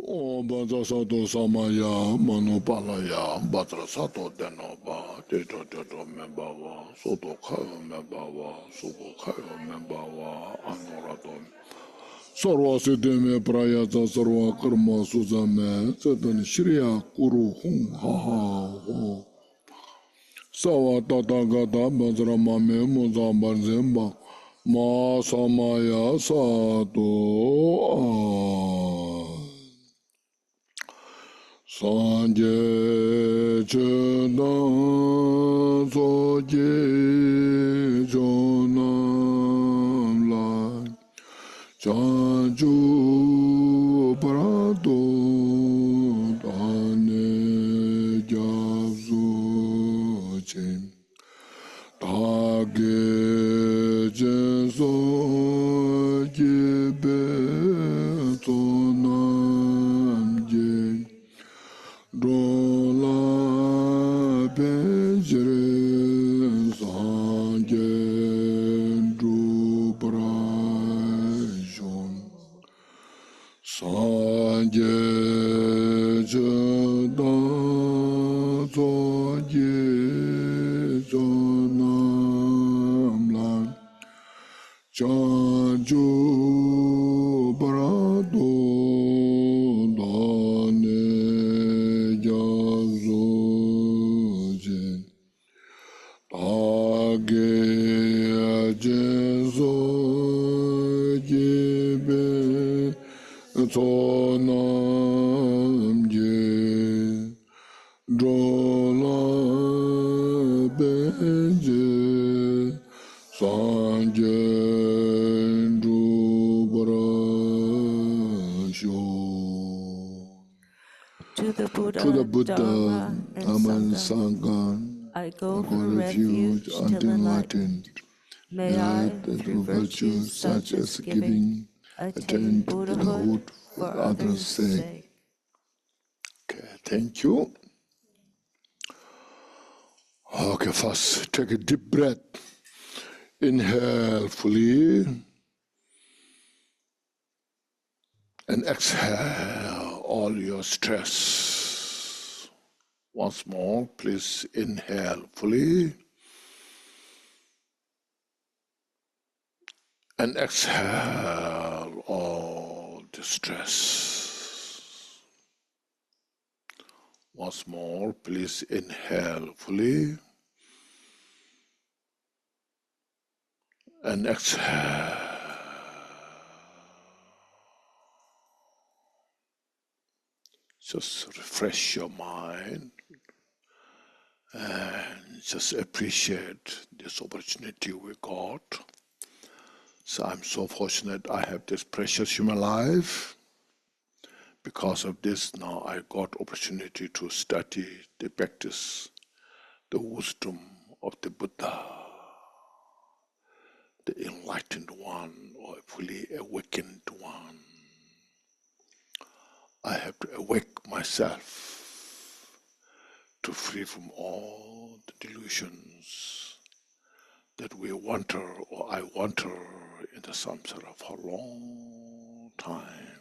O Batra Sato Samaya, Manopalaya, Batra Sato Denova, Teto Membawa, Soto Kayo Membawa, Suko Kayo Membawa, Anoraton. Sarva Siddhime Prayata Sarva Karma Suzame, Setan Shriya Kuru Hung Ha Ha Ho. Sawa Tata Gata Bajra Mame Muza Barzemba, Ma Samaya Sato Sanje Chedan Soje Jonam Lai Chanju Prado Dane Javzu Chem Tage Jeso Jebe Tonam Jem Dola Bejre Sanjen Dubrajon Sanje Jada Soje Zonam Lan Chanju Brado Dane Jazojin Tage Jezo Jebe Sonam Je Drola Beje Sanje To the Buddha, Dharma, and Sangha, I go for refuge until enlightened. May I, through virtues such as giving, attain Buddhahood for others' sake. Okay, thank you. Okay, first take a deep breath. Inhale fully and exhale all your stress. Once more, please inhale fully and exhale all the stress. Once more, please inhale fully and exhale. Just refresh your mind and just appreciate this opportunity we got. So I'm so fortunate I have this precious human life. Because of this, now I got opportunity to study, to practice the wisdom of the Buddha, the enlightened one or fully awakened one. I have to awake myself to free from all the delusions that we wander or I wander in the samsara for a long time.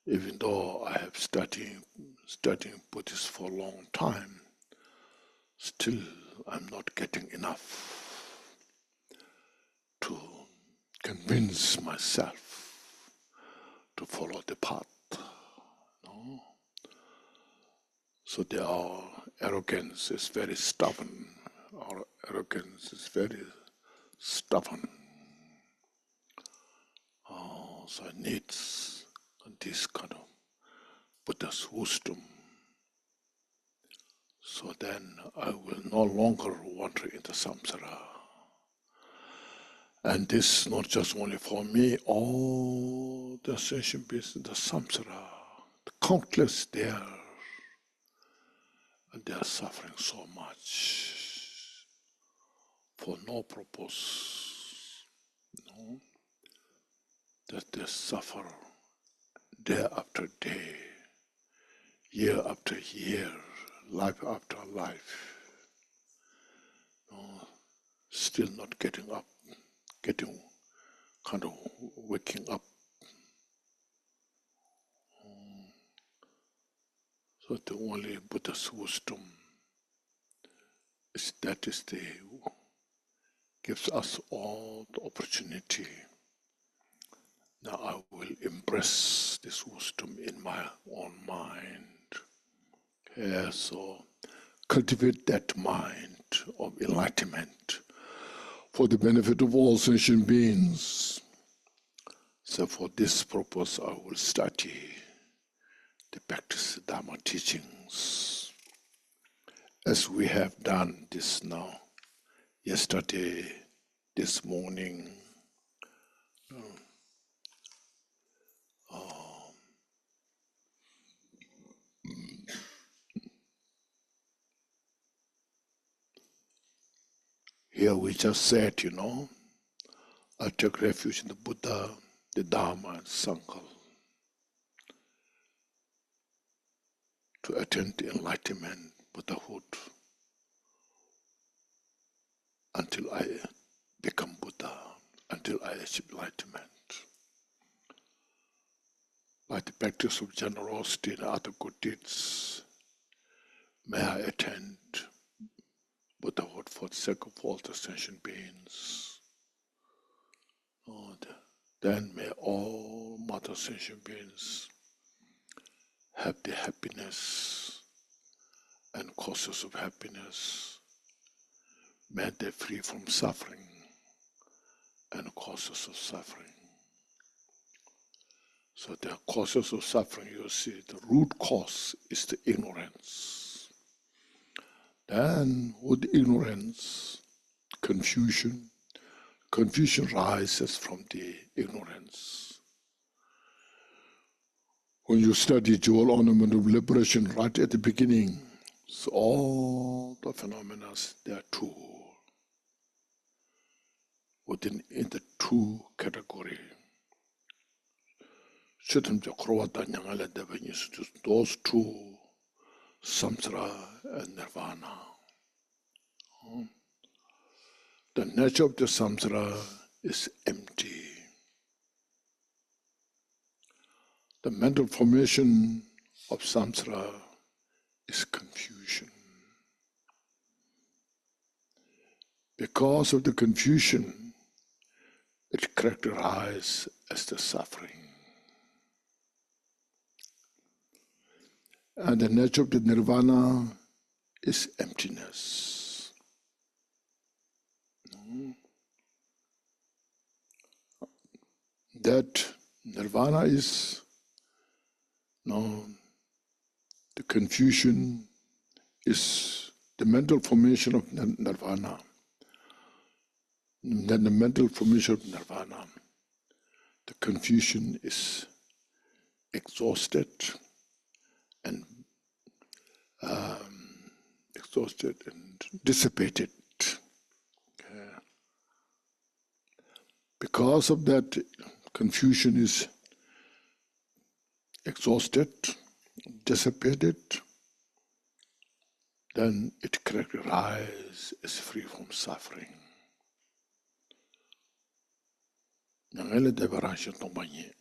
Even though I have studying Buddhist for a long time, still I'm not getting enough to convince myself to follow the path. No? So our arrogance is very stubborn. Our arrogance is very stubborn. So it needs this kind of Buddha's wisdom. So then I will no longer wander in the samsara. And this is not just only for me, all the sentient beings in the samsara, countless there, and they are suffering so much for no purpose, no? That they suffer day after day, year after year, life after life, no? Still not getting up, getting kind of waking up. So the only Buddha's wisdom is that is the gives us all the opportunity. Now I will embrace this wisdom in my own mind. Yeah, so cultivate that mind of enlightenment for the benefit of all sentient beings. So for this purpose, I will study the practice Dharma teachings, as we have done this now, yesterday, this morning. Here we just said, I take refuge in the Buddha, the Dharma, and Sangha to attain the enlightenment, Buddhahood, until I become Buddha, until I achieve enlightenment. By the practice of generosity and other good deeds, may I attain Buddhahood for the sake of all the sentient beings. Lord, then may all mother sentient beings have the happiness and causes of happiness. May they free from suffering and causes of suffering. So the causes of suffering, you see, the root cause is the ignorance. Then with ignorance, confusion rises from the ignorance. When you study Jewel Ornament of Liberation right at the beginning, so all the phenomena, there are two. Within in the two category. Those two, samsara and nirvana. The nature of the samsara is empty. The mental formation of samsara is confusion. Because of the confusion, it characterized as the suffering. And the nature of the nirvana is emptiness. That nirvana is, the confusion is the mental formation of nirvana. Then the mental formation of nirvana, the confusion is exhausted and dissipated. Because of that, confusion is exhausted, dissipated, then it characterizes as free from suffering. Nangele debarasha tombanye.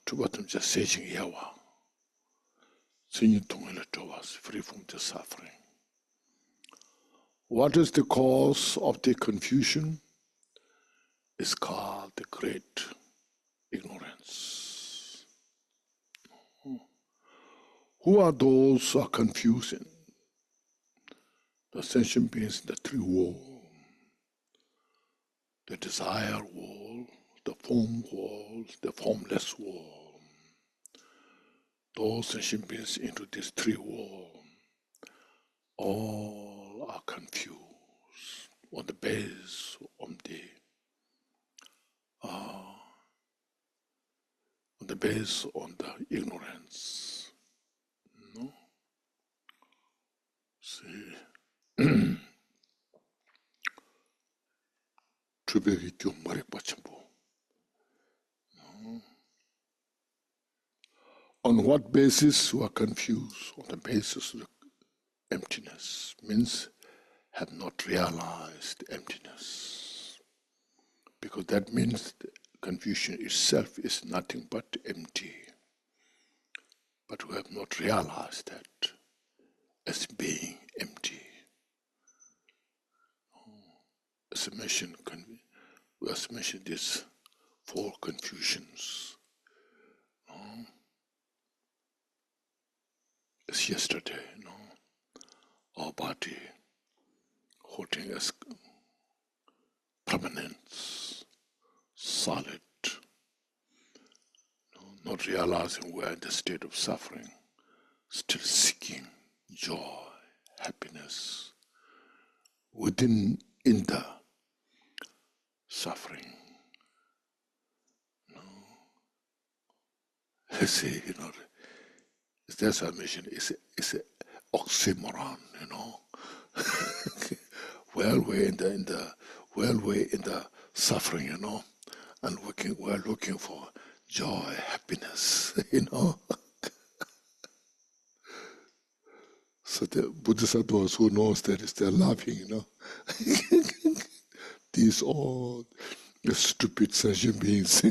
Tubatum just saying yawa. Singing tongele towas, free from the suffering. What is the cause of the confusion? It's called the great ignorance. Who are those who are confusing? The sentient beings in the three worlds. The desire world, the form world, the formless world. Those sentient beings into these three worlds all are confused on the base of the ignorance. No? See. On what basis we are confused? On the basis of the emptiness, means have not realized emptiness. So that means confusion itself is nothing but empty. But we have not realized that as being empty. As I mentioned, we have mentioned these 4 confusions. As yesterday, our body holding as permanence, solid, not realizing we're in the state of suffering, still seeking joy, happiness within, in the suffering. See, that's our mission. It's an oxymoron, Well, we're in the suffering, and we're looking for joy, happiness, So the Bodhisattvas who knows that they're laughing, These all stupid sentient beings.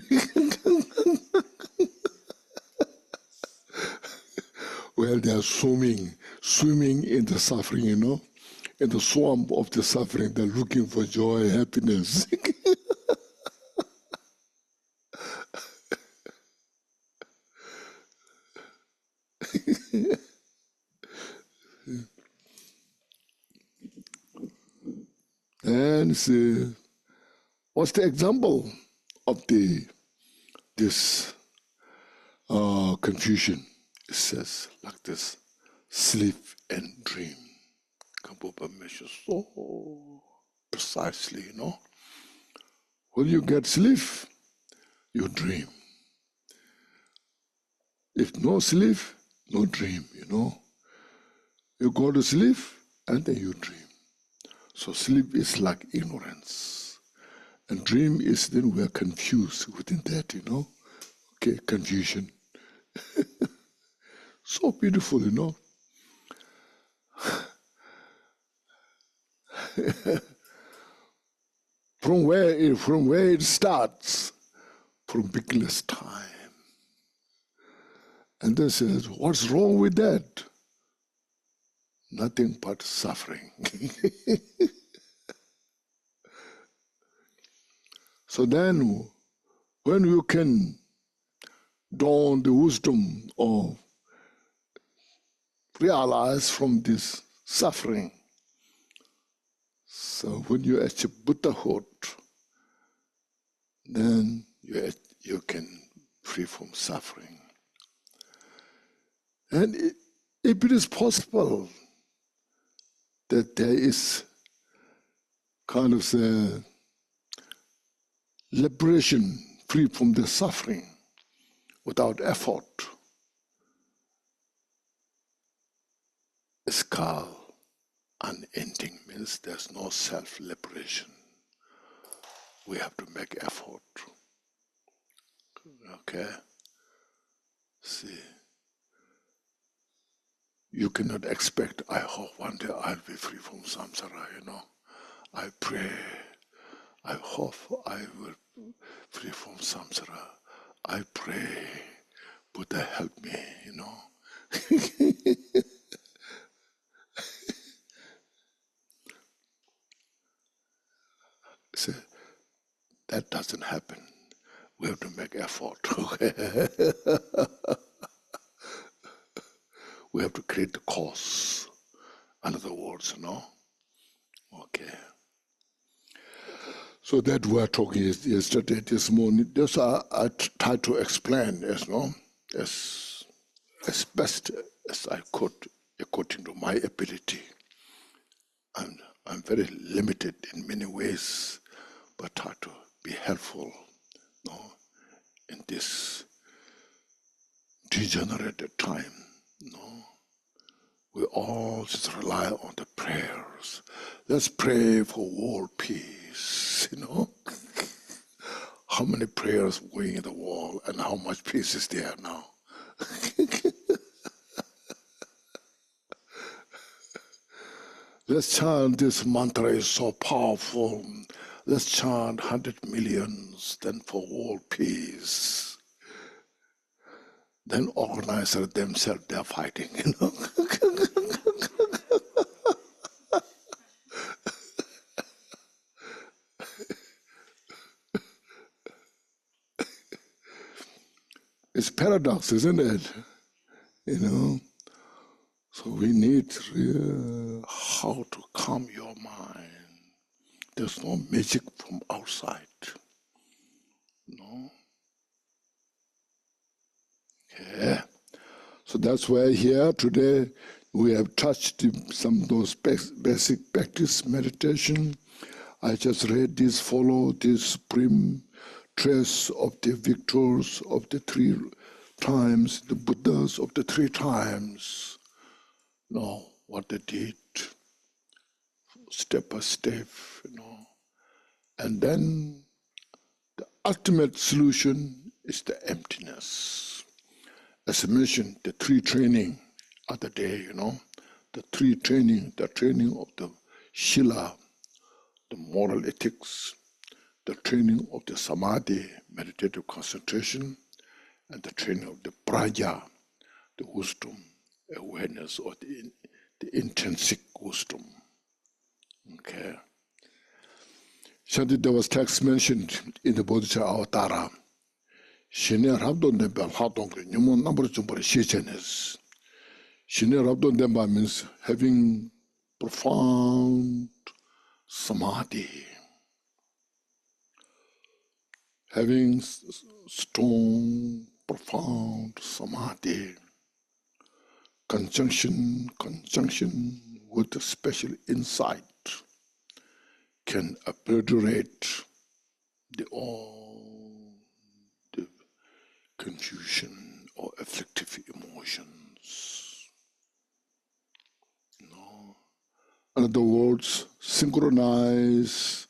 Well, they are swimming in the suffering, in the swamp of the suffering. They're looking for joy, happiness. And what's the example of this confusion? It says like this: sleep and dream. Kambupa measures so precisely, When you get sleep, you dream. If no sleep, no dream, You go to sleep and then you dream. So sleep is like ignorance. And dream is then we're confused within that, Okay, confusion. So beautiful, From where it starts, from beginner's time. And then says, what's wrong with that? Nothing but suffering. So then, when you can dawn the wisdom of realize from this suffering, so when you achieve Buddhahood, then you can free from suffering. And if it is possible that there is kind of the liberation free from the suffering without effort, it's called unending, means there's no self-liberation. We have to make effort. Okay? See, you cannot expect, I hope one day I'll be free from samsara, I pray, I hope I will be free from samsara. I pray, Buddha help me, See, that doesn't happen. We have to make effort. Okay? We have to create the cause. In other words, Okay. So that we are talking yesterday, this morning. This I tried to explain, as best as I could, according to my ability. And I'm very limited in many ways, but try to be helpful, in this degenerated time, We all just rely on the prayers. Let's pray for world peace, How many prayers going in the world and how much peace is there now? Let's chant this mantra, is so powerful. let's chant 100 millions, then for world peace. Then organizers themselves, they're fighting, you know. It's paradox, isn't it? You know. So we need how to calm your mind. There's no magic from outside. No. Okay. So that's why here today we have touched some of those basic practice meditation. I just read this, follow this supreme trace of the victors of the 3 times, the Buddhas of the 3 times. No, what they did, step by step, you know. And then the ultimate solution is the emptiness. As I mentioned, the 3 training other day, you know, the 3 training, the training of the Shila, the moral ethics, the training of the Samadhi, meditative concentration, and the training of the Prajna, the wisdom, awareness, or the intrinsic wisdom. Okay. Shanti, there was text mentioned in the Bodhisattva Avatara. Shine Rabdon Demba Hatong, Nyumon number Jumpari Shichenes. Shine Rabdon Demba means having profound samadhi, having strong, profound samadhi, conjunction with a special insight can obliterate all the confusion or afflictive emotions. No. In other words, synchronize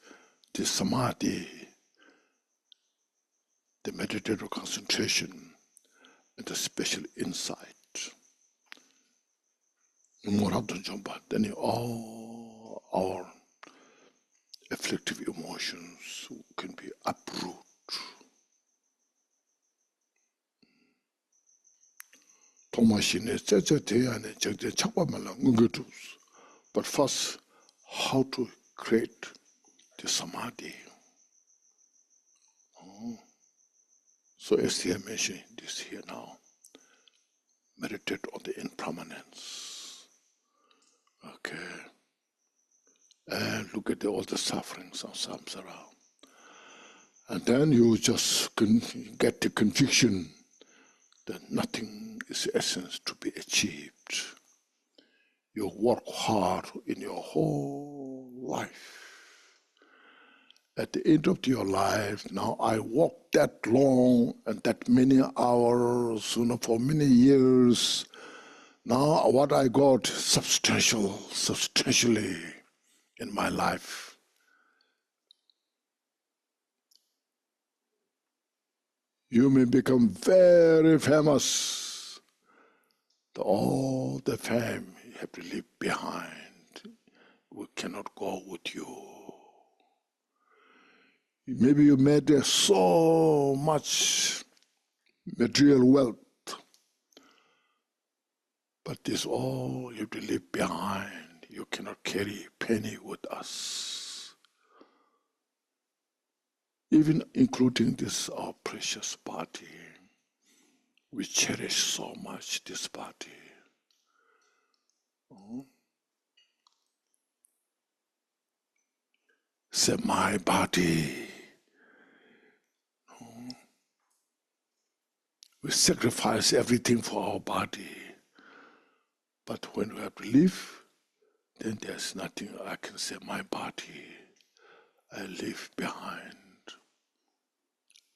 the samadhi, the meditative concentration, and the special insight. Then all our afflictive emotions can be uprooted. But first, how to create the samadhi. So as I mentioned this here now, meditate on the impermanence. Okay. And look at all the sufferings of samsara. And then you just get the conviction that nothing is essence to be achieved. You work hard in your whole life. At the end of your life, now I walked that long and that many hours, for many years. Now what I got substantially in my life. You may become very famous. All the fame you have to leave behind. We cannot go with you. Maybe you made so much material wealth, but this all you have to leave behind. You cannot carry a penny with us. Even including this, our precious body. We cherish so much this body. Say, my body. We sacrifice everything for our body. But when we have to live, then there's nothing I can say, my body, I leave behind.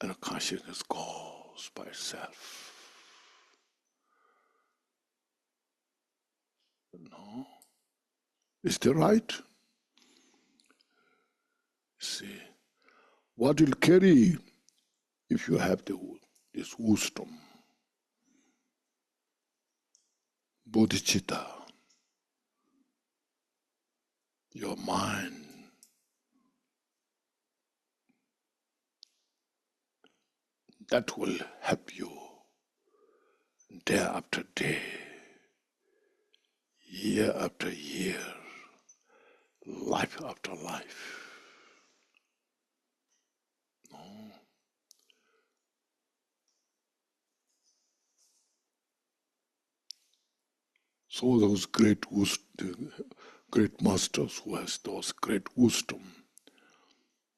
And consciousness goes by itself. No? Is that right? See, what will carry if you have this wisdom, bodhicitta, your mind that will help you day after day, year after year, life after life. No. So those great masters who has those great wisdom,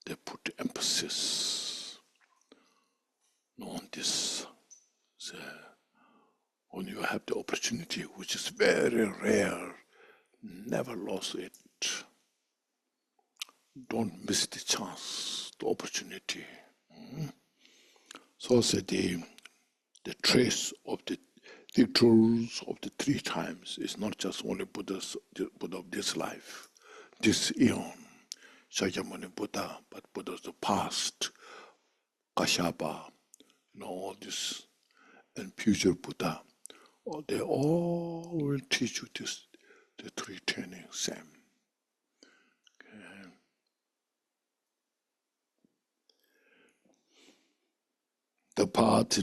they put emphasis on this. So when you have the opportunity, which is very rare, never lose it. Don't miss the chance, the opportunity. So say the trace of the truths of the 3 times is not just only Buddha of this life, this eon, Shakyamuni Buddha, but Buddha's the past, Kashyapa, all this, and future Buddha. They all will teach you this, the 3 training, same. Okay. The path,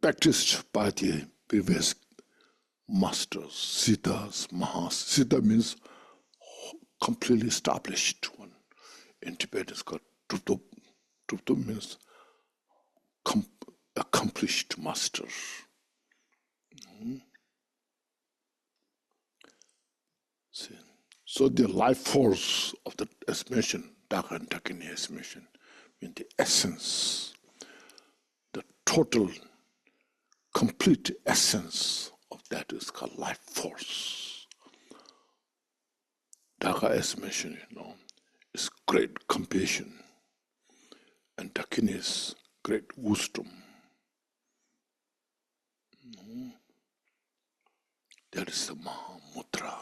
practiced by the previous masters, siddhas, mahas. Siddha means completely established one. In Tibet, it's called trupto. Trupto means accomplished master. See. So the life force of the, as mentioned, Dhaka and Dakini as mentioned, means the essence, the total, complete essence of that is called life force. Dhaka as mentioned, is great compassion, and Dakini is great wisdom. That is the Mahamudra.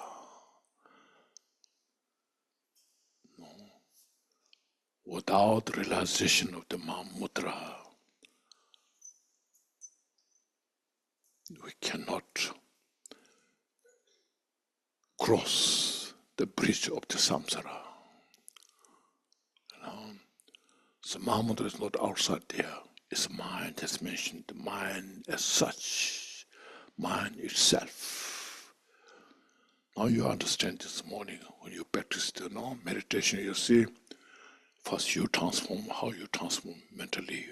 Without realization of the Mahamudra, we cannot cross the bridge of the samsara. So Mahamudra is not outside there. It's mind, as mentioned, the mind as such, mind itself. Now you understand this morning when you practice the meditation, you see, first you transform how you transform mentally,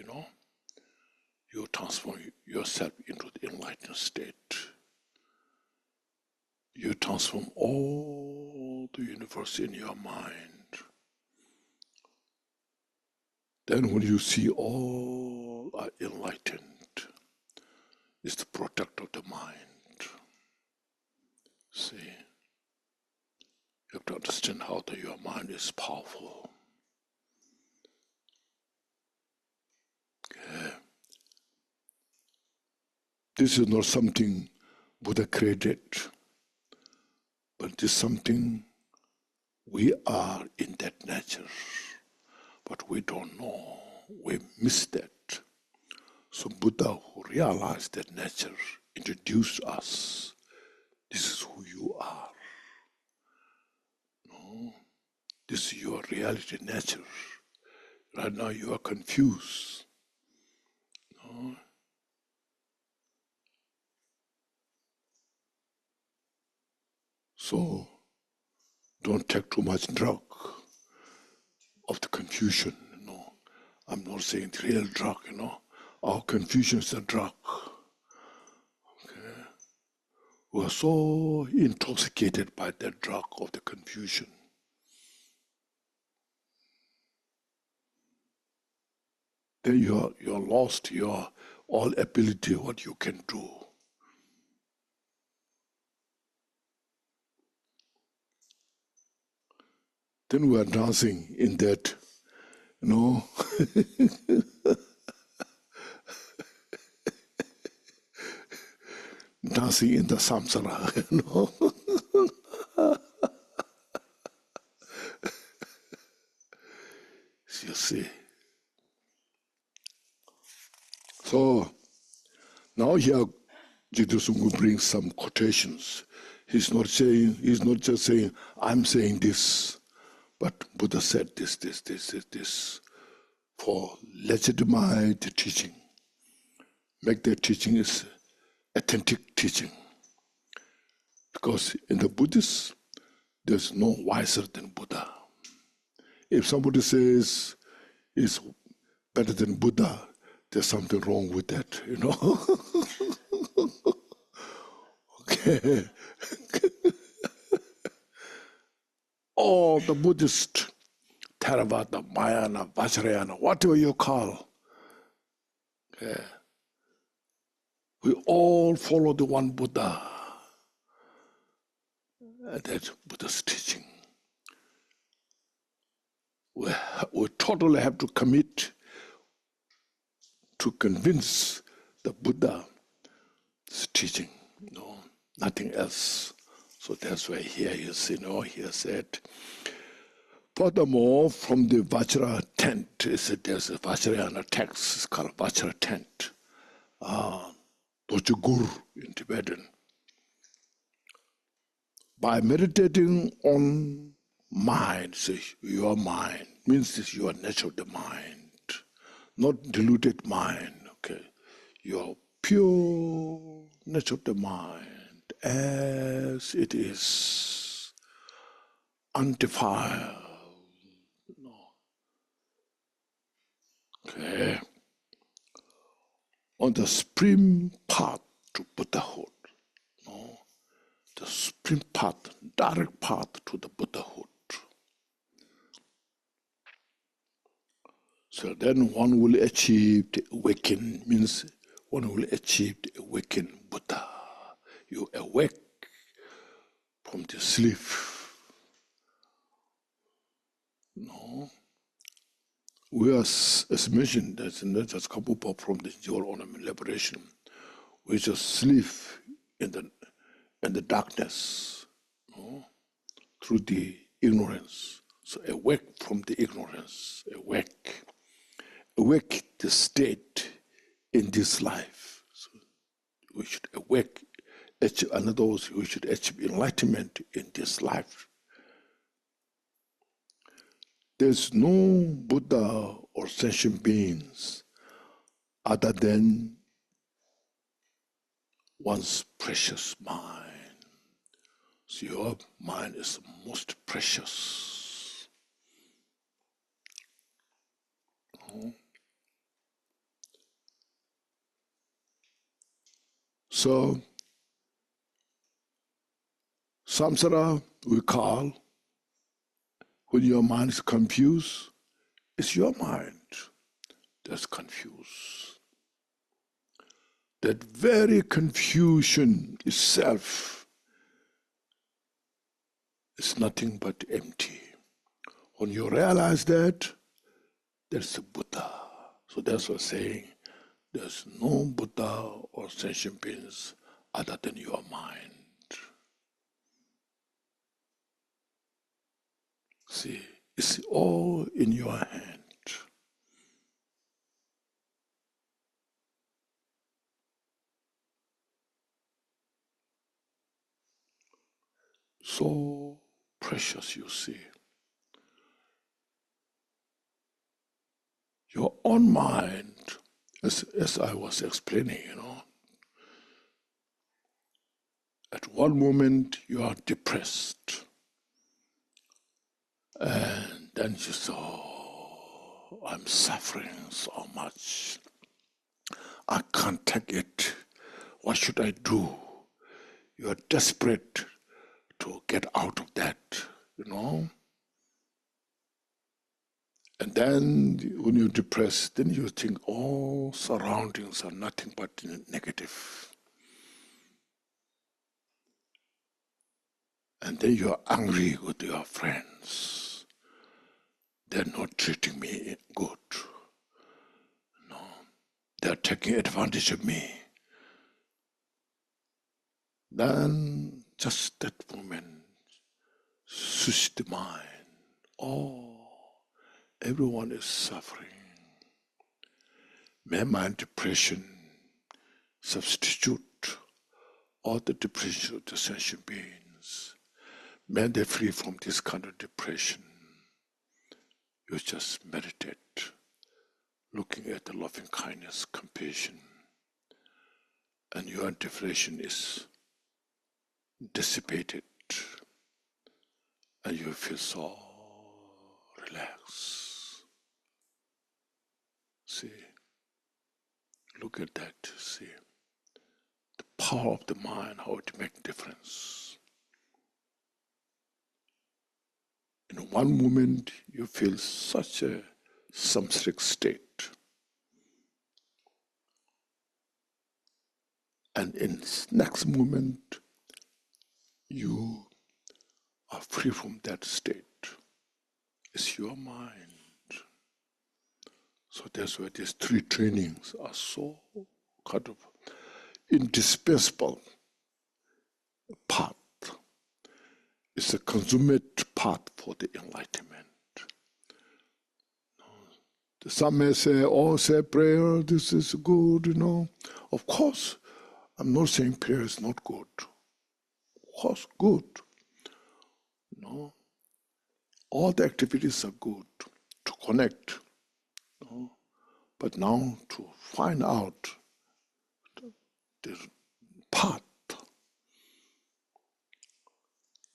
You transform yourself into the enlightened state. You transform all the universe in your mind. Then when you see all are enlightened, it's the product of the mind. See, you have to understand how your mind is powerful. Okay. This is not something Buddha created, but it is something we are in that nature, but we don't know. We miss that. So Buddha, who realized that nature, introduced us. This is who you are. This is your reality nature. Right now you are confused. So don't take too much drug of the confusion. I'm not saying the real drug. Our confusion is a drug. Okay. We are so intoxicated by that drug of the confusion. Then you're lost your all ability, what you can do. Then we are dancing in that, dancing in the samsara, You see. So now here Jigdru Sungku brings some quotations. He's not just saying, I'm saying this, but Buddha said this. for legitimate teaching. Make their teaching is authentic teaching. Because in the Buddhists, there's no wiser than Buddha. If somebody says is better than Buddha, there's something wrong with that, you know. Okay. All the Buddhist, Theravada, Mahayana, Vajrayana, whatever you call, okay, we all follow the one Buddha. And that's Buddha's teaching. We totally have to commit to convince the Buddha's teaching, no, nothing else. So that's why here you see, he said, furthermore, from the Vajra tent, there's a Vajrayana text, it's called Vajra tent, Dochugur in Tibetan. By meditating on mind, say your mind, means this your nature of the mind, not diluted mind, okay, your pure nature of the mind as it is, undefiled, okay, on the supreme path to Buddhahood, the supreme path, direct path to the Buddhahood. So then one will achieve the awakening, means one will achieve the awakened Buddha. You awake from the sleep. No. We are, as mentioned, that's Kabupa from the dual ornament liberation. We just sleep in the darkness, no? Through the ignorance. So awake from the ignorance, awake the state in this life. So we should awake, another we should achieve enlightenment in this life. There's no Buddha or sentient beings other than one's precious mind. So your mind is most precious. So, samsara we call, when your mind is confused, it's your mind that's confused. That very confusion itself is nothing but empty. When you realize that, there's a Buddha. So that's what I'm saying. There's no Buddha or sentient beings other than your mind. See, it's all in your hand. So precious, you see. Your own mind, as I was explaining, at one moment you are depressed, and then you say, oh, I'm suffering so much. I can't take it. What should I do? You are desperate to get out of that, And then when you're depressed, then you think all surroundings are nothing but negative. And then you're angry with your friends. They're not treating me good. No, they're taking advantage of me. Then just that moment, switch the mind. Oh, everyone is suffering. May my depression substitute all the depression of the sentient beings. May they free from this kind of depression. You just meditate looking at the loving kindness, compassion, and your depression is dissipated, and you feel so relaxed. See, look at that, see. The power of the mind, how it makes difference. In one moment, you feel such a samsaric state. And in next moment, you are free from that state. It's your mind. So that's why these three trainings are so kind of indispensable path. It's a consummate path for the enlightenment. Some may say, oh, say prayer, this is good, Of course, I'm not saying prayer is not good. Of course, good. All the activities are good to connect. But now to find out the path,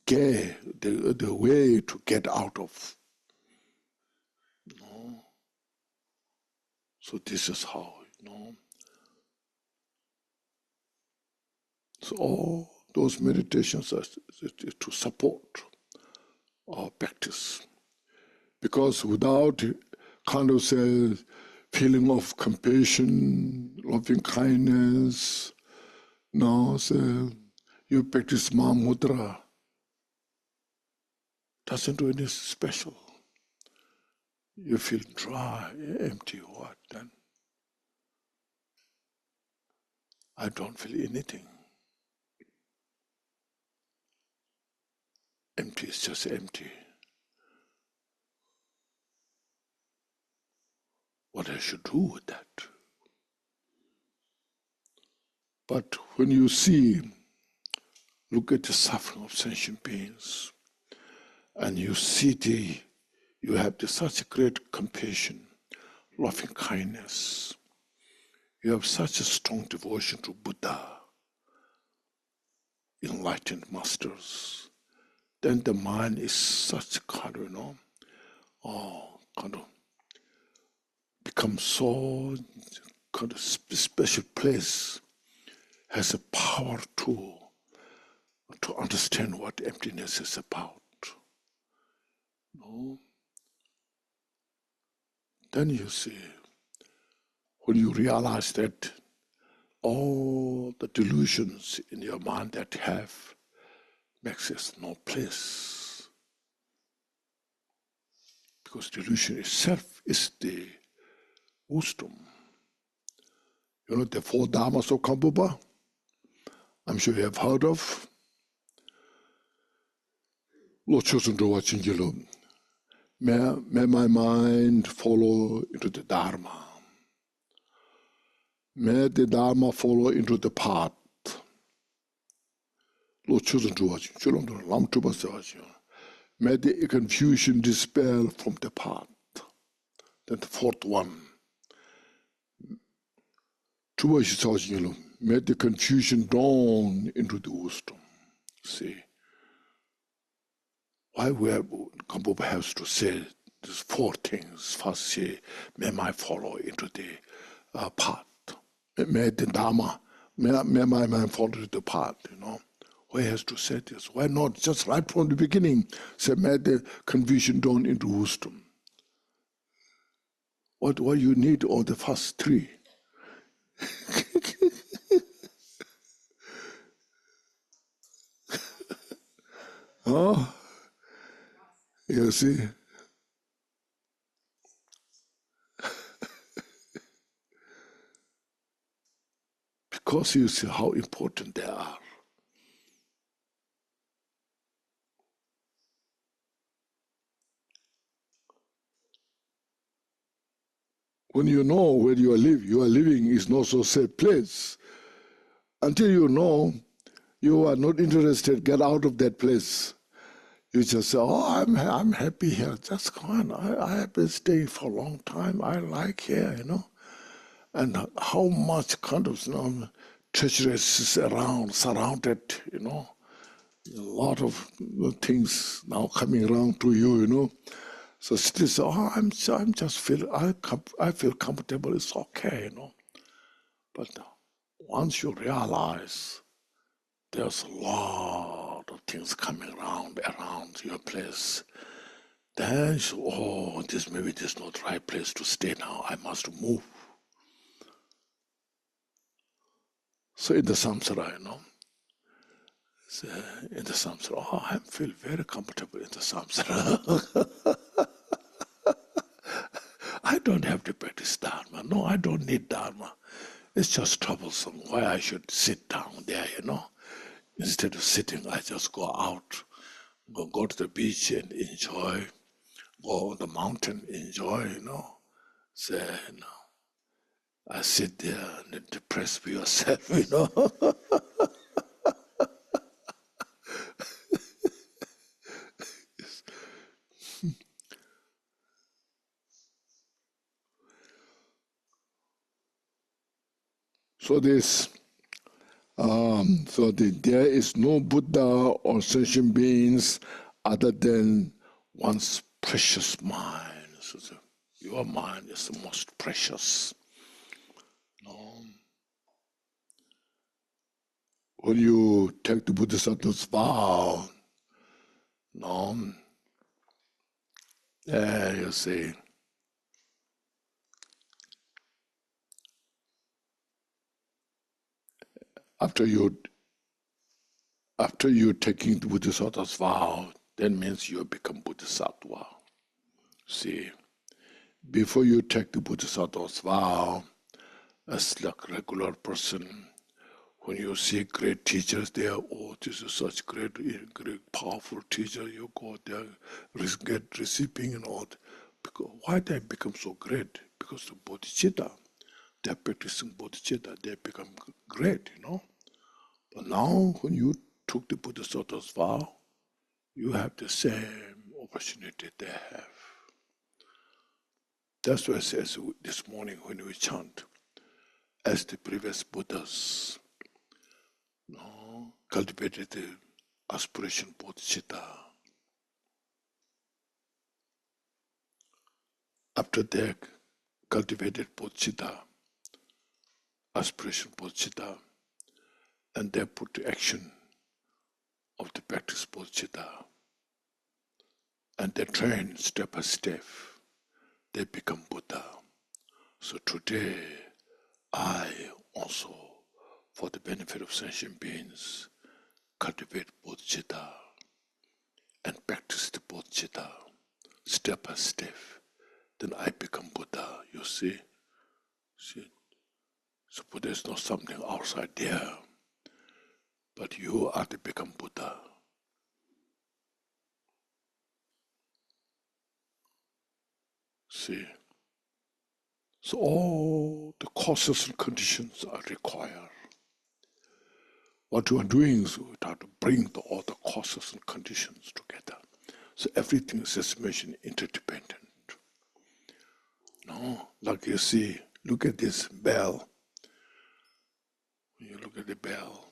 the way to get out of. So this is how, So all those meditations are to support our practice. Because without kind of say feeling of compassion, loving kindness, you practice Mahamudra, doesn't do anything special. You feel dry, empty, what then? I don't feel anything. Empty is just empty. What I should do with that? But when you look at the suffering of sentient beings, and you see you have such great compassion, loving kindness, you have such a strong devotion to Buddha, enlightened masters, then the mind is such kind of, becomes so kind of special place, has a power to understand what emptiness is about. Then you see, when you realize that all the delusions in your mind that have makes us no place. Because delusion itself is the wisdom. The four dharmas of Kambupa, I'm sure you have heard of. May my mind follow into the Dharma. May the Dharma follow into the path. May the confusion dispel from the path. Then the fourth one. May the confusion dawn into the wisdom. See? Why Kambupa has to say these four things. First say, may my follow into the path. May the Dharma, may my mind follow into the path, Why has to say this? Why not just right from the beginning say, may the confusion dawn into wisdom? What you need all the first three? You see? Because you see how important they are. When you know where you are living is not so safe place. Until you know you are not interested, get out of that place. You just say, oh, I'm happy here. Just go on. I have been staying for a long time. I like here, And how much kind of treasures is around, surrounded, A lot of things now coming around to you, So still say, oh, I'm just I feel comfortable. It's okay, But once you realize there's a lot of things coming around your place, then maybe this is not the right place to stay now. I must move. So in the samsara, so in the samsara, I feel very comfortable in the samsara. I don't have to practice Dharma. No, I don't need Dharma. It's just troublesome. Why I should sit down there, Instead of sitting, I just go out, go to the beach and enjoy, go on the mountain, enjoy, Say, I sit there and depressed with yourself, So there is no Buddha or sentient beings other than one's precious mind. So your mind is the most precious. When you take the Bodhisattva's vow, there you see, after you taking the Bodhisattva's vow, that means you become Bodhisattva. See, before you take the Bodhisattva's vow, as like regular person, when you see great teachers there, oh, this is such great powerful teacher, you go there, get receiving and all. Because why they become so great? Because the bodhicitta, they're practicing bodhicitta, they become great, But now, when you took the Bodhisattva's vow, you have the same opportunity they have. That's why it says this morning when we chant, as the previous Buddhas cultivated the aspiration bodhicitta. After they cultivated bodhicitta, aspiration bodhicitta, and they put to action of the practice bodhicitta, and they train step by step, they become Buddha. So today, I also, for the benefit of sentient beings, cultivate bodhicitta and practice the bodhicitta step by step. Then I become Buddha, you see? So Buddha is not something outside there, but you are to become Buddha. See? So all the causes and conditions are required. What you are doing is you have to bring all the causes and conditions together. So everything is, as mentioned, interdependent. Like you see, look at this bell. When you look at the bell,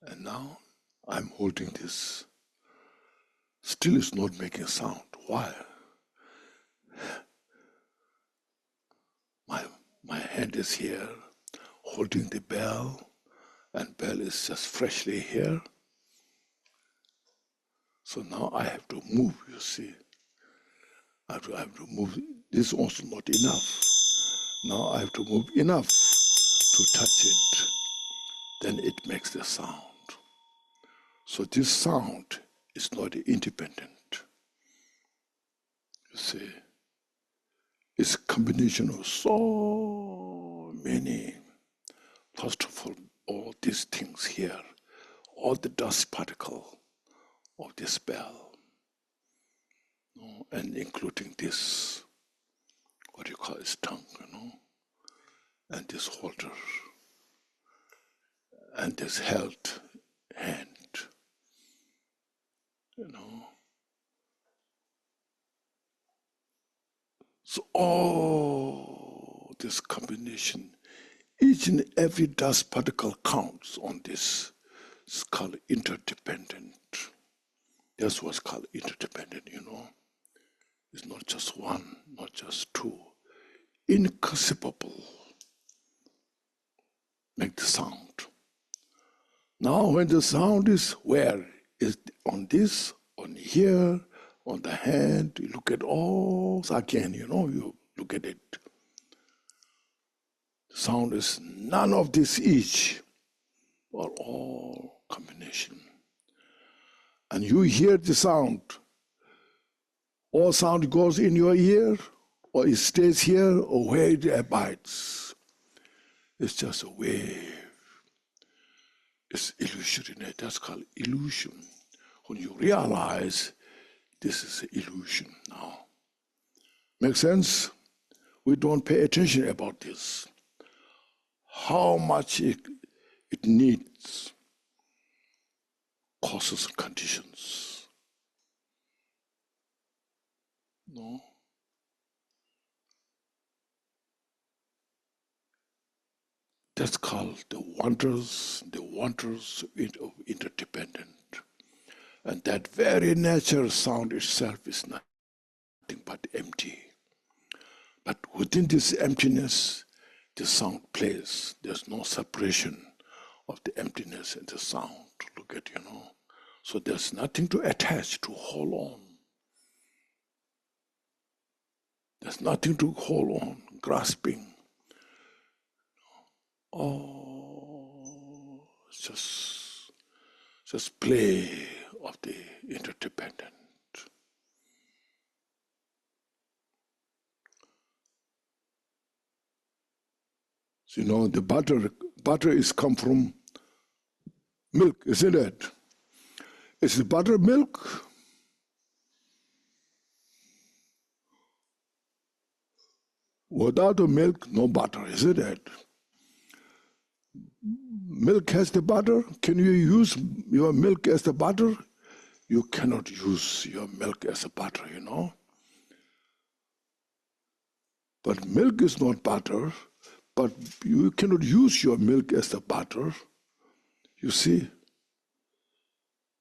and now I'm holding this. Still it's not making sound. Why? My hand is here, holding the bell, and bell is just freshly here. So now I have to move, you see. I have to move. This is also not enough. Now I have to move enough to touch it. Then it makes the sound. So this sound is not independent. You see, it's a combination of so many. First of all these things here, all the dust particle of this bell, and including this, what you call its tongue, and this holder, and this held hand, So all this combination, each and every dust particle counts on this. It's called interdependent. That's what's called interdependent, It's not just one, not just two. Inconceivable. Make the sound. Now when the sound is where? Is on this, on here, on the hand, you look at all again, you look at it. The sound is none of this each, but all combination. And you hear the sound. All sound goes in your ear, or it stays here, or where it abides. It's just a wave. It's illusionary. That's called illusion. When you realize this is illusion now. Make sense? We don't pay attention about this. How much it needs causes and conditions. No? That's called the wonders of interdependent. And that very natural sound itself is nothing but empty. But within this emptiness, the sound plays. There's no separation of the emptiness and the sound. Look at, So there's nothing to attach, to hold on. There's nothing to hold on, grasping. Oh, just play of the interdependent. So, the butter is come from milk, isn't it? Is the butter milk? Without the milk, no butter, isn't it? Milk has the butter. Can you use your milk as the butter? You cannot use your milk as a butter, But milk is not butter, but you cannot use your milk as the butter. You see?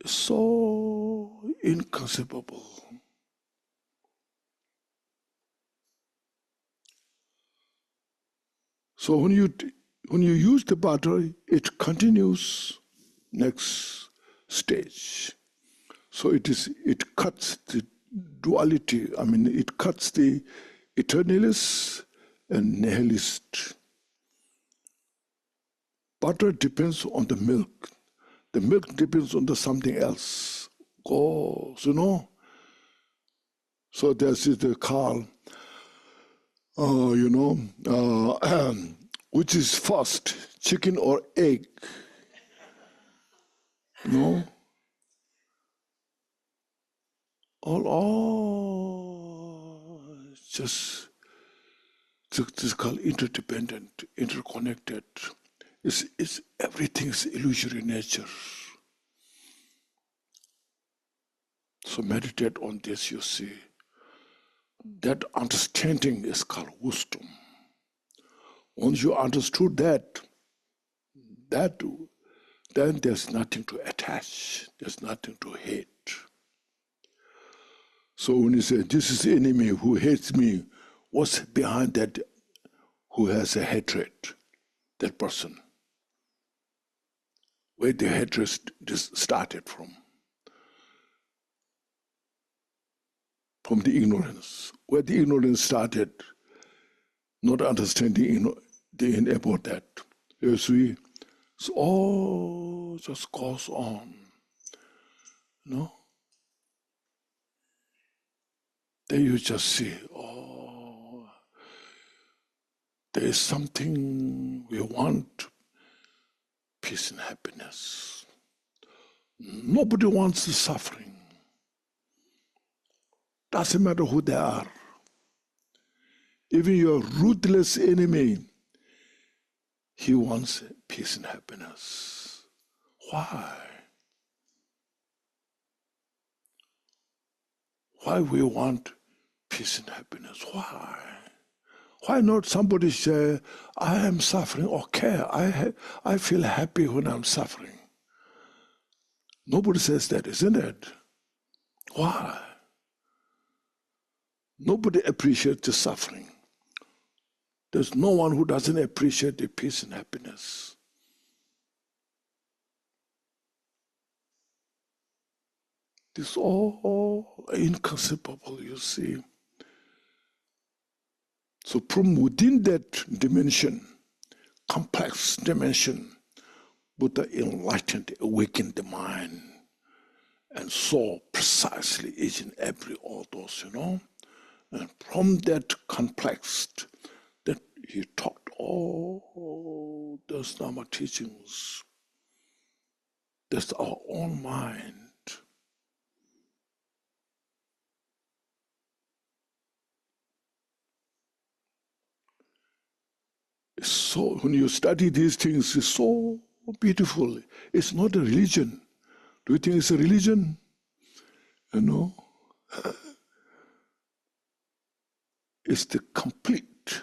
It's so inconceivable. So when you use the butter, it continues next stage. So it cuts the duality. It cuts the eternalist and nihilist. Butter depends on the milk. The milk depends on something else. Goes, So there's the call, which is first, chicken or egg? Just called interdependent, interconnected. It's everything's illusory nature. So meditate on this, you see. That understanding is called wisdom. Once you understood that, then there's nothing to attach, there's nothing to hate. So when you say, this is the enemy who hates me, what's behind that who has a hatred? That person. Where the hatred started from. From the ignorance. Where the ignorance started, not understanding about that. You see, so all just goes on. Then you just see, there is something we want, peace and happiness. Nobody wants the suffering. Doesn't matter who they are. Even your ruthless enemy, he wants peace and happiness. Why? Why we want peace and happiness? Why? Why not somebody say, I am suffering, okay, I feel happy when I'm suffering. Nobody says that, isn't it? Why? Nobody appreciates the suffering. There's no one who doesn't appreciate the peace and happiness. This all inconceivable, you see. So from within that dimension, complex dimension, Buddha enlightened, awakened the mind, and saw precisely each and every all those, And from that complex, that he taught all those Dharma teachings. That's our own mind. So when you study these things, it's so beautiful. It's not a religion. Do you think it's a religion? It's the complete,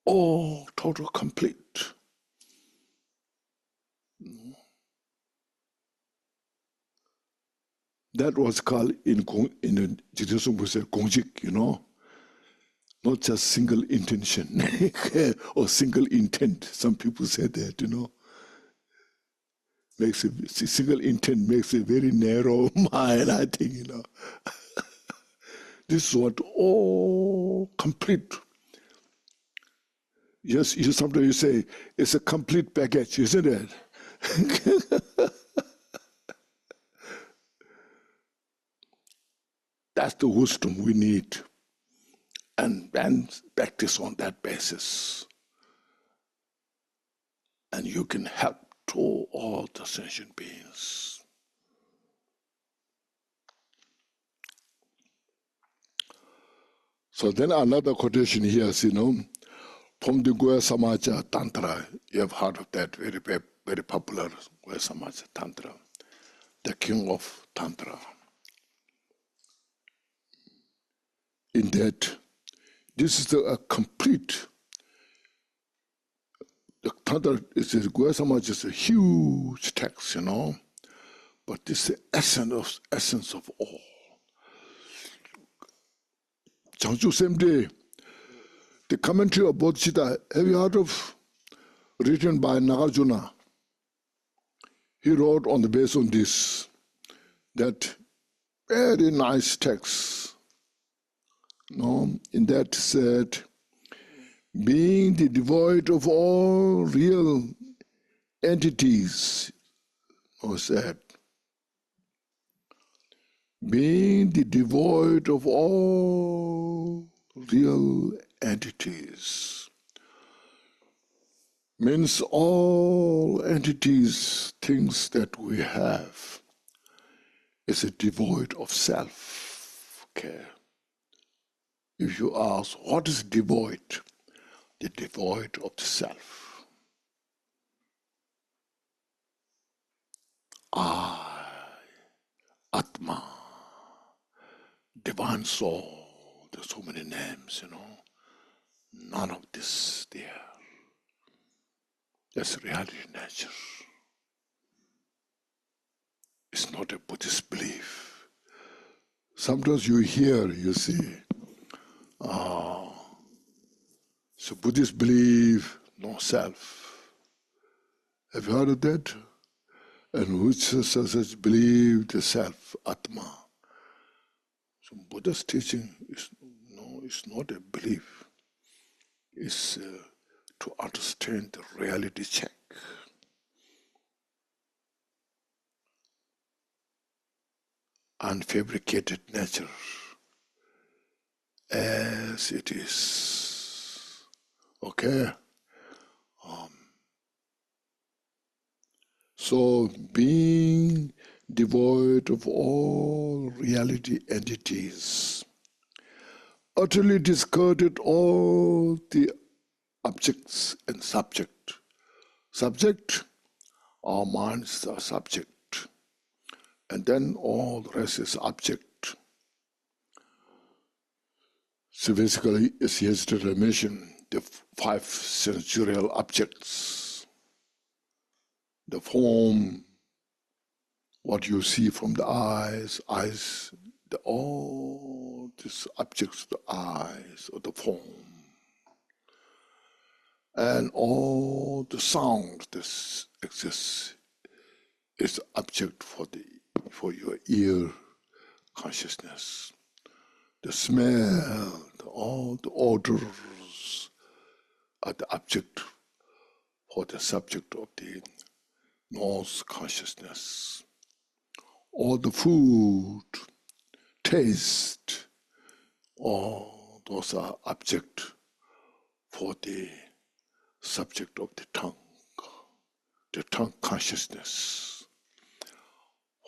all total complete. That was called in Buddhism we say gongjik, not just single intention or single intent. Some people say that, makes a single intent makes a very narrow mind, I think, This is what all complete. Yes, sometimes you say it's a complete package, isn't it? That's the wisdom we need, and practice on that basis. And you can help to all the sentient beings. So then another quotation here is, from the Goya Samaja Tantra. You have heard of that, very, very popular Goya Samaja Tantra, the king of Tantra. In that, this is a complete, the Tantra is Goya Samaja is a huge text, but this is the essence of all. Changchu Semde, the commentary of Bodhicitta, have you heard of, written by Nagarjuna? He wrote on the basis of this, that very nice text. In that said, being the devoid of all real entities, said, being the devoid of all real entities, means all entities, things that we have, is a devoid of self. Okay. If you ask, what is devoid? The devoid of the self. I, Atma, divine soul, there's so many names, None of this there. That's reality nature. It's not a Buddhist belief. Sometimes you hear, you see, so Buddhist belief, no self. Have you heard of that? And which such believe the self, Atma. So Buddha's teaching is it's not a belief. It's to understand the reality check. Unfabricated nature as it is. Okay? So being devoid of all reality entities, utterly discarded all the objects and subject. Subject, Our mind is the subject. And then all the rest is object. So basically, as yesterday I mentioned, the 5 sensorial objects, the form, what you see from the eyes, all these objects of the eyes or the form, and all the sound that exists is object for your ear consciousness. The smell, all the odors are the object for the subject of the nose consciousness. All the food, taste, all those are object for the subject of the tongue consciousness.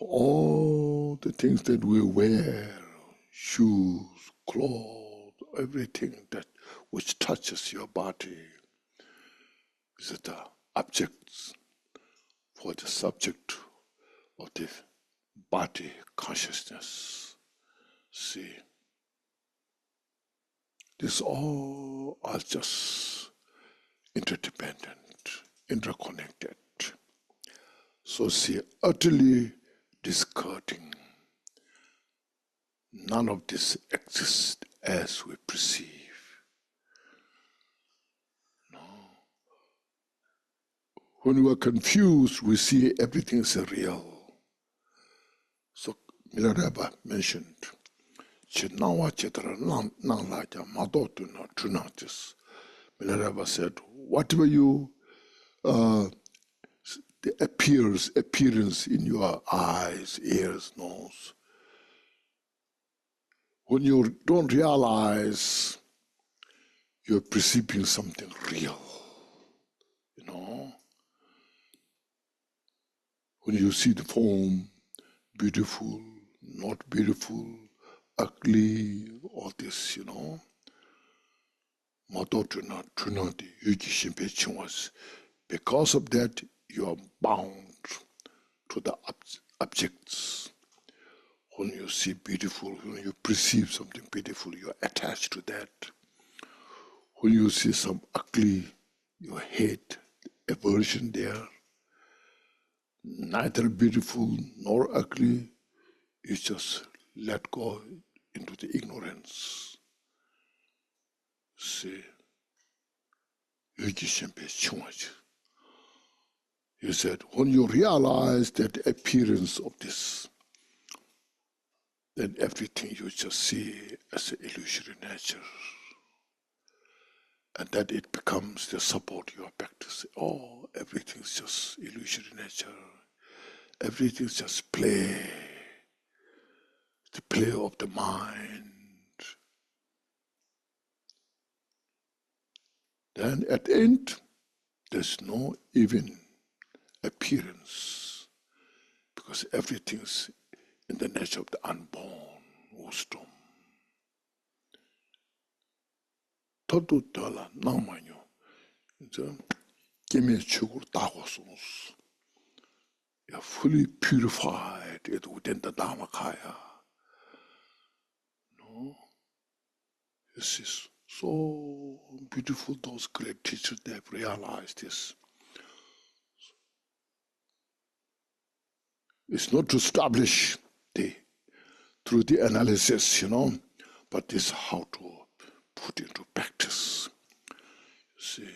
All the things that we wear, shoes, clothes, everything that which touches your body is the objects for the subject of the body consciousness. See, this all are just interdependent, interconnected. So see, utterly discarding. None of this exists as we perceive. No. When we are confused, we see everything is real. So Milarepa mentioned, Milarepa said, whatever you the appearance in your eyes, ears, nose, when you don't realize you're perceiving something real, when you see the form, beautiful, not beautiful, ugly, all this, because of that, you are bound to the objects. When you see beautiful, when you perceive something beautiful, you are attached to that. When you see some ugly, you hate, aversion there. Neither beautiful nor ugly, you just let go into the ignorance. See, he said, when you realize that appearance of this, then everything you just see as an illusory nature. And that it becomes the support you are practicing. Oh, everything's just illusory nature. Everything's just play. The play of the mind. Then at the end, there's no even appearance. Because everything's in the nature of the unborn wisdom. Todo tala namaño. You're fully purified within the Dharmakaya. No? This is so beautiful, those great teachers, they have realized this. It's not to establish through the analysis, but it's how to put into practice. You see,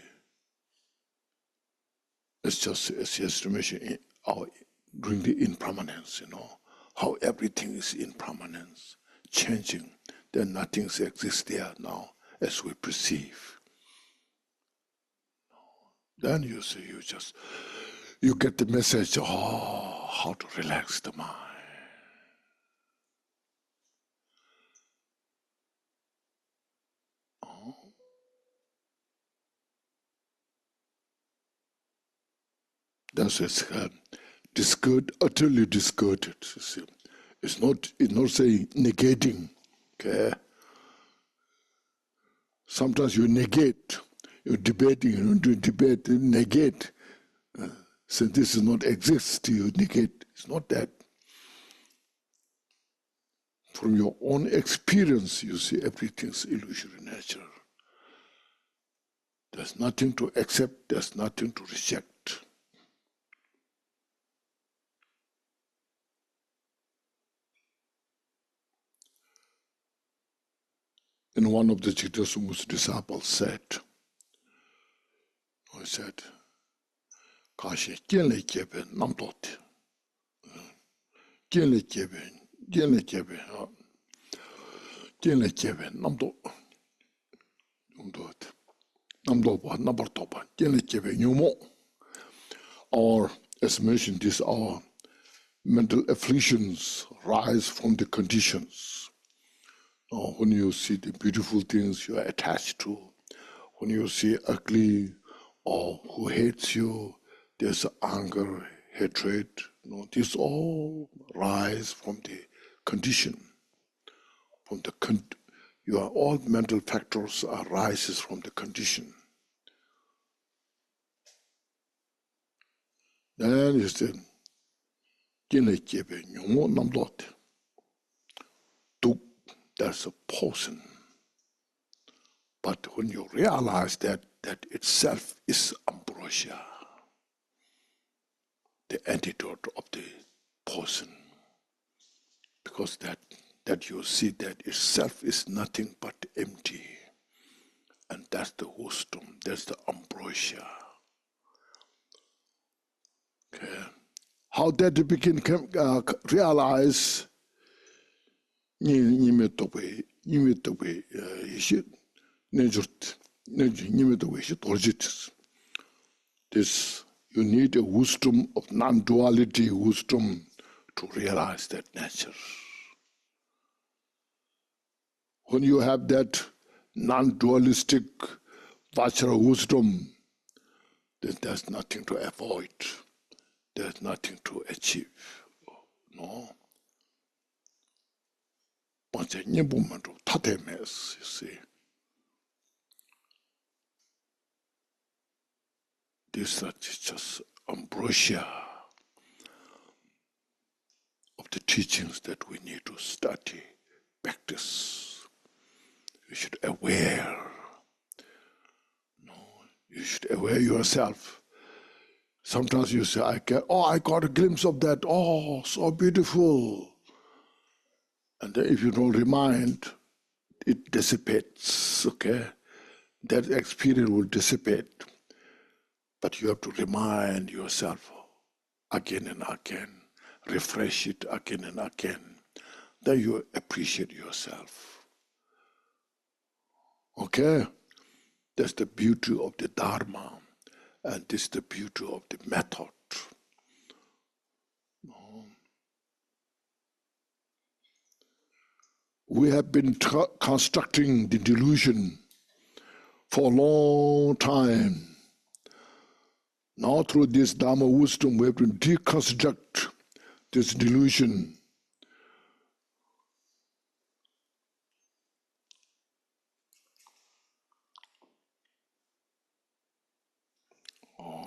it's just as yesterday mentioned, during the impermanence, how everything is impermanence, changing. Then nothing exists there now as we perceive. Then you see, you get the message, how to relax the mind. That's it's utterly discarded. You see. It's not saying negating. Okay. Sometimes you negate. You're debating. You don't do debate. Negate. Since this does not exist, you negate. It's not that. From your own experience, you see everything's illusory nature. There's nothing to accept, there's nothing to reject. And one of the Chittasumu's disciples said, Kashi, Kienle Kebe, Namdot. Kienle Kebe, Namdot. Namdoba, Nabartoba, Kienle Kebe, Nyumo. Or, as mentioned, these are mental afflictions rise from the conditions. When you see the beautiful things you are attached to, when you see ugly or who hates you, there's anger, hatred. These all rise from the condition. All mental factors arises from the condition. Then you say, there's a poison. But when you realize that itself is ambrosia, the antidote of the poison, because that you see that itself is nothing but empty, and that's the wisdom, that's the ambrosia. Okay. How that you begin realize this, you need a wisdom of non-duality, wisdom to realize that nature. When you have that non-dualistic Vajra wisdom, then there's nothing to avoid, there's nothing to achieve. No? You see. This is just ambrosia of the teachings that we need to study, practice. You should aware. You should aware yourself. Sometimes you say, I got a glimpse of that. Oh, so beautiful. And then if you don't remind, it dissipates, okay? That experience will dissipate. But you have to remind yourself again and again, refresh it again and again. Then you appreciate yourself. Okay? That's the beauty of the Dharma, and this is the beauty of the method. We have been constructing the delusion for a long time. Now through this Dharma wisdom, we have to deconstruct this delusion.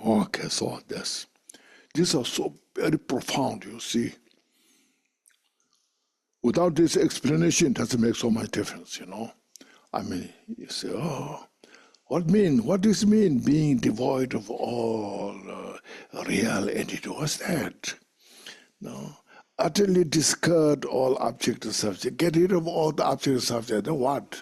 Okay, so these are so very profound, you see. Without this explanation, it doesn't make so much difference, I mean, you say, what does it mean, being devoid of all real entity? What's that? No. Utterly discard all object and subject. Get rid of all the object and subject. Then what?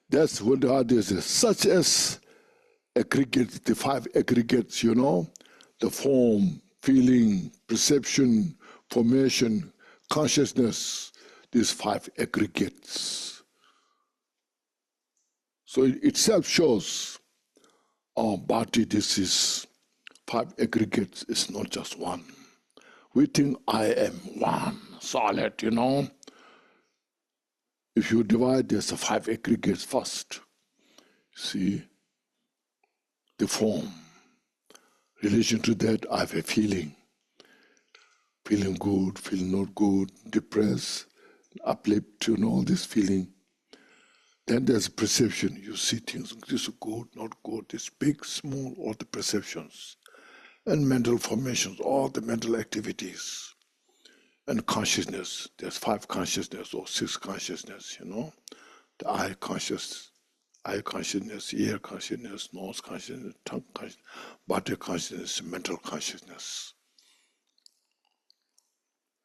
That's what the heart is. Such as aggregates, the 5 aggregates, the form, feeling, perception, formation, consciousness, these 5 aggregates. So it itself shows, bhakti, this is 5 aggregates, it's not just one. We think I am one, solid, If you divide, there's 5 aggregates first. See, the form. Relation to that, I have a feeling. Feeling good, feeling not good, depressed, uplift, all this feeling. Then there's perception. You see things, this is good, not good, this big, small, all the perceptions. And mental formations, all the mental activities. And consciousness, there's 5 consciousness or 6 consciousness, The eye consciousness, ear consciousness, nose consciousness, tongue consciousness, body consciousness, mental consciousness.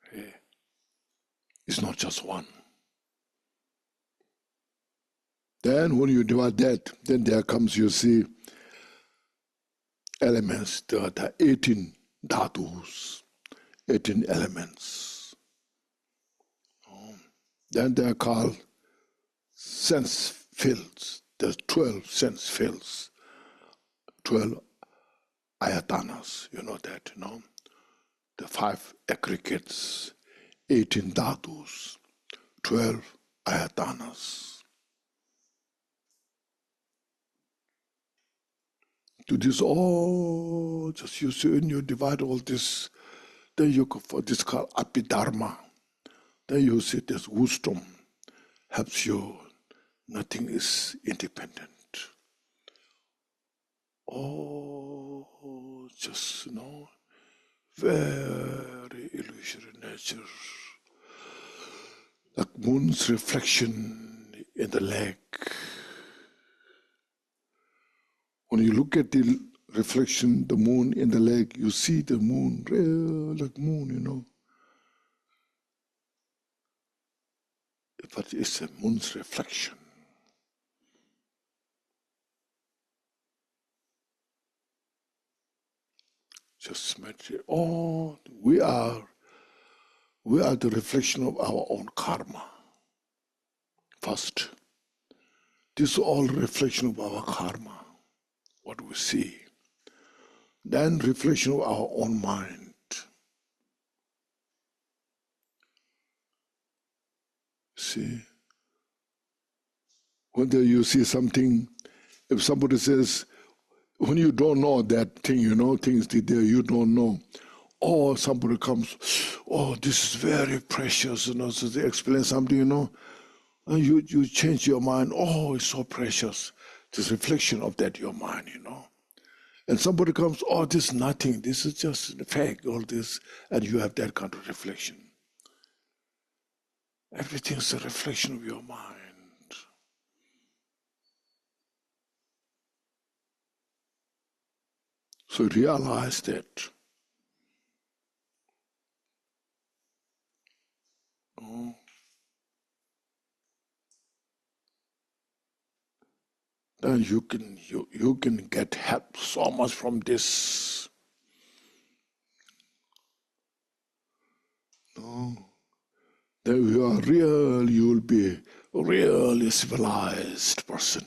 Okay. It's not just one. Then when you divide that, then there comes, you see, elements, the 18 dhatus, 18 elements. Then they are called sense fields. There's 12 sense fields, 12 ayatanas, you know that, The 5 aggregates, 18 dhatus, 12 ayatanas. To this all, just you see, when you divide all this, then you go for this called abhidharma. Then you see this wisdom helps you. Nothing is independent. Oh, just, very illusory nature. Like moon's reflection in the lake. When you look at the reflection, the moon in the lake, you see the moon, real like moon, But it's a moon's reflection. Just meditate. Oh, we are the reflection of our own karma. First, this is all reflection of our karma, what we see. Then reflection of our own mind. See? Whether you see something, if somebody says, when you don't know that thing, things there you don't know. Or somebody comes, oh, this is very precious, so they explain something, and you change your mind, oh, it's so precious. This reflection of that, your mind, And somebody comes, oh, this is nothing, this is just fake, all this, and you have that kind of reflection. Everything is a reflection of your mind. So realize that. Then you can get help so much from this. Then you will be a really civilized person,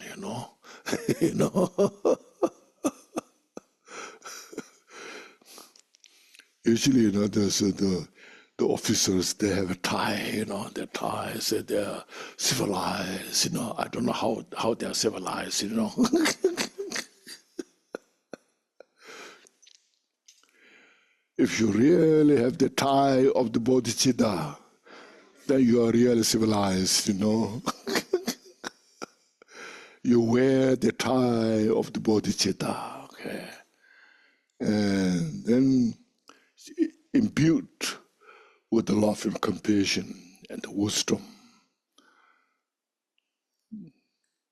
Usually, there's the officers, they have a tie, their tie, say they're civilized, I don't know how they're civilized, If you really have the tie of the bodhicitta, then you are really civilized, You wear the tie of the bodhicitta, okay? And then imbued with the love and compassion and the wisdom,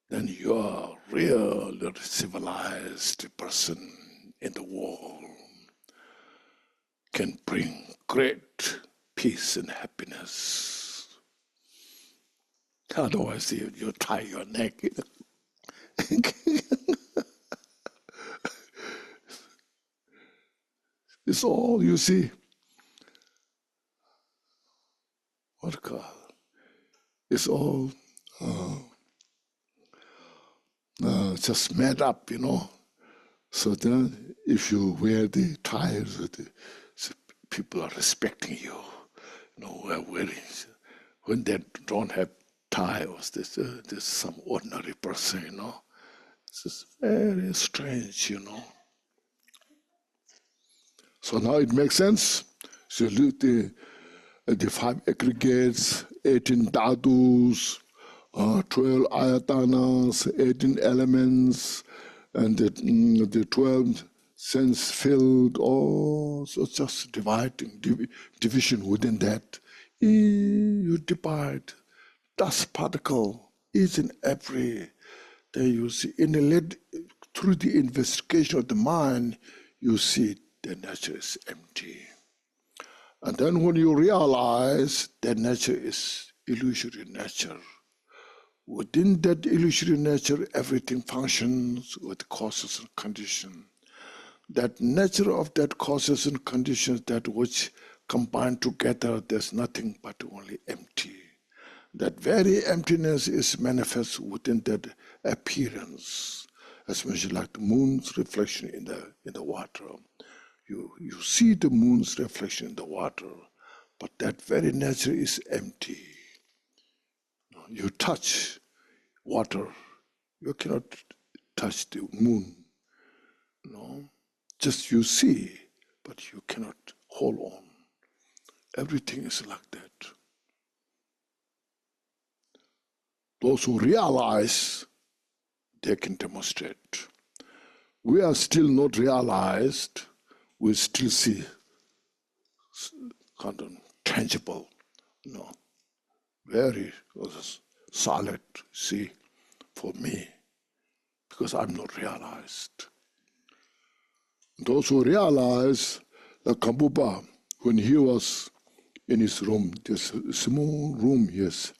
then you are a really civilized person in the world, can bring great peace and happiness. Otherwise, you tie your neck. It's all you see. What God? It's all just made up, So then, if you wear the ties, people are respecting you. We're wearing. When they don't have ties, there's some ordinary person, It's just very strange, So now it makes sense. So look, the 5 aggregates, 18 dhatus, 12 ayatanas, 18 elements, and the 12 sense filled, so just dividing, division within that. You divide dust particle, each and every day you see. Through the investigation of the mind, you see the nature is empty. And then when you realize that nature is illusory nature, within that illusory nature, everything functions with causes and conditions. That nature of that causes and conditions, that which combine together, there's nothing but only empty. That very emptiness is manifest within that appearance, especially like the moon's reflection in the water. You see the moon's reflection in the water, but that very nature is empty. You touch water, you cannot touch the moon. Just you see, but you cannot hold on. Everything is like that. Those who realize, they can demonstrate. We are still not realized. We still see kind of tangible, very solid, see, for me, because I'm not realized. Those who realize, like Kambupa, when he was in his room, this small room, yes,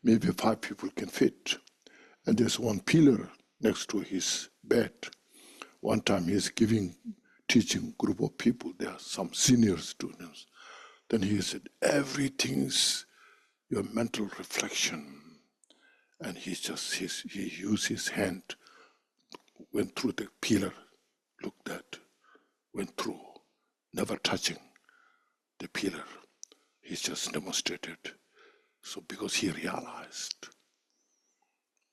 maybe 5 people can fit, and there's one pillar next to his bed. One time he's teaching group of people, there are some senior students. Then he said, everything's your mental reflection. And he used his hand, went through the pillar, looked at, went through, never touching the pillar. He just demonstrated. So because he realized.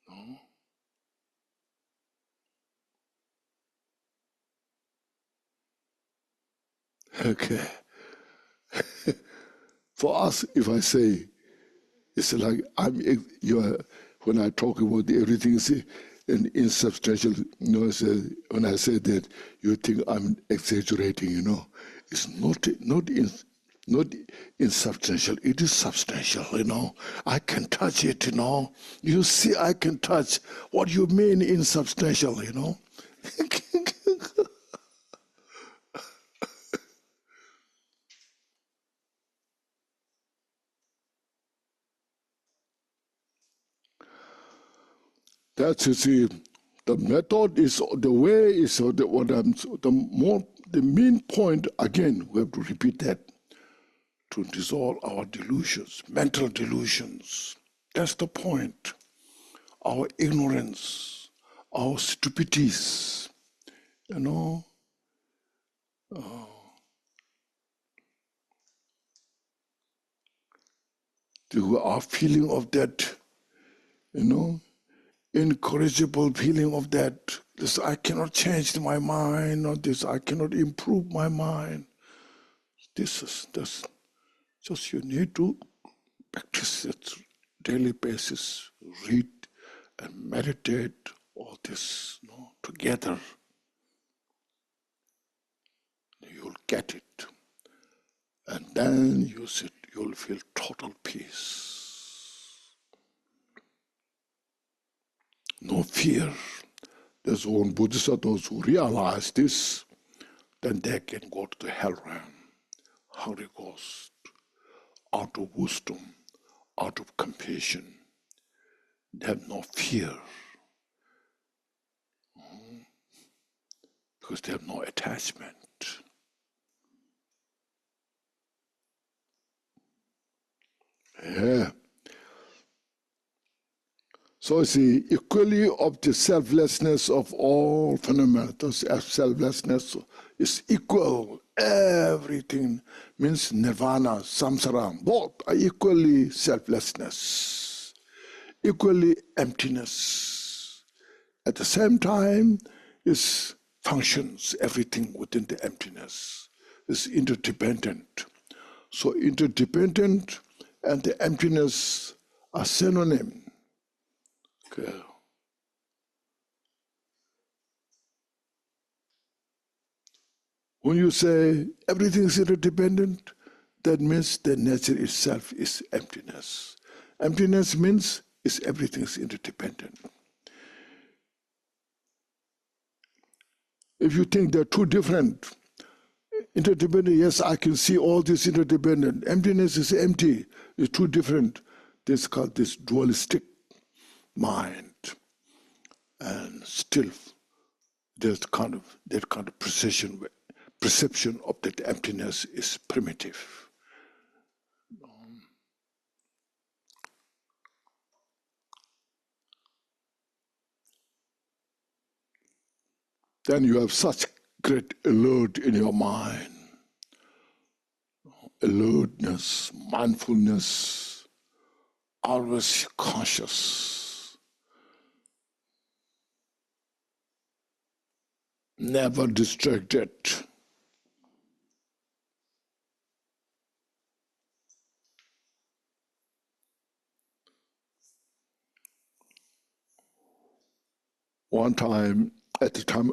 No? Okay. For us, if I say, it's like when I talk about everything, see, and insubstantial, when I say that, you think I'm exaggerating, It's not insubstantial, it is substantial, I can touch it, You see, I can touch. What you mean insubstantial, That's, you see, the method is, the way is, the main point, again, we have to repeat that, to dissolve our delusions, mental delusions. That's the point. Our ignorance, our stupidities, our feeling of that, incorrigible feeling of that, this I cannot change my mind, or this I cannot improve my mind. This. Just you need to practice it daily basis, read and meditate all this together. You'll get it. And then you'll feel total peace. No fear. There's one Bodhisattvas who realize this, then they can go to the hell realm. Holy Ghost, out of wisdom, out of compassion. They have no fear. Because they have no attachment. Yeah. So see, equally of the selflessness of all phenomena, selflessness is equal. Everything means nirvana, samsara, both are equally selflessness, equally emptiness. At the same time, is functions, everything within the emptiness is interdependent. So interdependent and the emptiness are synonym. Okay. When you say everything is interdependent, that means the nature itself is emptiness. Emptiness means everything is interdependent. If you think they're two different, interdependent, yes, I can see all this interdependent. Emptiness is empty. It's two different. This is called this dualistic mind. And still, there's that kind of perception of that emptiness is primitive. Then you have such great alert in your mind. Alertness, mindfulness, always conscious, never distracted. One time, at the time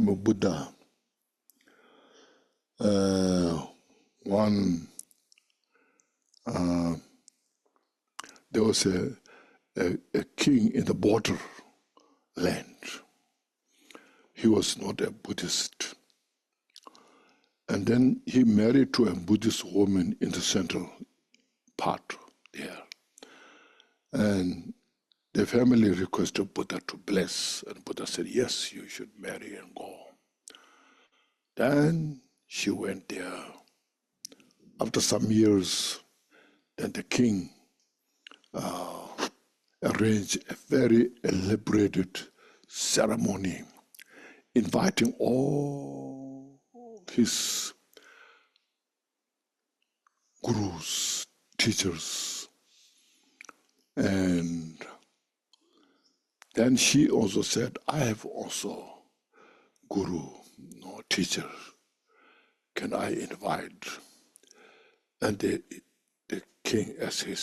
of Buddha, there was a king in the border land. He was not a Buddhist. And then he married to a Buddhist woman in the central part there. And the family requested Buddha to bless, and Buddha said, yes, you should marry and go. Then she went there. After some years, then the king arranged a very elaborated ceremony, inviting all his gurus, teachers. And then she also said, I have also guru, no teacher. Can I invite? And the king as her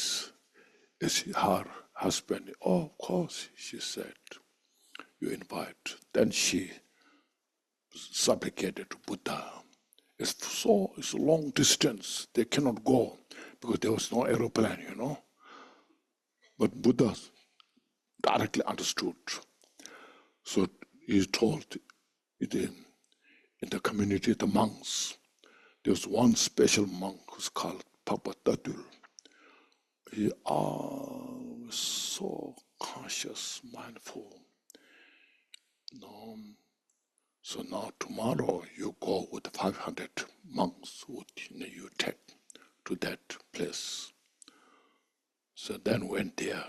husband, oh, of course, she said, you invite. Then she supplicated to Buddha. It's a long distance. They cannot go because there was no aeroplane, But Buddha directly understood. So he told in the community, the monks, there was one special monk who's called Papa Tadul. He was so conscious, mindful. So now tomorrow you go with 500 monks you take to that place. So then went there.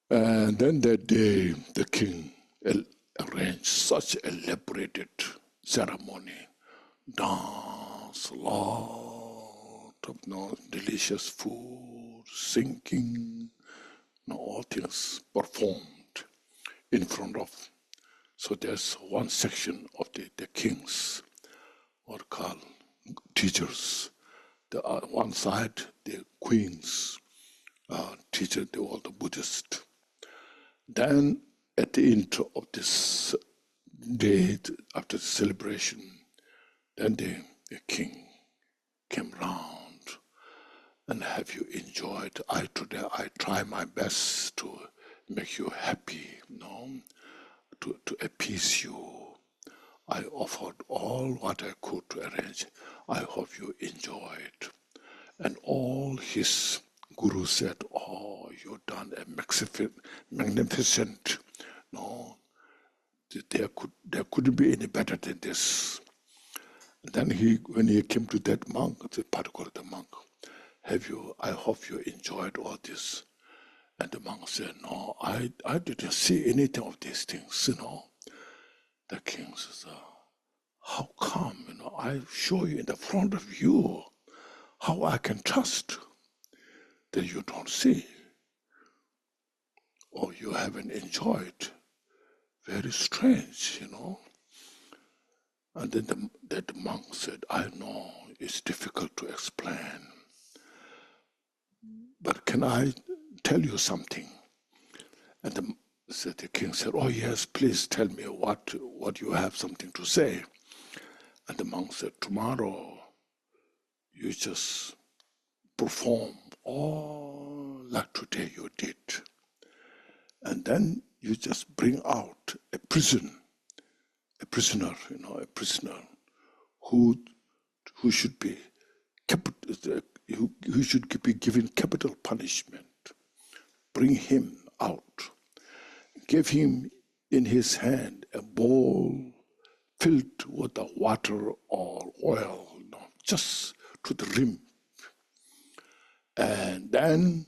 And then that day the king arranged such elaborated ceremony, dance, lot of delicious food, singing, all things performed in front of. So there's one section of the kings, what called teachers. The one side, the queens, teacher, all the Buddhists. Then at the end of this day, after the celebration, then the king came round and have you enjoyed? Today I try my best to make you happy, to appease you. I offered all what I could to arrange. I hope you enjoyed. And all his gurus said, oh, you've done a magnificent, there couldn't be any better than this. And then when he came to that monk, the particular monk, I hope you enjoyed all this. And the monk said, no, I didn't see anything of these things, The king says, how come, I show you in the front of you how I can trust that you don't see or you haven't enjoyed. Very strange, And then that monk said, I know it's difficult to explain, but can I tell you something? And the king said, oh yes, please tell me what you have something to say. And the monk said, tomorrow you just perform all like today you did. And then you just bring out a prisoner, a prisoner who should be who should be given capital punishment. Bring him out. Give him in his hand a bowl filled with the water or oil, just to the rim. And then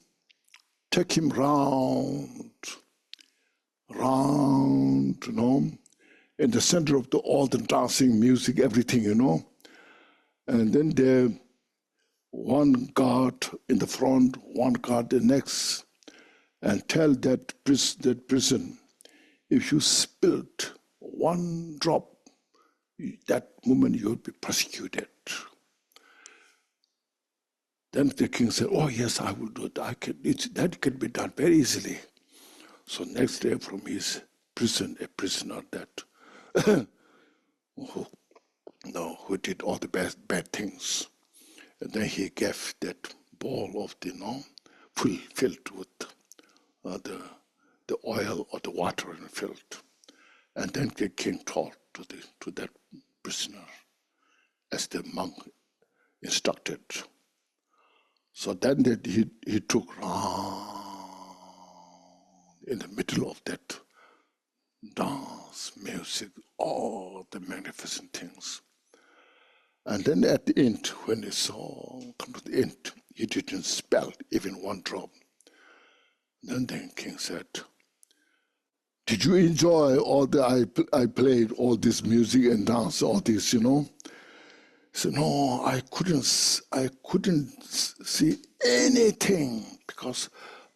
take him round, in the center of all the dancing, music, everything, And then there, one guard in the front, one guard the next, and tell that prison, if you spilled one drop, that moment you will be persecuted. Then the king said, oh yes, I will do it. That can be done very easily. So next day from his prison, a prisoner that who did all the bad things. And then he gave that bowl of the filled with the oil or the water and filled. And then the king talked to that prisoner as the monk instructed. So then he took round in the middle of that dance, music, all the magnificent things. And then at the end, when it saw come to the end, he didn't spill even one drop. Then the king said, did you enjoy all I played, all this music and dance, all this, He said, no, I couldn't see anything because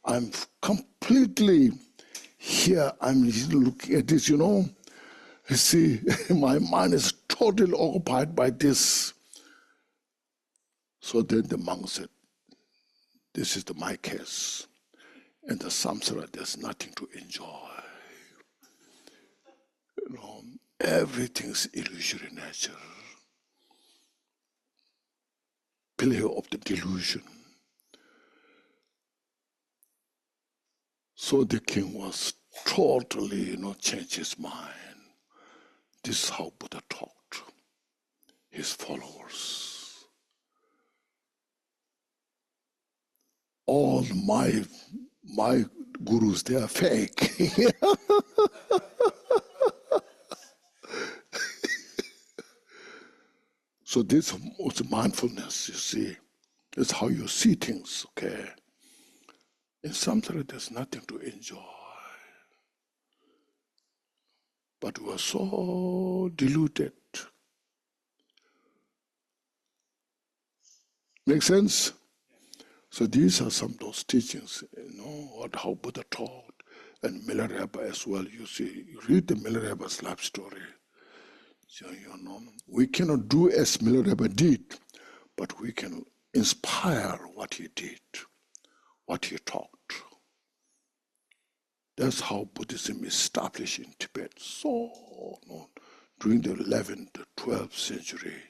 I'm completely here. I'm looking at this, You see, my mind is totally occupied by this. So then the monk said, this is my case. In the samsara, there's nothing to enjoy. Everything's illusory nature. Play of the delusion. So the king was totally, changed his mind. This is how Buddha talked his followers. All my gurus, they are fake. So this was mindfulness, you see. It's how you see things, okay? In samsara, there's nothing to enjoy. But we are so deluded. Make sense? So these are some of those teachings, how Buddha taught, and Milarepa as well. You see, you read the Milarepa's life story. So, we cannot do as Milarepa did, but we can inspire what he did, what he taught. That's how Buddhism is established in Tibet. So, during the 11th, the 12th century,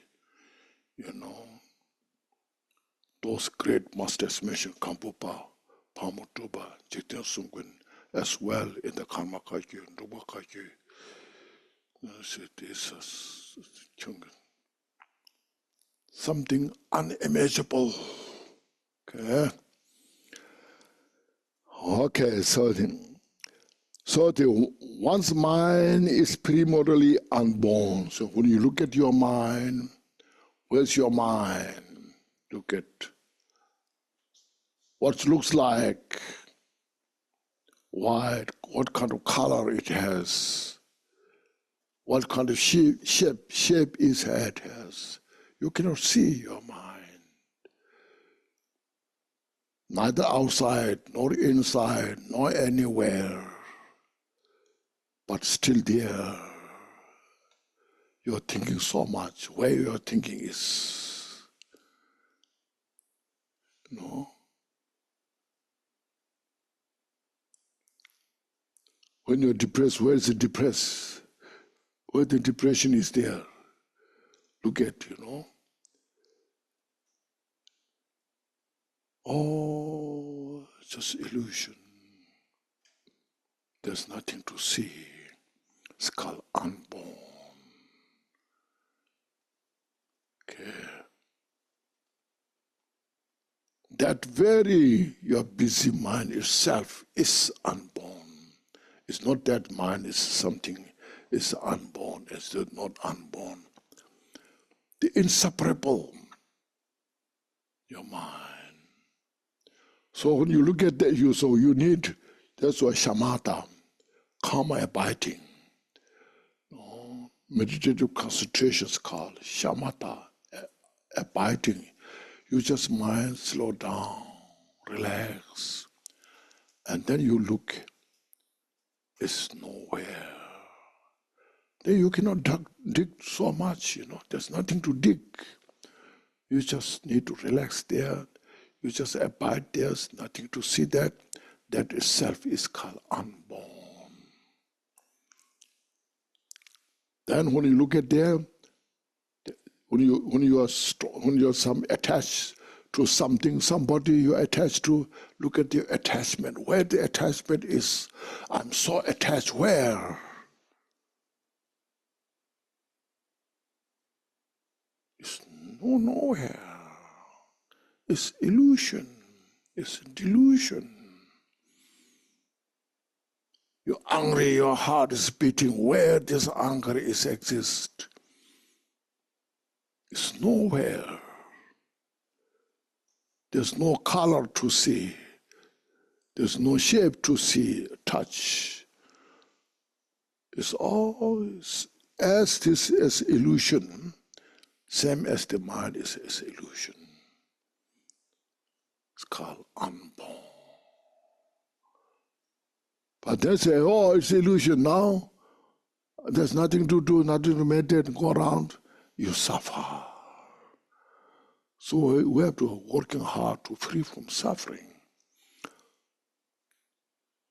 those great masters mentioned, Kampupa, Pamutuba, Jigten Sungwen, as well in the Karma Kagyu, Nruba Kagyu. This is something unimaginable. Okay, so one's mind is primordially unborn. So when you look at your mind, where's your mind? Look at what it looks like, what kind of color it has, what kind of shape its head has. You cannot see your mind. Neither outside, nor inside, nor anywhere, but still there. you're thinking so much. Where you're thinking is, when you're depressed, where is it depressed? Where the depression is there. Look at, Oh, just illusion. There's nothing to see. It's called unborn. Okay. That very your busy mind itself is unborn. It's not that mind is something, it's unborn, it's not unborn. The inseparable, your mind. So when you look at that, you need, that's why shamatha, calm abiding. Meditative concentration is called shamatha, abiding. You just mind slow down, relax, and then you look, it's nowhere. Then you cannot dig so much, there's nothing to dig. You just need to relax there. You just abide there, there's nothing to see that. That itself is called unborn. Then when you look at there, when you are attached to something, somebody you are attached to, look at the attachment. Where the attachment is, I'm so attached, where? It's nowhere. It's illusion. It's delusion. You're angry, your heart is beating. Where this anger exists? It's nowhere. There's no color to see. There's no shape to see, touch. It's always as this is illusion, same as the mind is illusion. It's called unborn. But they say, oh, it's illusion now. There's nothing to do, nothing to meditate, go around. You suffer. So we have to working hard to free from suffering.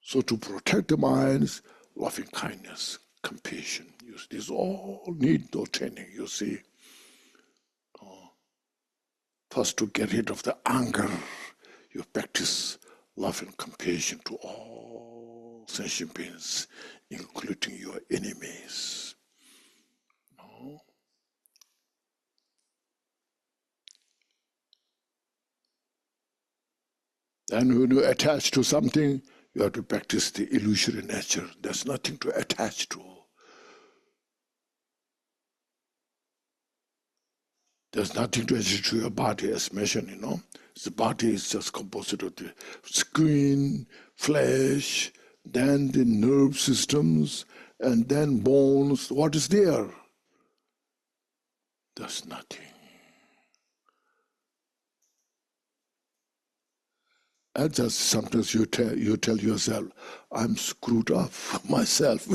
So to protect the minds, loving kindness, compassion. These all need no training, you see. First, to get rid of the anger, you practice love and compassion to all sentient beings, including your enemies. Then when you attach to something, you have to practice the illusory nature. There's nothing to attach to. There's nothing to attach to your body, as mentioned, The body is just composed of the skin, flesh, then the nerve systems, and then bones. What is there? There's nothing. And just sometimes you tell yourself, I'm screwed up myself.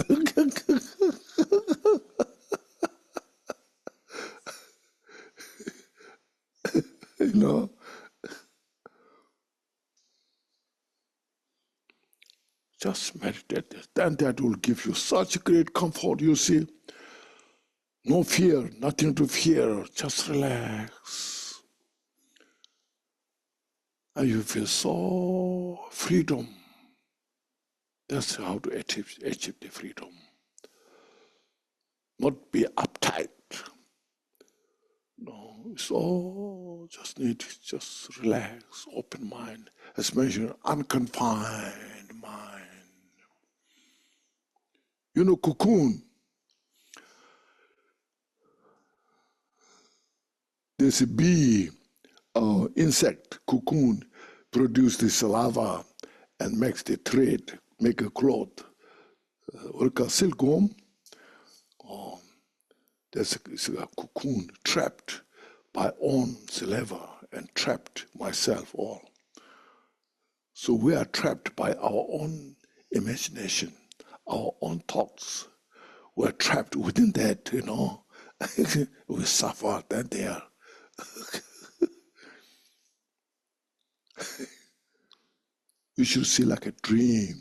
Just meditate. Then that will give you such great comfort, you see. No fear, nothing to fear. Just relax. And you feel so freedom. That's how to achieve the freedom. Not be uptight. No, it's all just just relax, open mind. As mentioned, unconfined mind. Cocoon. There's a bee, insect, cocoon, produce the saliva and makes the thread, make a cloth. Like a silkworm, there's a cocoon trapped by own saliva and trapped myself all. So we are trapped by our own imagination, our own thoughts. We're trapped within that, we suffer that there. You should see like a dream.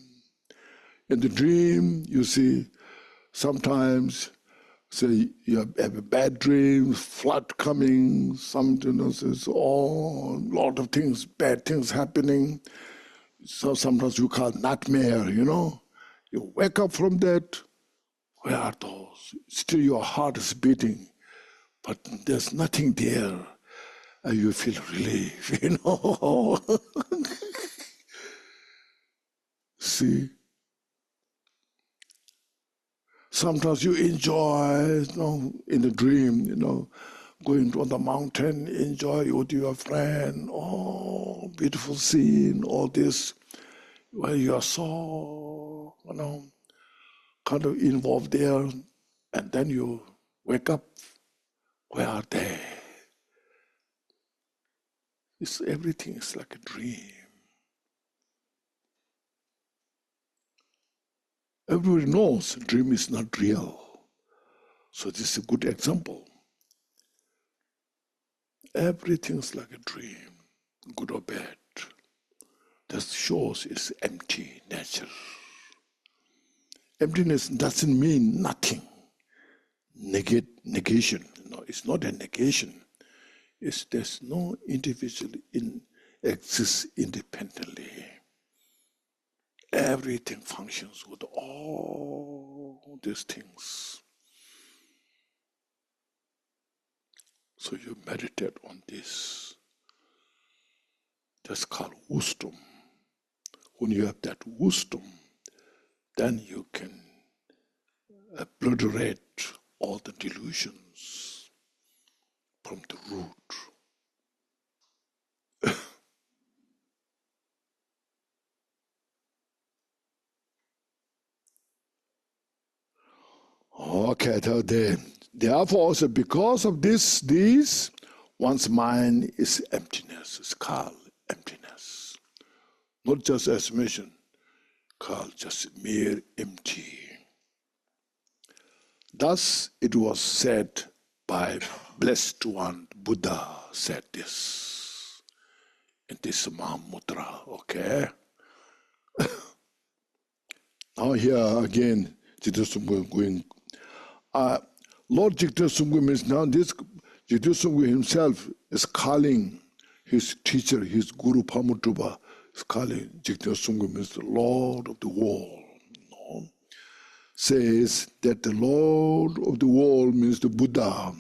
In the dream, you see, sometimes, say you have a bad dream, flood coming, something else, a lot of things, bad things happening. So sometimes you call nightmare, You wake up from that, where are those? Still your heart is beating, but there's nothing there. And you feel relief, See? Sometimes you enjoy, in the dream, going to the mountain, enjoy with your friend, beautiful scene, all this, where you are so, kind of involved there, and then you wake up, where are they? Everything is like a dream. Everybody knows dream is not real. So this is a good example. Everything's like a dream, good or bad. That shows it's empty nature. Emptiness doesn't mean nothing. Negation. No, it's not a negation. There's no individual exists independently. Everything functions with all these things. So you meditate on this. That's called wisdom. When you have that wisdom, then you can obliterate all the delusions from the root. Okay, therefore also because of these, one's mind is emptiness, it's called emptiness. Not just as mentioned, called just mere empty. Thus it was said by Blessed One, Buddha said this in this Mahamudra, okay? Now here again, going. Lord Jigta Sungwe means now this Jigta Sungwe himself is calling his teacher, his Guru Pamutrupa, is calling Jigta Sungwe means the Lord of the world. Says that the Lord of the world means the Buddha.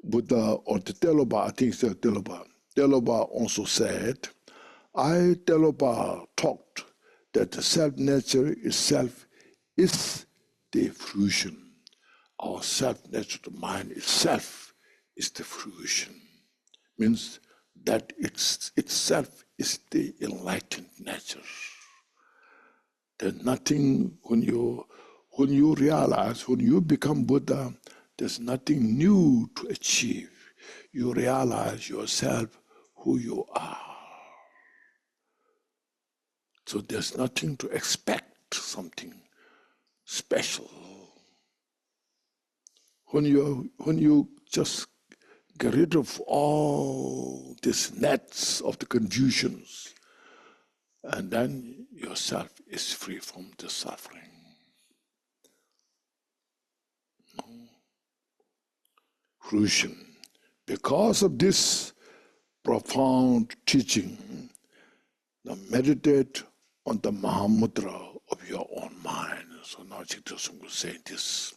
Buddha or the Teloba, I think it's the Teloba. Teloba also said, I, Teloba, talked that the self-nature itself is the fruition. Our self-nature, the mind itself, is the fruition. Means that itself is the enlightened nature. There's nothing, when you realize, when you become Buddha, there's nothing new to achieve. You realize yourself who you are. So there's nothing to expect, something special. When you just get rid of all these nets of the confusions, and then yourself is free from the suffering. Fruition. Because of this profound teaching, now meditate on the Mahamudra of your own mind. So now Jigta will say this.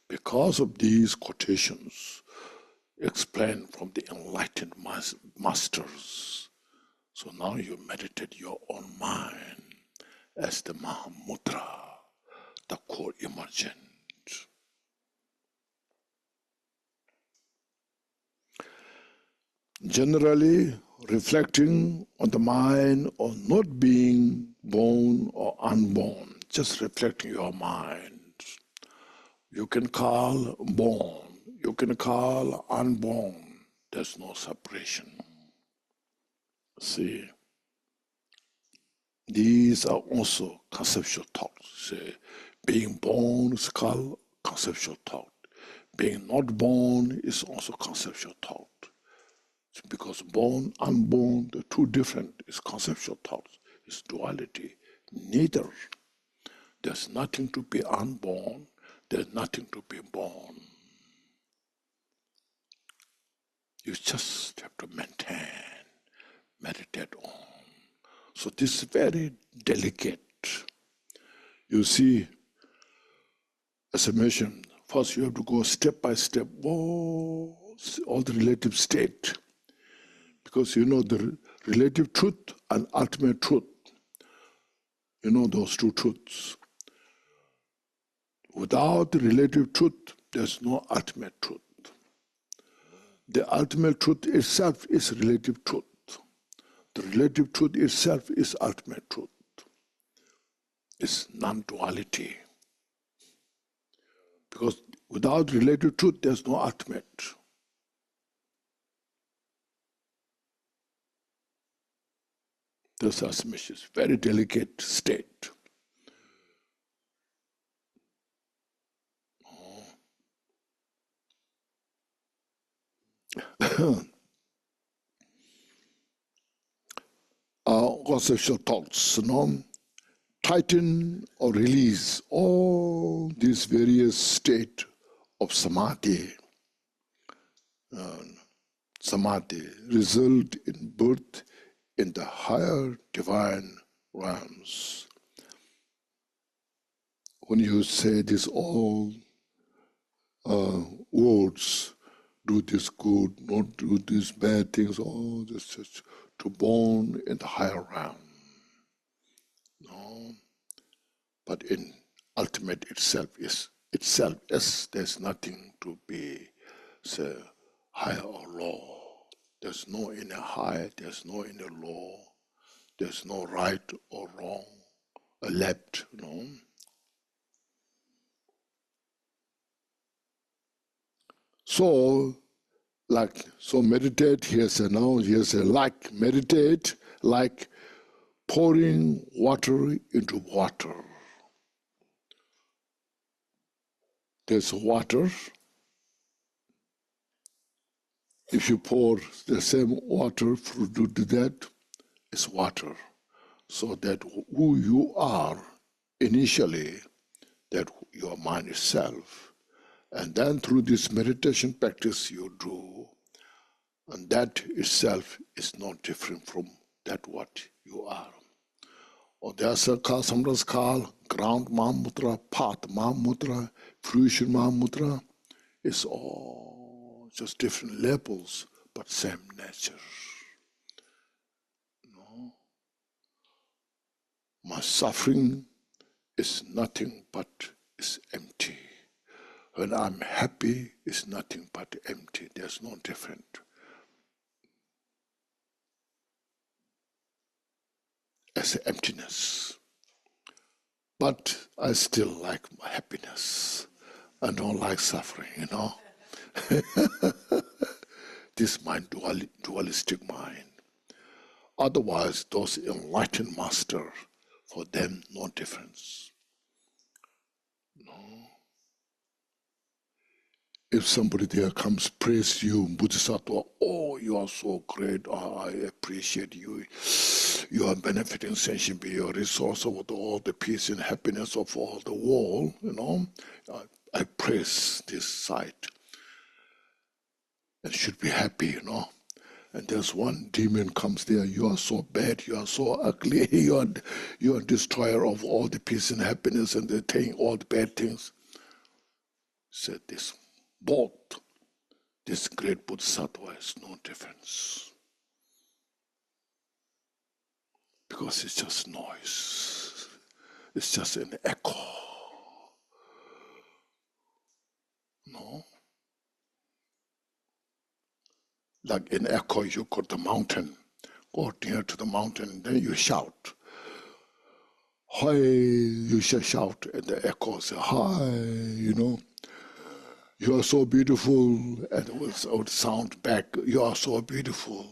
Because of these quotations explained from the enlightened masters, so now you meditate your own mind as the Mahamudra, the core emergent. Generally, reflecting on the mind of not being born or unborn, just reflecting your mind. You can call born, you can call unborn. There's no separation. See, these are also conceptual thoughts. Being born is called conceptual thought. being not born is also conceptual thought. Because born, unborn, the two different is conceptual thoughts. It's duality. Neither. There's nothing to be unborn. There's nothing to be born. You just have to maintain, meditate on. So this is very delicate. You see, as I mentioned, first you have to go step by step, all the relative state. Because you know the relative truth and ultimate truth. You know those two truths. Without the relative truth, there's no ultimate truth. The ultimate truth itself is relative truth. The relative truth itself is ultimate truth. It's non-duality. Because without relative truth, there's no ultimate. This is a very delicate state. Our conceptual thoughts, tighten or release all these various states of samadhi. Samadhi result in birth in the higher divine realms. When you say these all words, do this good, not do these bad things, all this just to born in the higher realm. No. But in ultimate itself is there's nothing to be say higher or low. There's no inner high, there's no inner low, there's no right or wrong, or left, So meditate, meditate like pouring water into water. There's water. If you pour the same water to that, it's water. So that who you are initially, that your mind itself, and then through this meditation practice you do, and that itself is not different from that what you are. Or there's sometimes called ground Mahamudra, path Mahamudra, fruition Mahamudra. It's all just different levels, but same nature. My suffering is nothing but is empty. When I'm happy, it's nothing but empty. There's no different. As emptiness. But I still like my happiness. I don't like suffering, This mind, dualistic mind. Otherwise, those enlightened masters, for them, no difference. If somebody there comes, praise you, Bodhisattva, oh, you are so great, I appreciate you. You are benefiting sentient being, your resource of all the peace and happiness of all the world, I praise this sight. And should be happy, And there's one demon comes there, you are so bad, you are so ugly, you are destroyer of all the peace and happiness and the thing, all the bad things. Said this. Both, this great Bodhisattva has no difference. Because it's just noise. It's just an echo. Like an echo, you go to the mountain. Go near to the mountain, then you shout. Hi, you shall shout, and the echo says, hi, You are so beautiful, and it would sound back, you are so beautiful.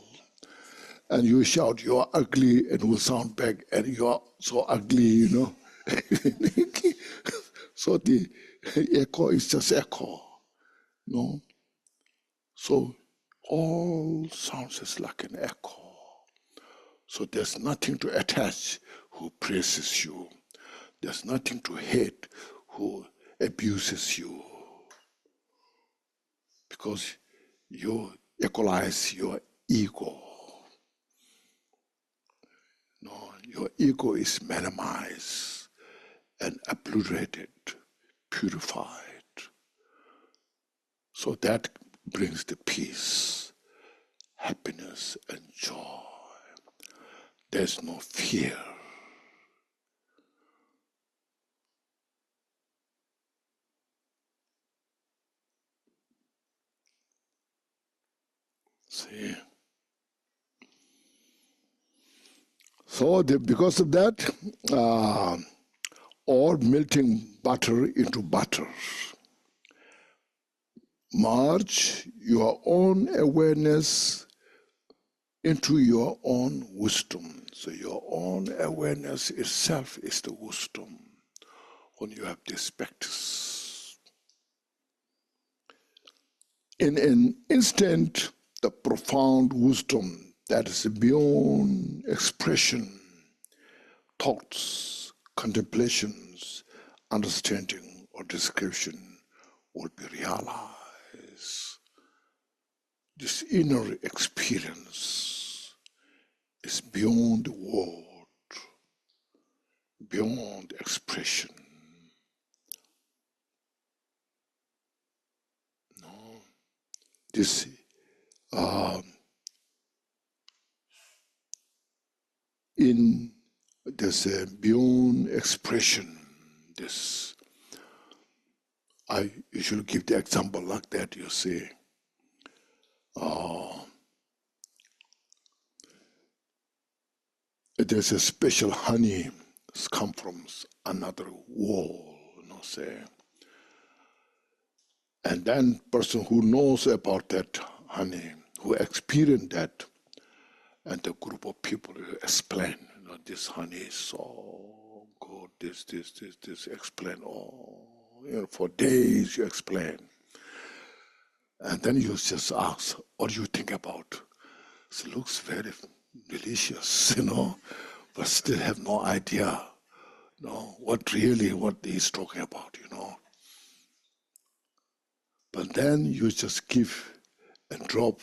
And you shout, you are ugly, and it will sound back, and you are so ugly, So the echo is just echo. No? So all sounds is like an echo. So there's nothing to attach who praises you. There's nothing to hate who abuses you. Because you equalize your ego. No, your ego is minimized and obliterated, purified. So that brings the peace, happiness, and joy. There's no fear. See? So because of that, or melting butter into butter, merge your own awareness into your own wisdom. So your own awareness itself is the wisdom when you have this practice. In an instant, the profound wisdom that is beyond expression, thoughts, contemplations, understanding, or description will be realized. This inner experience is beyond the word, beyond expression. No, this there's a beyond expression. This I usually give the example like that. You see, there's a special honey that's come from another wall. Say. And then person who knows about that honey, who experienced that, and the group of people explain, this honey is so good, this, explain, for days you explain. And then you just ask, what do you think about? It looks very delicious, but still have no idea, what he's talking about, But then you just give and drop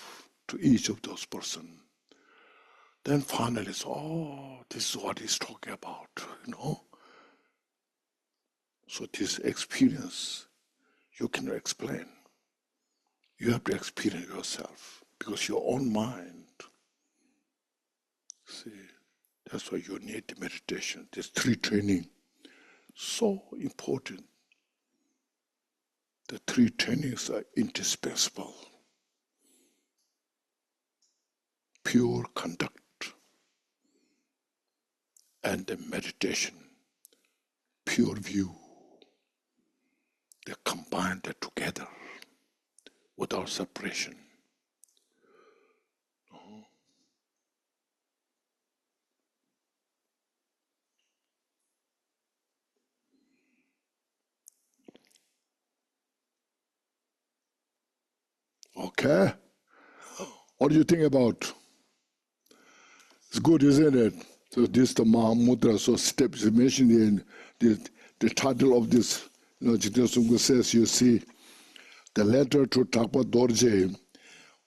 to each of those persons. Then finally, it's, this is what he's talking about, So this experience, you cannot explain. You have to experience yourself because your own mind. See, that's why you need the meditation. This 3 training, so important. The 3 trainings are indispensable. Pure conduct and the meditation, pure view. They combine that together without separation. Okay? What do you think about? It's good, isn't it? So this is the Mahamudra, so steps mentioned in the title of this, Jitendra Sungpa says, you see, the letter to Thakpa Dorje,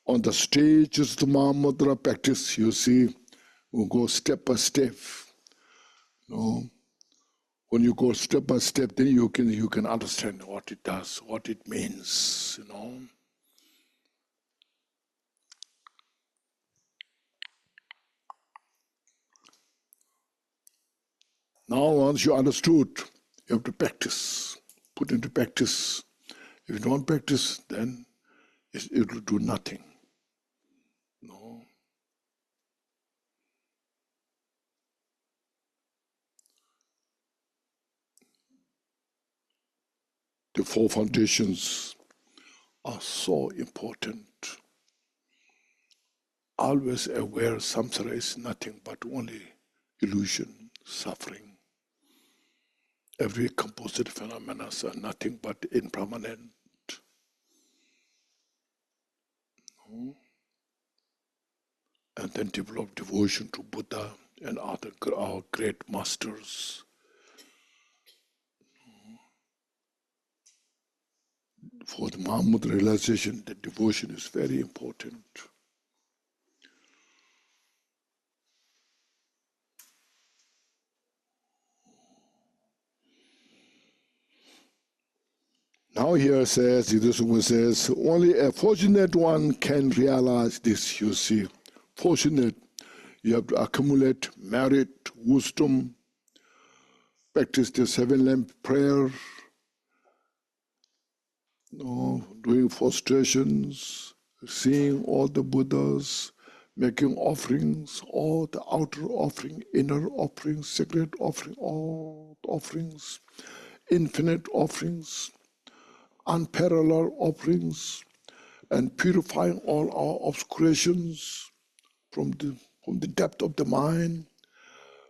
on the stages of the Mahamudra practice, you see, we go step by step. When you go step by step, then you can understand what it does, what it means, Now, once you understood, you have to practice, put into practice. If you don't practice, then it will do nothing. The 4 foundations are so important. Always aware samsara is nothing but only illusion, suffering. Every composite phenomena are nothing but impermanent. and then develop devotion to Buddha and our great masters. For the Mahamudra realization, the devotion is very important. Now here says, Siddha says, only a fortunate one can realize this, you see. Fortunate, you have to accumulate merit, wisdom, practice the 7-lamp prayer, doing prostrations, seeing all the Buddhas, making offerings, all the outer offering, inner offerings, sacred offering, all offerings, infinite offerings, unparalleled offerings, and purifying all our obscurations from the depth of the mind,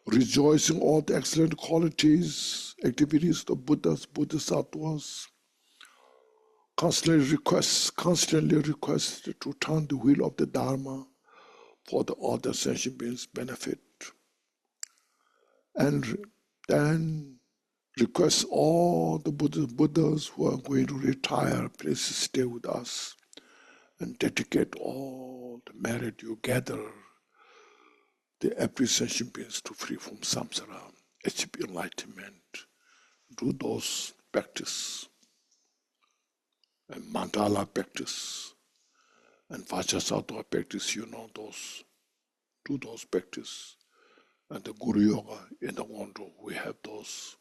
rejoicing all the excellent qualities, activities of Buddhas, Bodhisattvas, constantly request to turn the wheel of the Dharma for all the sentient beings' benefit. And then request all the Buddhas who are going to retire, please stay with us and dedicate all the merit you gather, the every sentient beings to free from samsara, achieve enlightenment. Do those practice, and mandala practice, and vajrasattva practice, those. Do those practice. And the Guru Yoga in the Wando, we have those.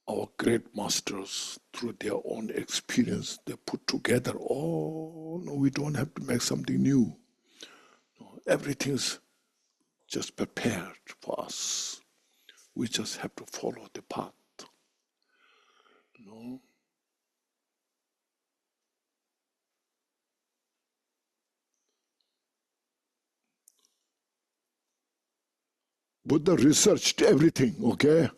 Our great masters, through their own experience, they put together, we don't have to make something new. No, everything's just prepared for us. We just have to follow the path. Buddha researched everything, okay?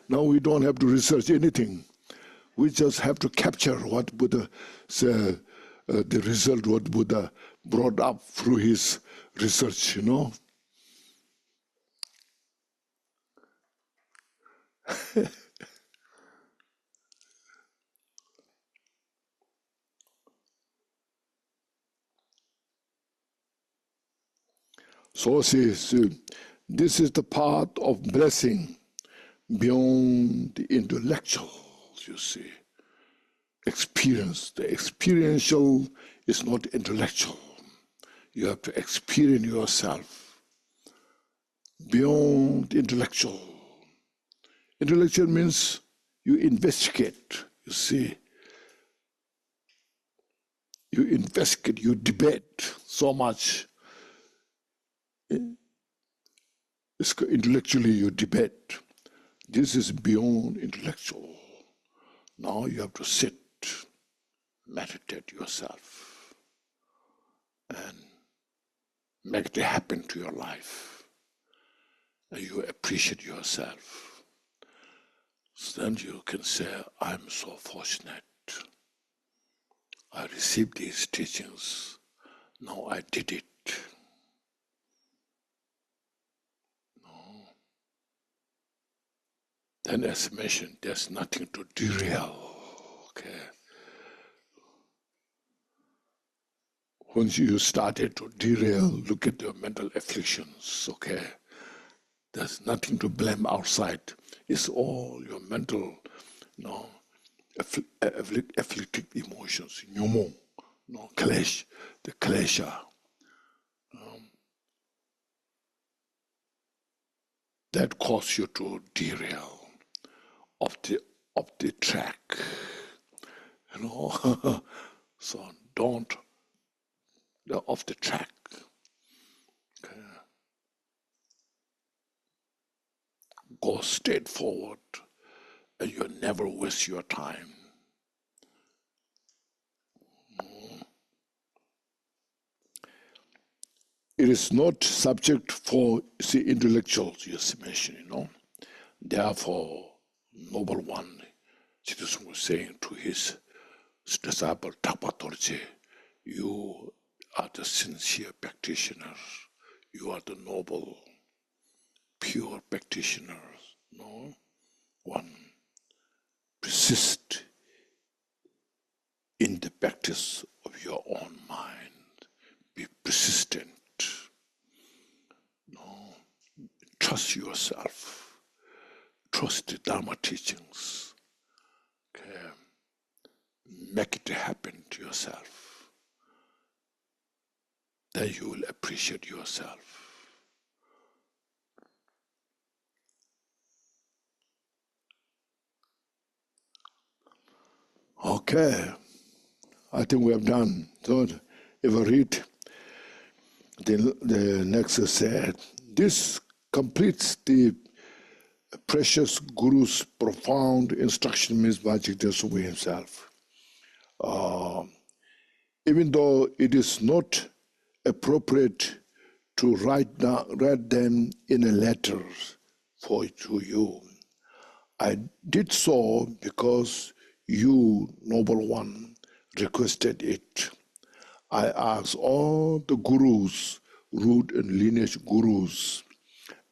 Now we don't have to research anything. We just have to capture what Buddha said, the result what Buddha brought up through his research, So says, this is the path of blessing beyond the intellectual, you see. Experience. The experiential is not intellectual. You have to experience yourself beyond the intellectual. Intellectual means you investigate, you see. You investigate, you debate so much. Intellectually you debate. This is beyond intellectual. Now you have to sit, meditate yourself, and make it happen to your life. And you appreciate yourself. So then you can say, I'm so fortunate. I received these teachings. Now I did it. Then as mentioned, there's nothing to derail, okay? Once you started to derail, look at your mental afflictions, okay? There's nothing to blame outside. It's all your mental, afflicted emotions, clash, the klesha. That cause you to derail of the track, So don't off the track. Okay. Go straight forward, and you never waste your time. It is not subject for intellectuals, you mentioned, Therefore, Noble One, Jesus was saying to his disciple Tapatorje, you are the sincere practitioners. You are the noble, pure practitioners. No? One, persist in the practice of your own mind. Be persistent. No? Trust yourself. Trust the Dharma teachings. Okay? Make it happen to yourself. Then you will appreciate yourself. Okay, I think we have done. So if I read the next said, this completes the precious Guru's profound instruction means by Jigten Sungpa himself. Even though it is not appropriate to write them in a letter to you, I did so because you, noble one, requested it. I asked all the gurus, root and lineage gurus,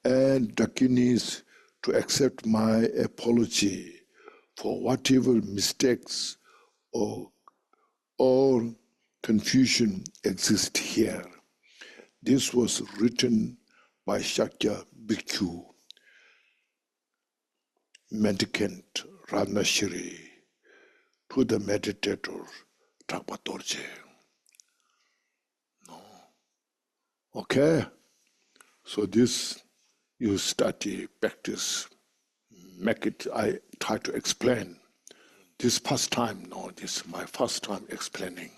and Dakinis to accept my apology for whatever mistakes or confusion exist here. This was written by Shakya Bhikkhu, mendicant Ranashri, to the meditator Tragpa Dorje. No. Okay? So this you study, practice, make it, I try to explain. This first time, no, this is my first time explaining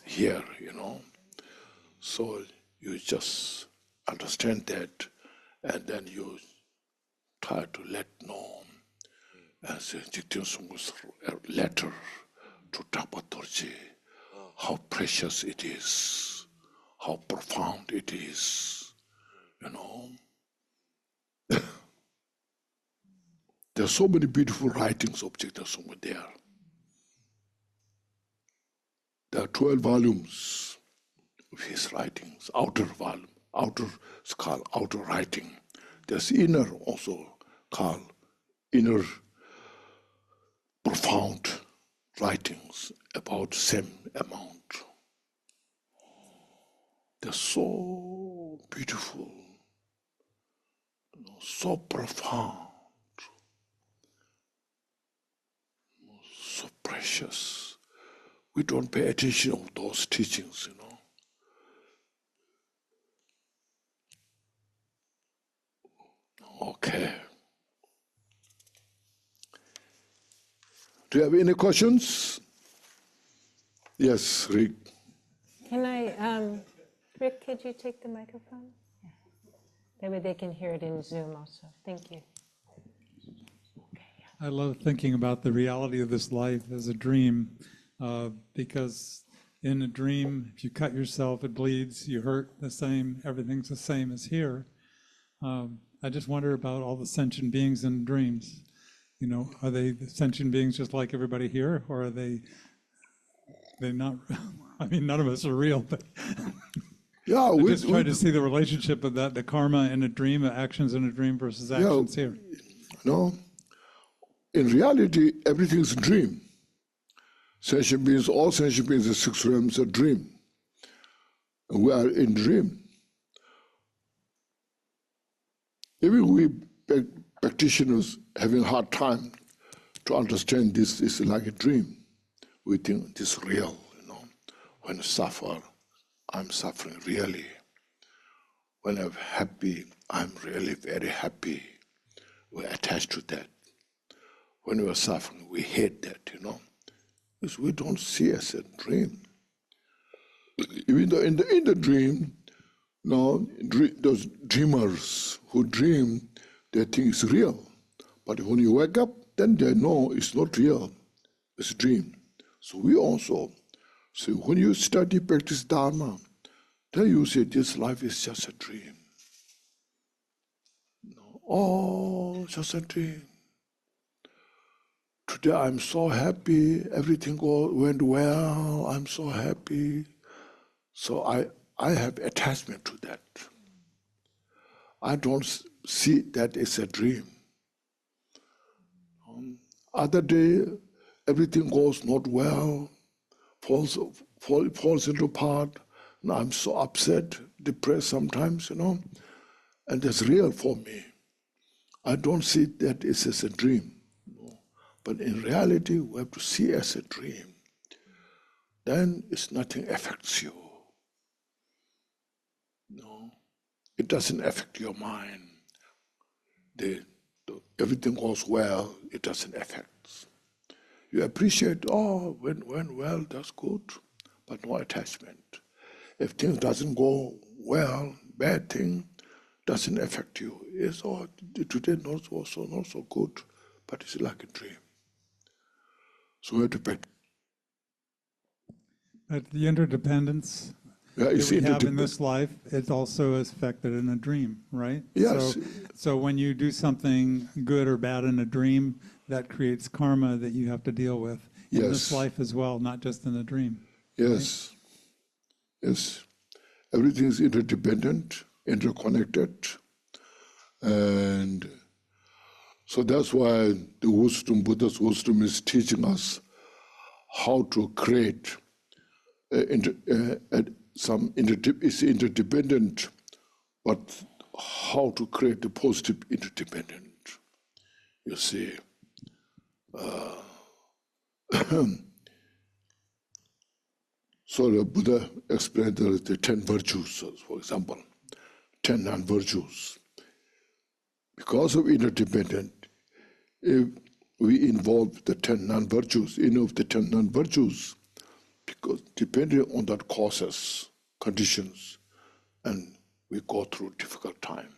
here, So you just understand that, and then you try to let know as Jigten Sungpa's letter to Tragpa Dorje, how precious it is, how profound it is, There are so many beautiful writings of Jigten Sungpa there. There are 12 volumes of his writings, outer is called outer writing. There's inner also called inner profound writings about same amount. They're so beautiful, so profound, so precious. We don't pay attention to those teachings, Okay. Do you have any questions? Yes, Rick. Can I, Rick, could you take the microphone? That way they can hear it in Zoom also. Thank you. I love thinking about the reality of this life as a dream, because in a dream, if you cut yourself, it bleeds, you hurt the same, everything's the same as here. I just wonder about all the sentient beings in dreams. Are they the sentient beings just like everybody here, or are they not? I mean, none of us are real, but yeah, we just try to see the relationship of that, the karma in a dream, actions in a dream versus actions here. No, in reality, everything is a dream. Sentient beings, all sentient beings, the six realms are dream. And we are in dream. Even we practitioners having a hard time to understand this is like a dream. We think this is real, When I suffer, I'm suffering really. When I'm happy, I'm really very happy. We're attached to that. When we're suffering, we hate that, Because we don't see it as a dream. Even though in the dream, those dreamers who dream, they think it's real. But when you wake up, then they know it's not real. It's a dream. So we also, when you study, practice Dharma, then you say this life is just a dream. Oh, just a dream. Today I'm so happy, everything went well, I'm so happy. So I have attachment to that. I don't see that as a dream. Other day, everything goes not well, falls into part, and I'm so upset, depressed sometimes, and that's real for me. I don't see that as a dream. But in reality, we have to see as a dream. Then it's nothing affects you. No, it doesn't affect your mind. Everything goes well, it doesn't affect. You appreciate, went well, that's good, but no attachment. If things doesn't go well, bad thing doesn't affect you. It's today not so good, but it's like a dream. So we have to practice. But the interdependence that we have in this life, it's also affected in a dream, right? Yes. So when you do something good or bad in a dream, that creates karma that you have to deal with in this life as well, not just in a dream. Yes. Right? Yes. Everything is interdependent, interconnected. And so that's why the wisdom, Buddha's wisdom, is teaching us how to create it's interdependent, but how to create the positive interdependent. You see, so the Buddha explained the 10 virtues, for example, 10 non-virtues. Because of interdependent, if we involve the 10 non-virtues, the 10 non-virtues, because depending on that causes, conditions, and we go through difficult time.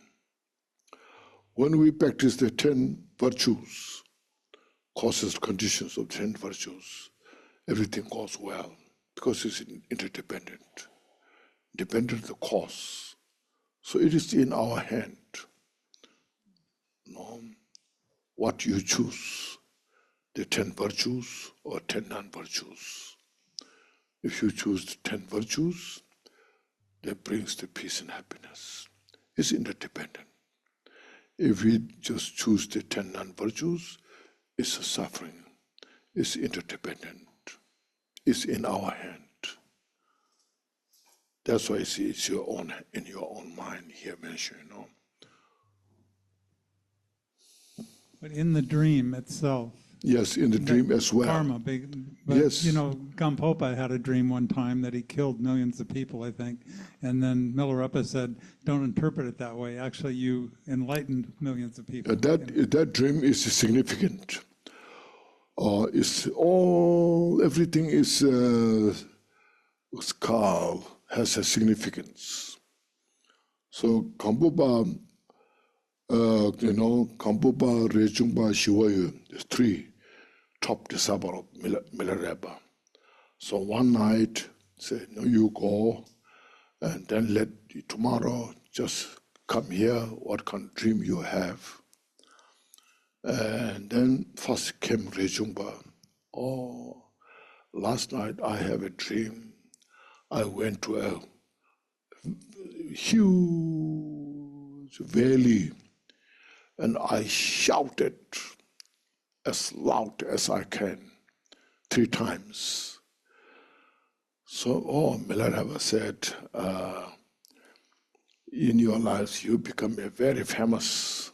When we practice the 10 virtues, causes, conditions of 10 virtues, everything goes well because it's interdependent, dependent on the cause. So it is in our hand. What you choose, the 10 virtues or 10 non-virtues. If you choose the 10 virtues, that brings the peace and happiness. It's interdependent. If we just choose the 10 non-virtues, it's a suffering. It's interdependent. It's in our hand. That's why I see it's in your own mind here mentioned, But in the dream itself. Yes, in the dream as well. Karma. But, yes. Gampopa had a dream one time that he killed millions of people, I think. And then Milarepa said, don't interpret it that way. Actually, you enlightened millions of people. That dream is significant. Everything is has a significance. So Gampopa, Gampopa, Rejungpa, Shivayu, the 3 top disciples of Milarepa. So one night, say, no, you go, and then tomorrow just come here, what kind of dream you have. And then first came Rejungpa. Last night I have a dream. I went to a huge valley, and I shouted as loud as I can 3 times. So, Milarepa said, in your lives you become a very famous,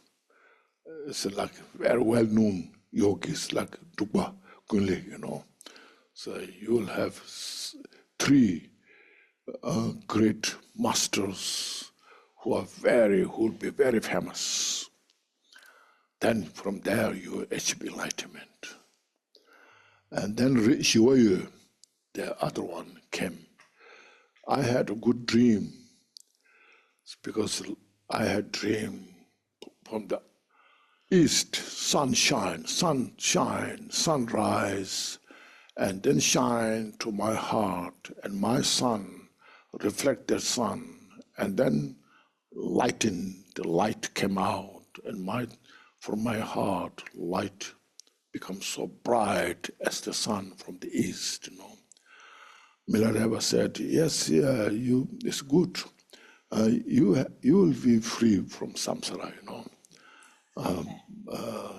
it's like very well-known yogis like Drukpa Kunle, So you will have 3 great masters who will be very famous. Then from there you achieve enlightenment. And then Shivayu, the other one, came. I had a good dream because I had dream from the east, sunshine, sunrise, and then shine to my heart, and my sun reflect the sun, and then the light came out, and from my heart, light becomes so bright as the sun from the east, Milarepa said, yes, yeah, it's good. You will be free from samsara,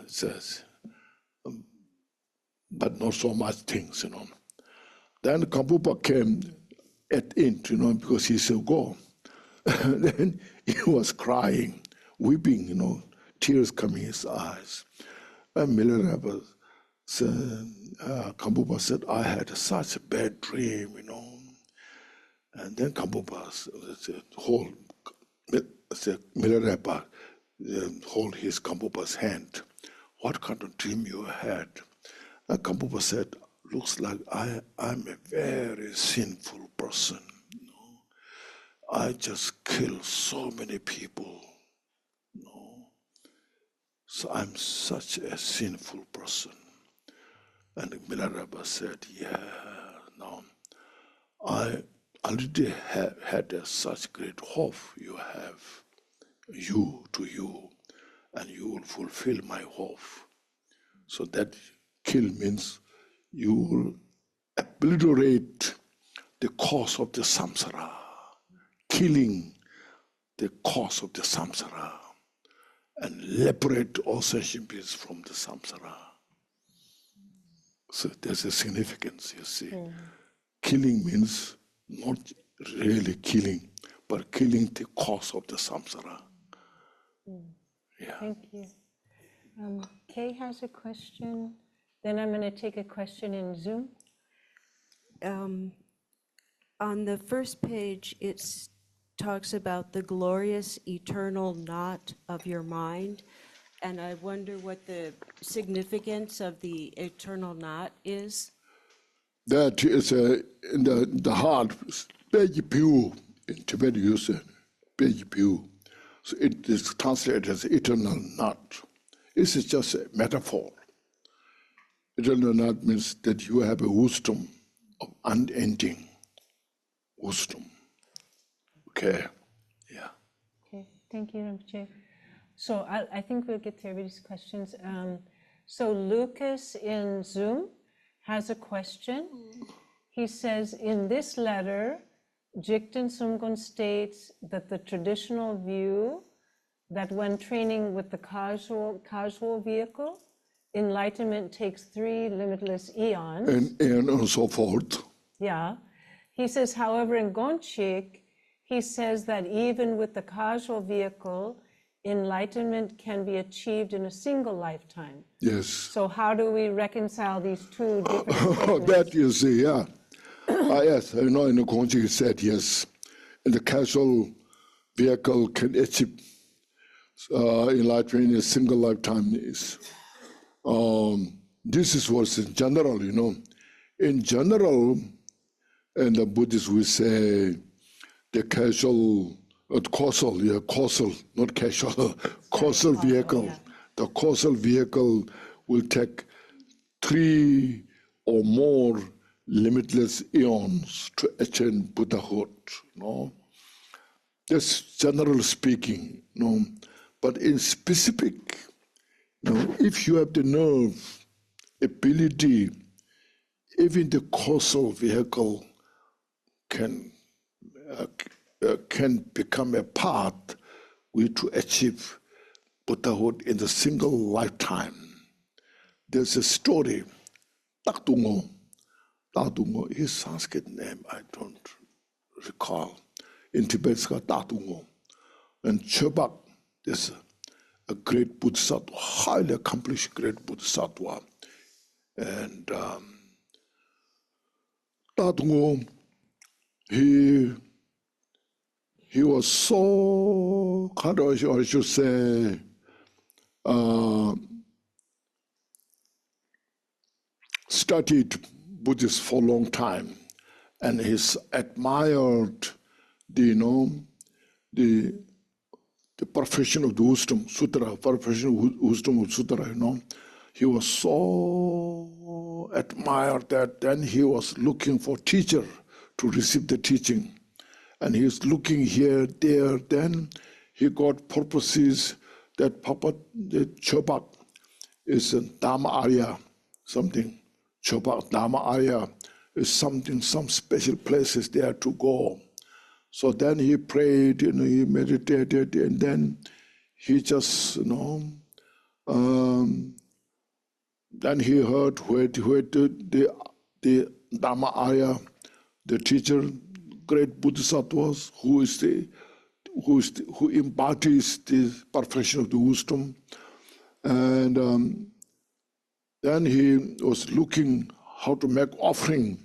it says, but not so much things, Then Kampupa came at end, because he said, go. Then he was crying, weeping, tears coming in his eyes. And Milarepa said, Kampupa said, I had such a bad dream, And then Kampupa said, Milarepa hold his Kampupa's hand. What kind of dream you had? And Kampupa said, looks like I'm a very sinful person. I just kill so many people. So I'm such a sinful person. And Milarepa said, yeah, no, I already had such great hope you have, to you, and you will fulfill my hope. So that kill means you will obliterate the cause of the samsara, killing the cause of the samsara, and liberate all sentient beings from the samsara. So there's a significance, you see. Killing means not really killing, but killing the cause of the samsara. Yeah. Thank you. Kay has a question. Then I'm going to take a question in Zoom. On the first page, it talks about the glorious eternal knot of your mind. And I wonder what the significance of the eternal knot is. That is in the heart, page pew, in Tibetan you say, page pew. So it is translated as eternal knot. This is just a metaphor. Eternal knot means that you have a wisdom of unending wisdom. Okay, yeah. Okay, thank you, Rinpoche. So I think we'll get to everybody's questions. So Lucas in Zoom has a question. He says, in this letter, Jigten Sumgon states that the traditional view that when training with the causal vehicle, enlightenment takes 3 limitless eons. And so forth. Yeah. He says, however, in Gonchik, he says that even with the causal vehicle, enlightenment can be achieved in a single lifetime. Yes. So how do we reconcile these two different statements? That you see, yeah. Yes, in the Gonchik he said yes. And the causal vehicle can achieve enlightenment in a single lifetime. This is what's in general, In general, and the Buddhists will say the causal, not causal, not casual, causal vehicle. Yeah. The causal vehicle will take 3 or more limitless eons to attain Buddhahood. That's general speaking. But in specific, if you have the nerve, ability, even the causal vehicle can become a path to achieve Buddhahood in a single lifetime. There's a story, Taktungo, his Sanskrit name I don't recall. In Tibet it's called Taktungo. And Chobak, there's a great Bodhisattva, highly accomplished great Bodhisattva. And Taktungo, he was so, I should say, studied Buddhist for a long time, and he's admired the profession of the wisdom sutra, He was so admired that then he was looking for teacher to receive the teaching. And he's looking here, there, then he got purposes that the Chobak is a Dhamma Arya, something. Chobak, Dhamma Arya, something, some special places there to go. So then he prayed, he meditated, and then he just, then he heard where the Dharma Arya, the teacher, great Bodhisattvas, who embodies the perfection of the wisdom. And then he was looking how to make offering,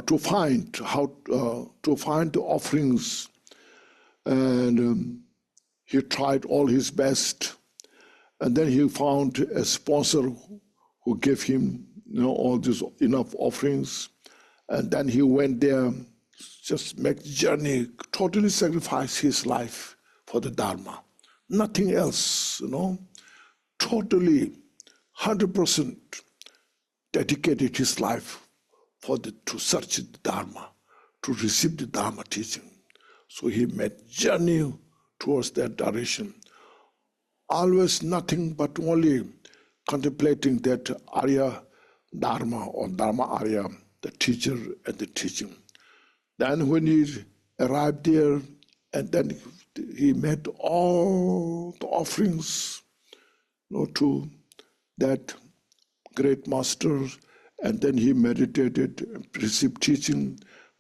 to find the offerings, and he tried all his best, and then he found a sponsor who gave him all these enough offerings, and then he went there, just make journey, totally sacrifice his life for the Dharma, nothing else, totally 100% dedicated his life to search the Dharma, to receive the Dharma teaching. So he made journey towards that direction. Always nothing but only contemplating that Arya Dharma or Dharma Arya, the teacher and the teaching. Then when he arrived there, and then he made all the offerings to that great master, and then he meditated, received teaching.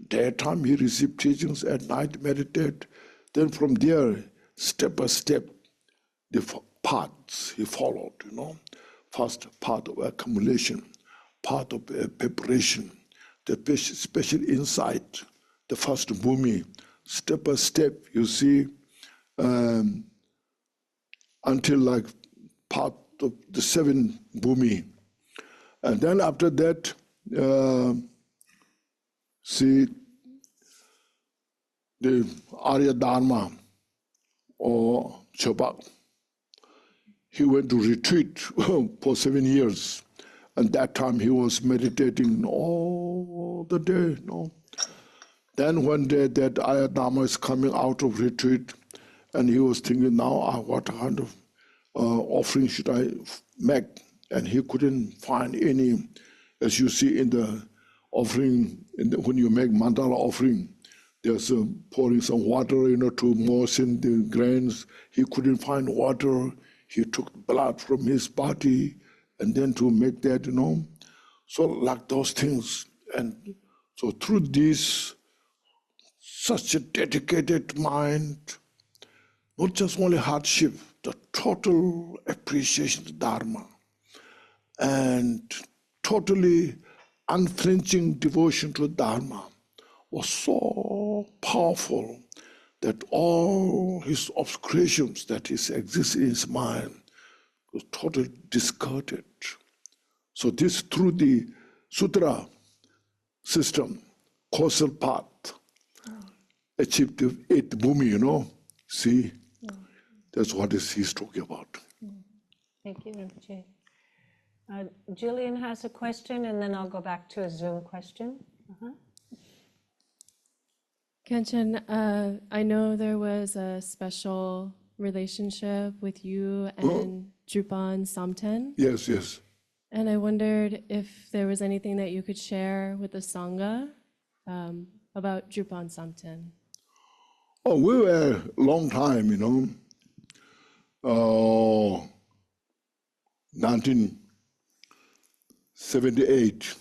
Daytime he received teachings, at night meditate. Then from there, step by step, the paths he followed, First path of accumulation, path of preparation, the special insight, the first bhumi, step by step, you see, until like part of the 7 bhumi. And then after that, see, the Arya Dharma or Chobak, he went to retreat for 7 years. And that time he was meditating all the day. Then one day that Arya Dharma is coming out of retreat, and he was thinking, now what kind of offering should I make? And he couldn't find any. As you see in the offering, when you make mandala offering, there's pouring some water, to moisten the grains. He couldn't find water. He took blood from his body, and then to make that, So like those things. And so through this, such a dedicated mind, not just only hardship, the total appreciation of Dharma, and totally unflinching devotion to Dharma was so powerful that all his obscurations that exist in his mind was totally discarded. So this, through the sutra system, causal path, achieved the 8th bhumi, See? That's what he's talking about. Thank you, Rinpoche. Julian has a question, and then I'll go back to a Zoom question. Kenchen, I know there was a special relationship with you and Drupal Samten. Yes, yes. And I wondered if there was anything that you could share with the Sangha about Drupal Samten. Oh, we were a long time, 1978,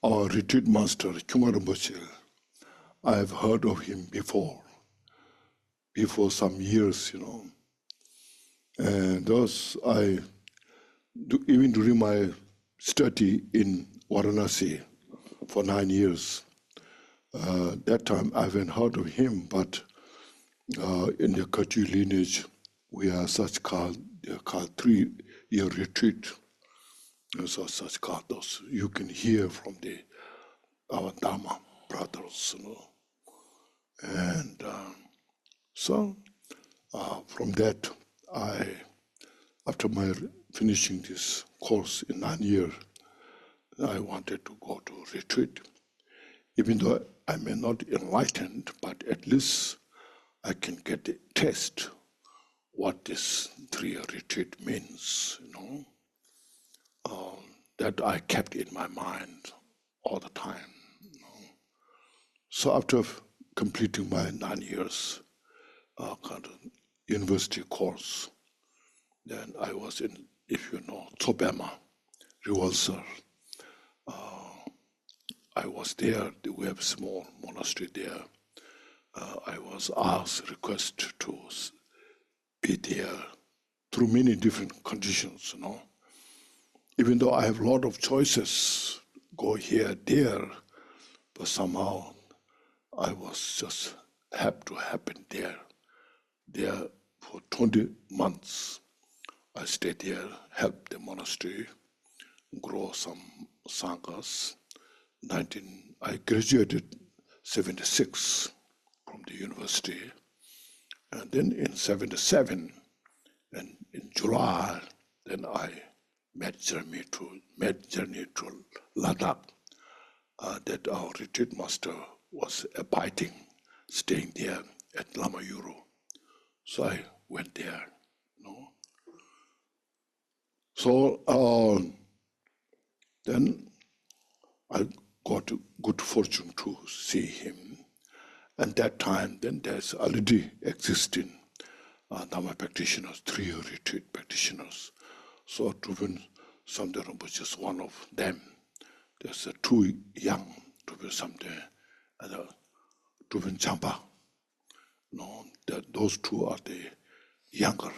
our retreat master, Kenchen Rimpoche, I've heard of him before some years, And thus, even during my study in Varanasi for 9 years, that time I haven't heard of him, but in the Kachyu lineage, we are they're called 3-year retreat. So such called those. You can hear from our Dharma brothers, And so from that, after my finishing this course in 9 years, I wanted to go to retreat. Even though I may not be enlightened, but at least I can get a taste what this 3-year retreat means, That I kept in my mind all the time. So after completing my 9 years kind of university course, then I was in, if you know, Tsobema, Rewalser. I was there. We have a small monastery there. I was asked, request to be there through many different conditions, you know. Even though I have a lot of choices, go here, there, but somehow I was just have to happen there. There for 20 months, I stayed there, helped the monastery grow some sanghas. I graduated 76 from the university, and then in 77, and in July, then I made journey to Ladakh. That our retreat master was abiding, staying there at Lama Yuru. So I went there, you know. So then I got good fortune to see him. And that time, then there's already existing Dhamma practitioners, 3 retreat practitioners. So Trubin Samde Rinpoche is one of them. There's 2 young Trubin Samde and Trubin Champa. No, those 2 are the younger.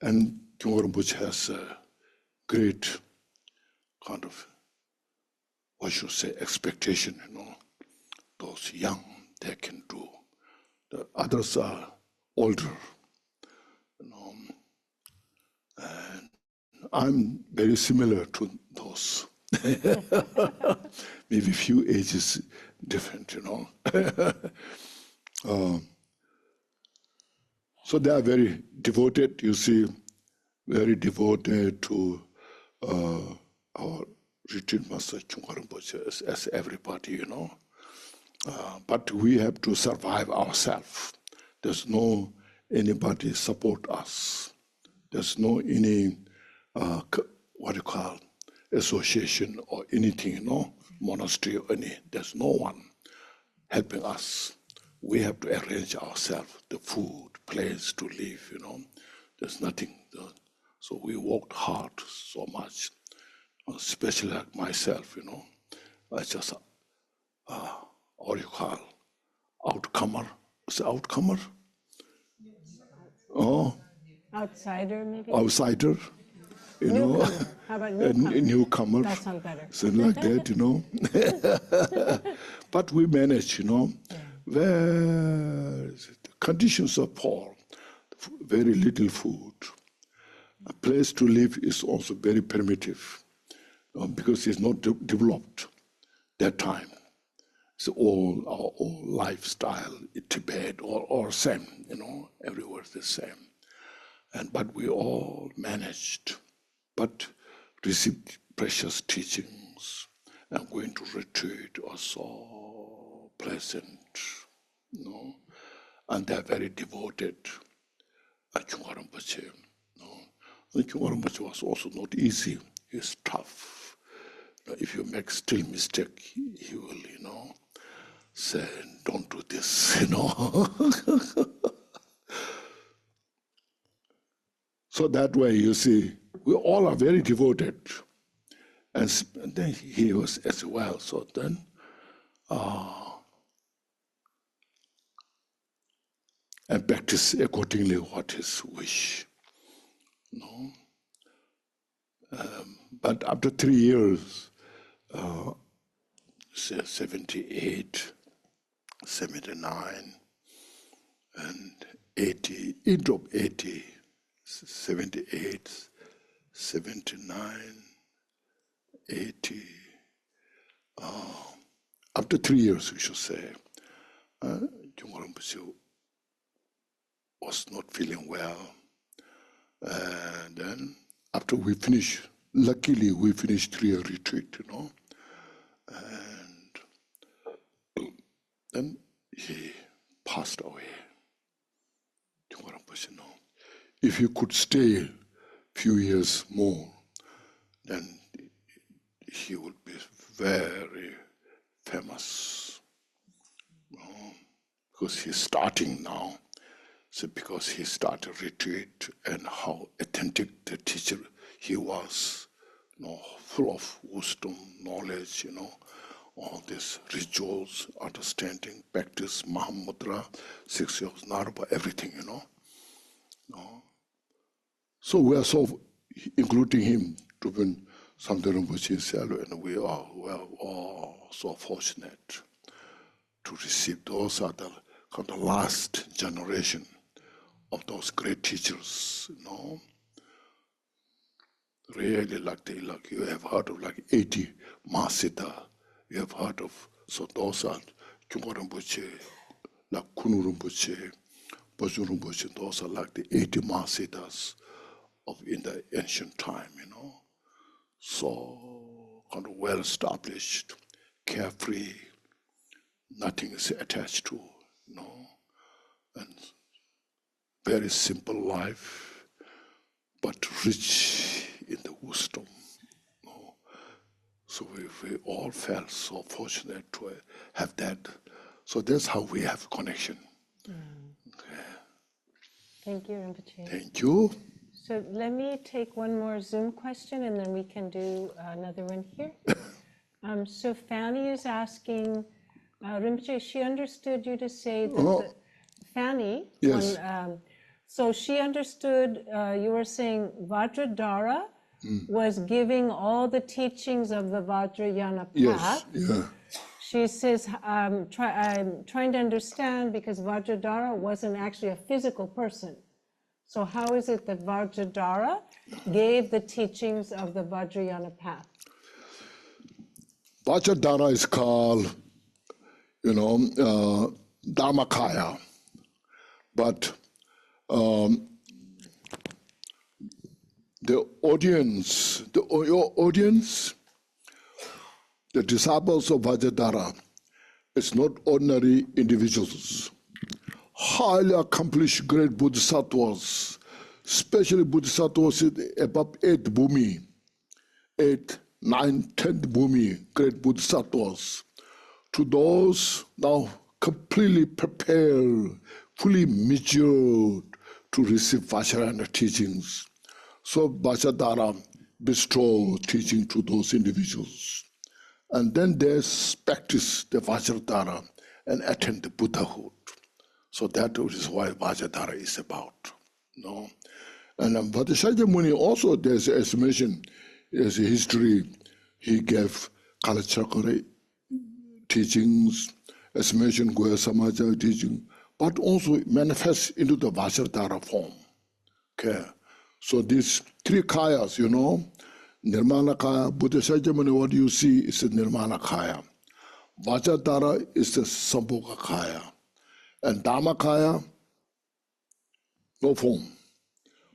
And Kyungwa Rinpoche has a great kind of, what should I say, expectation, you know. Those young, they can do. The others are older, you know. And I'm very similar to those. Maybe few ages different, you know. So they are very devoted, you see, very devoted to our retreat master Kyungwa Rinpoche as everybody, you know. But we have to survive ourselves. There's no anybody support us. There's no any, what you call, association or anything, you know, monastery or any. There's no one helping us. We have to arrange ourselves, the food, place to live, you know. There's nothing. So we worked hard so much, especially like myself, you know. I just, what do you call, outcomer. Is it outcomer? Oh, Outsider, maybe? outsider, you know. How about A newcomer? newcomer. That sounds better. Something like that, you know. But we managed, you know. Where the conditions are poor, very little food. A place to live is also very primitive because it's not developed that time. So all our old lifestyle in Tibet or same, you know, everywhere the same. But we all managed, but received precious teachings and going to retreat was so pleasant, you know, and they're very devoted. Kyungwa Rinpoche, you know. Kyungwa Rinpoche was also not easy. He's tough. If you make still mistake, he will, you know, say, don't do this, you know. So that way, you see, we all are very devoted. And then he was as well. So then, and practice accordingly what his wish. You know? But after 3 years, 78, 79, and 80, end of 80, 78, 79, 80. After 3 years, we should say, Kyungwa Rinpoche was not feeling well. And then after we finished, luckily we finished 3-year retreat, you know. And then he passed away. Kyungwa Rinpoche, no. If he could stay a few years more, then he would be very famous. Because he's starting now. So because he started retreat and how authentic the teacher he was, full of wisdom, knowledge, all these rituals, understanding, practice, Mahamudra, 6 years, Narva, everything, So we are so, including him, to be Samdhe Rinpoche himself, and we are all so fortunate to receive. Those are the kind of last generation of those great teachers, Really like you have heard of like 80 Mahasiddha, you have heard of, so those are Kyungpa Rinpoche, like Kunu Rinpoche, Bajun Rinpoche, those are like the 80 Mahasiddhas in the ancient time, So kind of well established, carefree, nothing is attached to, and very simple life, but rich in the wisdom. So we all felt so fortunate to have that. So that's how we have connection. Okay. Thank you, Rinpoche. Thank you. So let me take one more Zoom question, and then we can do another one here. So Fanny is asking, Rinpoche, she understood you to say that Fanny, yes. So she understood you were saying Vajradhara was giving all the teachings of the Vajrayana path. Yes, yeah. She says, I'm trying to understand because Vajradhara wasn't actually a physical person. So how is it that Vajradhara gave the teachings of the Vajrayana path? Vajradhara is called, Dharmakaya. But your audience, the disciples of Vajradhara, it's not ordinary individuals. Highly accomplished great bodhisattvas, especially bodhisattvas above 8th bhumi, 8th, 9th, 10th bhumi, great bodhisattvas. To those now completely prepared, fully matured to receive Vajrayana teachings. So Vajradhara bestowed teaching to those individuals. And then they practice the Vajradhara and attain the Buddhahood. So that is why Vajradhara is about. And Vajrayana Muni also, there's an estimation, there's a history, he gave Kalachakra teachings, estimation Goya Samaja teaching, but also manifests into the Vajradhara form. Okay. So these 3 kayas, Nirmana Kaya, Buddha Shakyamuni, what you see is the Nirmana Kaya. Vajradhara is the Sambhoga Kaya. And Dhammakaya, no form,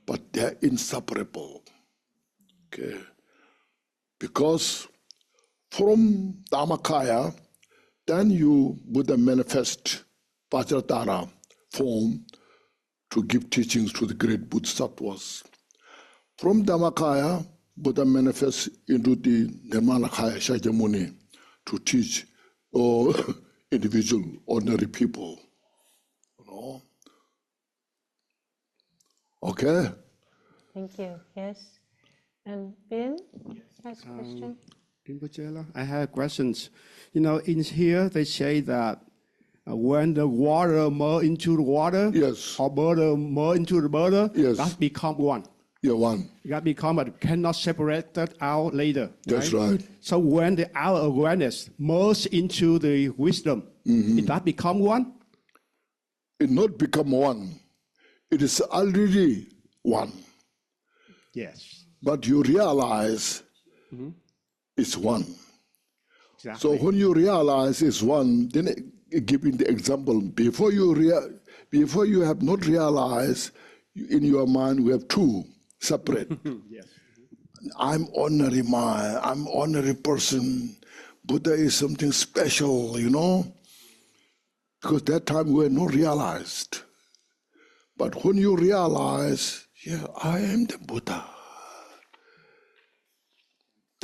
but they're inseparable. Okay. Because from Dhammakaya, then you Buddha manifest Vajradhara form to give teachings to the great Bodhisattvas. From Dhammakaya, Buddha manifests into the Nirmanakaya Shakyamuni to teach individual, ordinary people. Okay? Thank you. Yes. And Bin has a question. Rinpoche, I have questions. In here they say that when the water merge into the water, yes, or butter merge into the butter, yes, that become one. Yeah, one. That become, but cannot separate that out later. That's right. So when the our awareness merge into the wisdom, it that become one? It not become one. It is already one. Yes. But you realize it's one. Exactly. So when you realize it's one, then giving the example, before you have not realized, in your mind we have 2 separate. Yes. I'm ordinary mind, I'm ordinary person. Buddha is something special, because that time we were not realized. But when you realize, yeah, I am the Buddha,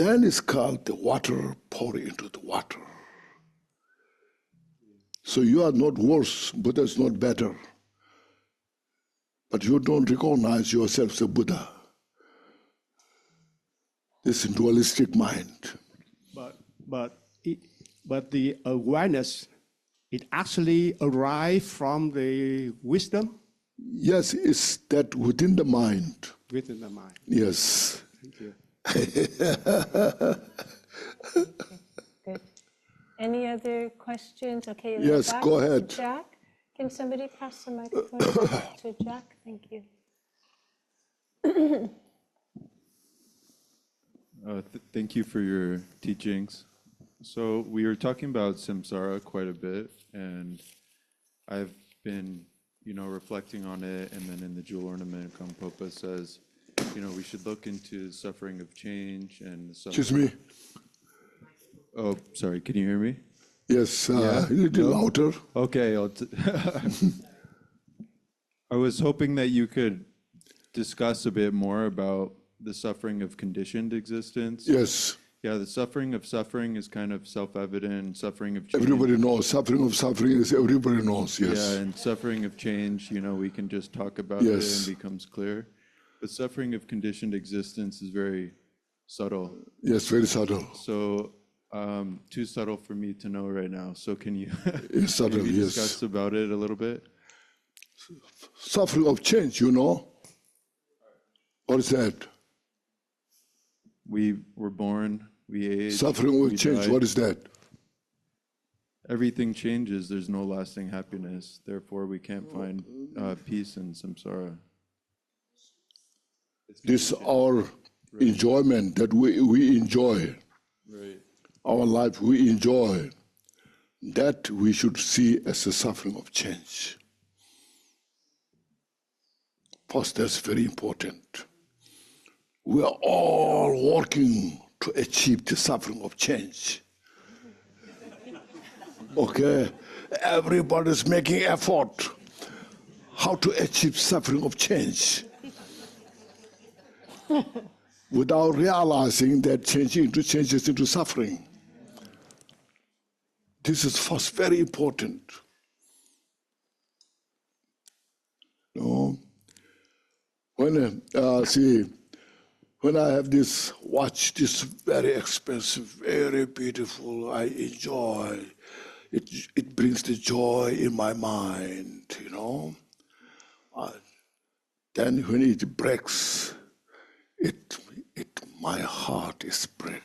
Then it's called the water pour into the water. So you are not worse, Buddha is not better. But you don't recognize yourself as a Buddha. This is dualistic mind. But the awareness, it actually arrives from the wisdom Yes, it's that within the mind. within the mind. Yes. Thank you. Good. Any other questions? Okay, in Yes, the back, go ahead. Jack, can somebody pass the microphone to Jack? Thank you. Thank you for your teachings. So we were talking about samsara quite a bit, and I've been, reflecting on it. And then in the jewel ornament, Kampopa says, we should look into suffering of change and the suffering. Excuse me. Oh, sorry. Can you hear me? Yes, Yeah? a little louder. Okay. I was hoping that you could discuss a bit more about the suffering of conditioned existence. Yes. Yeah, the suffering of suffering is kind of self-evident. Suffering of change. Everybody knows. Suffering of suffering is everybody knows. Yes. Yeah, and suffering of change, we can just talk about Yes. it and it becomes clear. But suffering of conditioned existence is very subtle. Yes, very subtle. So too subtle for me to know right now. So can you It's subtle, maybe yes. discuss about it a little bit? Suffering of change, you know? What is that? We were born, we age, Suffering we of change, die. what is that? Everything changes. There's no lasting happiness. Therefore, we can't find peace in samsara. This our enjoyment that we enjoy. Right. Our life we enjoy. That we should see as a suffering of change. First, that's very important. We are all working to achieve the suffering of change. Okay? Everybody's making effort how to achieve suffering of change without realizing that changes into suffering. This is first very important. No? When I have this watch, this very expensive, very beautiful, I enjoy. It brings the joy in my mind, Then when it breaks, my heart is break.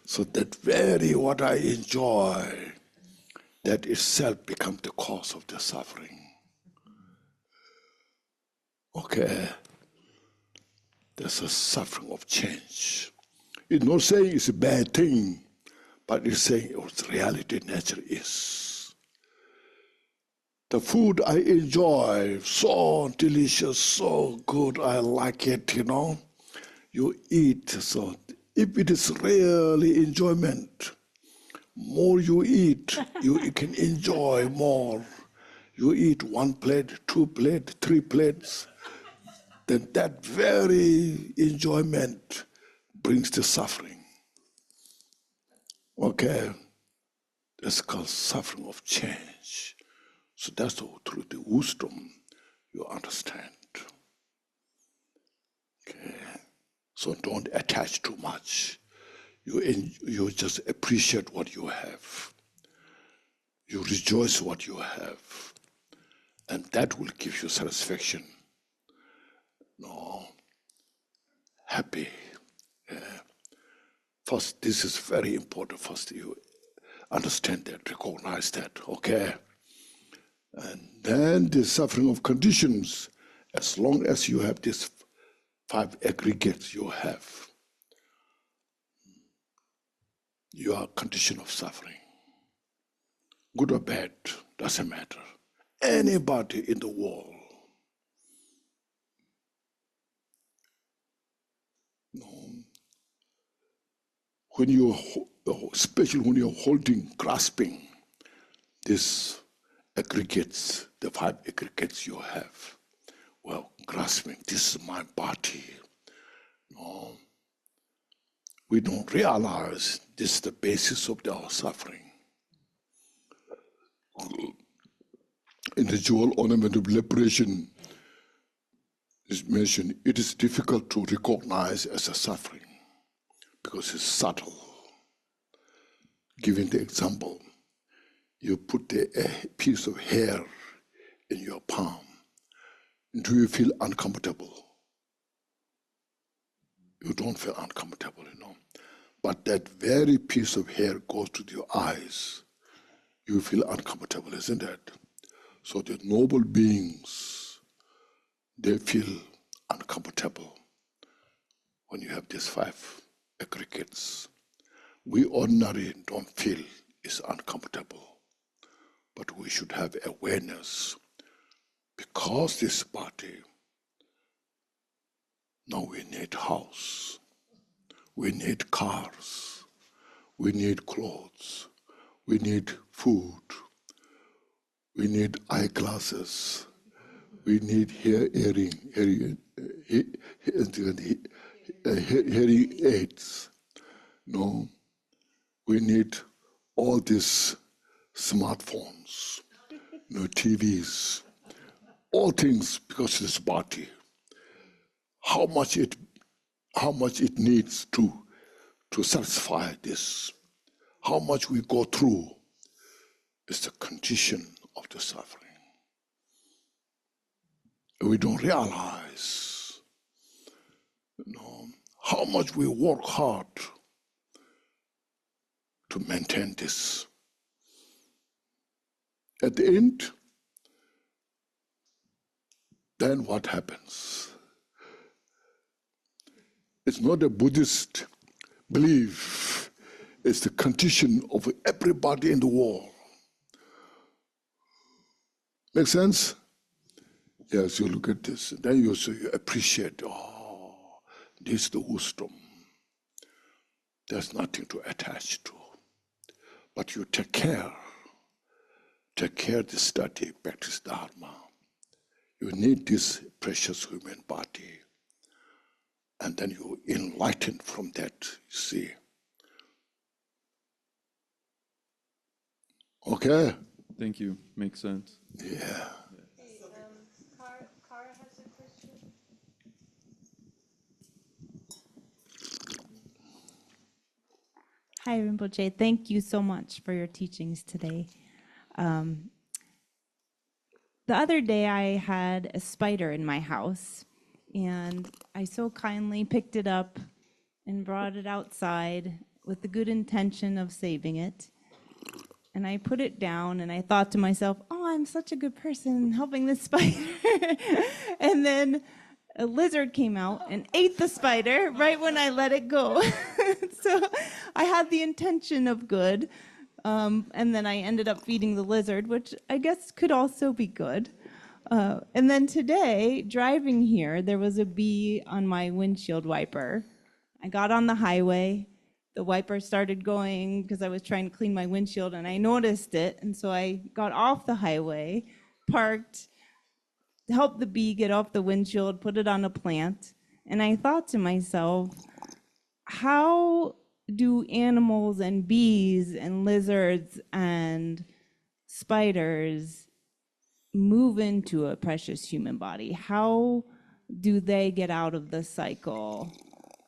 So that very what I enjoy, that itself becomes the cause of the suffering. Okay. There's a suffering of change. It's not saying it's a bad thing, but it's saying what reality, nature is. The food I enjoy, so delicious, so good, I like it, You eat, so if it is really enjoyment, more you eat, you can enjoy more. You eat 1 plate, 2 plates, 3 plates, then that very enjoyment brings the suffering. Okay, that's called suffering of change. So that's through the wisdom you understand. Okay, so don't attach too much. You just appreciate what you have. You rejoice what you have, and that will give you satisfaction. Happy. First, this is very important. First, you understand that, recognize that, okay? And then the suffering of conditions, as long as you have these 5 aggregates you have, you are condition of suffering. Good or bad, doesn't matter. Anybody in the world. Especially when you're holding, grasping these aggregates, the 5 aggregates you have. Well, grasping, this is my body. We don't realize this is the basis of our suffering. In the Jewel Ornament of Liberation, is mentioned, it is difficult to recognize as a suffering because it's subtle. Giving the example, you put a piece of hair in your palm. Do you feel uncomfortable? You don't feel uncomfortable, But that very piece of hair goes to your eyes. You feel uncomfortable, isn't it? So the noble beings, they feel uncomfortable when you have these 5 aggregates. We ordinarily don't feel it's uncomfortable, but we should have awareness because this body, now we need house, we need cars, we need clothes, we need food, we need eyeglasses, we need hearing aids. No, we need all these smartphones, TVs, all things because of this body. How much it needs to satisfy this, how much we go through is the condition of the suffering. We don't realize, how much we work hard to maintain this. At the end, then what happens? It's not a Buddhist belief, it's the condition of everybody in the world. Make sense? Yes, you look at this, and then you appreciate, this is the wisdom. There's nothing to attach to. But you take care to study, practice Dharma. You need this precious human body. And then you enlighten from that, you see. Okay? Thank you. Makes sense. Yeah. Cara has a question. Hi, Rinpoche. Thank you so much for your teachings today. The other day I had a spider in my house, and I so kindly picked it up and brought it outside with the good intention of saving it. And I put it down, and I thought to myself, I'm such a good person helping this spider. And then a lizard came out and ate the spider right when I let it go. So I had the intention of good, and then I ended up feeding the lizard, which I guess could also be good. And then today, driving here, there was a bee on my windshield wiper. I got on the highway. The wiper started going because I was trying to clean my windshield, and I noticed it. And so I got off the highway, parked, helped the bee get off the windshield, put it on a plant. And I thought to myself, how do animals and bees and lizards and spiders move into a precious human body? How do they get out of the cycle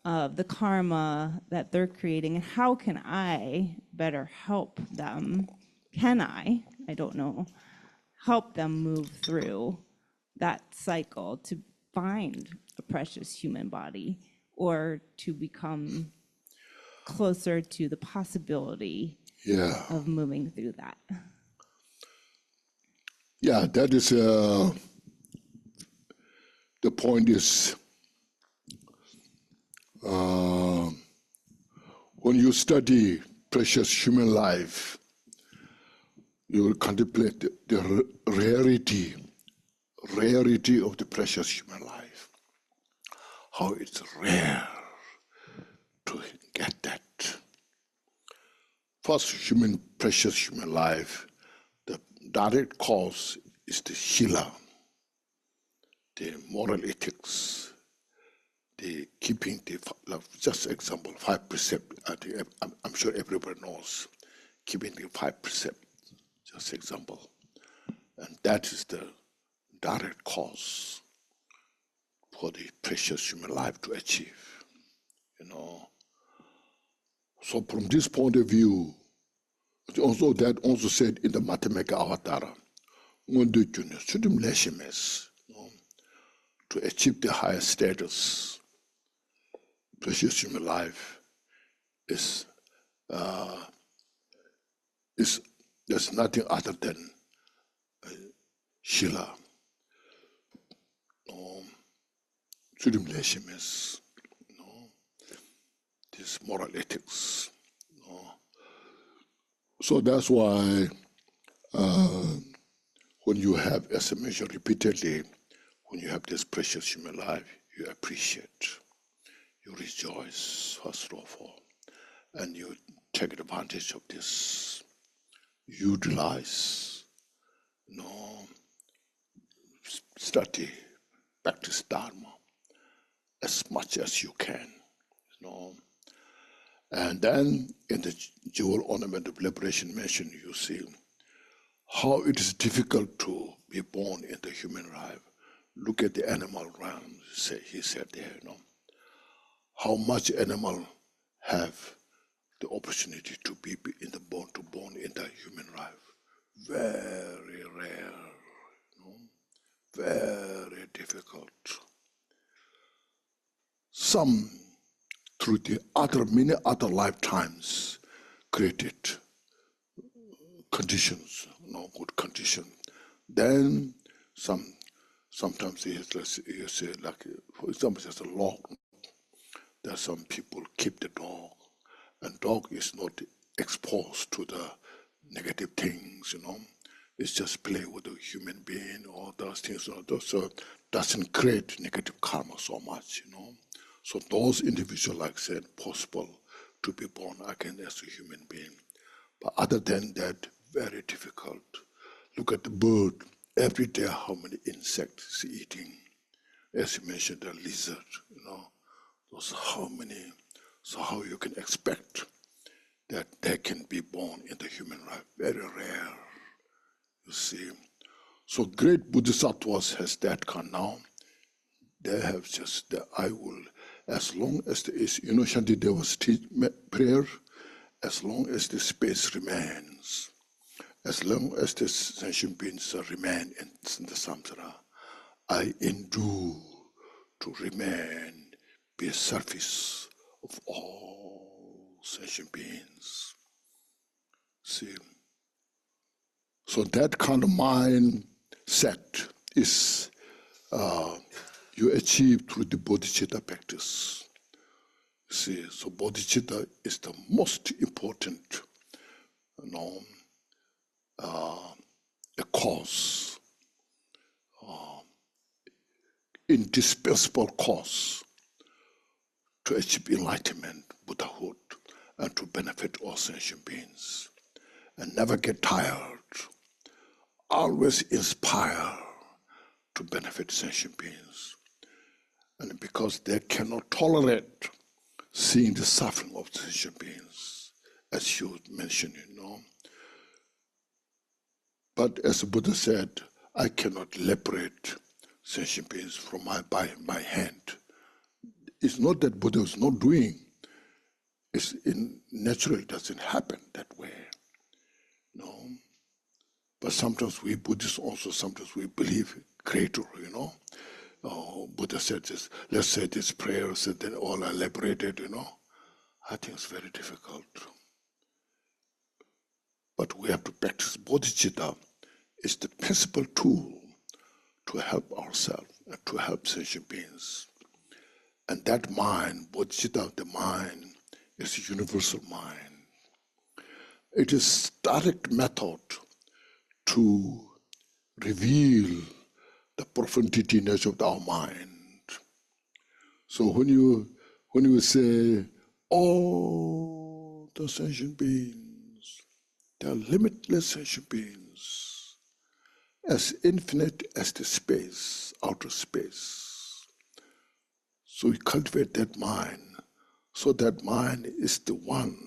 of the karma that they're creating? And how can I better help them? Can I don't know, help them move through that cycle to find a precious human body, or to become closer to the possibility of moving through that? Yeah, that is, the point is, when you study precious human life, you will contemplate the rarity of the precious human life. How it's rare to get that. First, precious human life, the direct cause is the Shila, the moral ethics, the keeping the, just example, 5 precepts. I'm sure everybody knows, keeping the 5 precepts, just example. And that is the direct cause for the precious human life to achieve, So from this point of view, also that also said in the Mathematical Avatara, to achieve the higher status, precious human life is there's nothing other than Shila, this moral ethics. So that's why when you have, as I mentioned repeatedly, when you have this precious human life, you appreciate, you rejoice, first of all, and you take advantage of this, utilize, study, practice Dharma as much as you can, And then in the jewel ornament of liberation mentioned, you see how it is difficult to be born in the human life. Look at the animal realm, he said there, how much animal have the opportunity to be in the born in the human life. Very rare, very difficult. Some through the many other lifetimes created conditions, good condition. Then sometimes you say, like, for example, there's a law. There are some people keep the dog, and dog is not exposed to the negative things, It's just play with a human being or those things, so doesn't create negative karma so much, So those individuals, like I said, possible to be born again as a human being. But other than that, very difficult. Look at the bird. Every day, how many insects it's eating. As you mentioned, the lizard, those how many. So how you can expect that they can be born in the human life? Very rare, you see. So great Bodhisattvas has that kind now. They have just the I will, as long as there is, Shantideva's prayer, as long as the space remains, as long as the sentient beings remain in the samsara, I endure to remain, be a service of all sentient beings. See? So that kind of mindset is you achieve through the bodhicitta practice. See, so bodhicitta is the most important, a cause, indispensable cause to achieve enlightenment, Buddhahood, and to benefit all sentient beings. And never get tired, always inspire to benefit sentient beings. And because they cannot tolerate seeing the suffering of sentient beings, as you mentioned, But as the Buddha said, I cannot liberate sentient beings from by my hand. It's not that Buddha is not doing. Naturally, it doesn't happen that way. But sometimes we Buddhists also, sometimes we believe Creator, Buddha said this, let's say this prayer, so then all are liberated, I think it's very difficult. But we have to practice bodhicitta. It's the principal tool to help ourselves and to help sentient beings. And that mind, bodhicitta, the mind, is a universal mind. It is direct method to reveal the profundity nature of our mind. So when you say, all the sentient beings, they are limitless sentient beings, as infinite as the space, outer space. So we cultivate that mind. So that mind is the one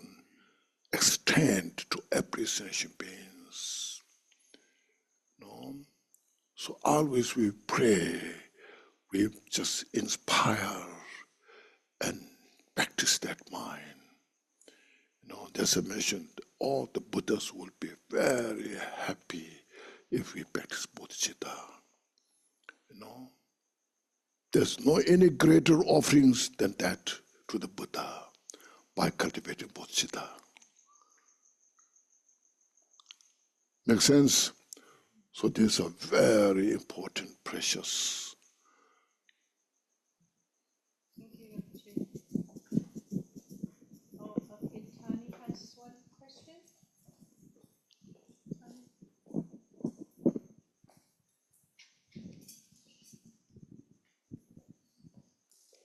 extend to every sentient beings. No? So always we pray, we just inspire and practice that mind. There's a mention, all the Buddhas will be very happy if we practice bodhicitta. There's no any greater offerings than that to the Buddha by cultivating bodhicitta. Make sense? So these are very important, precious.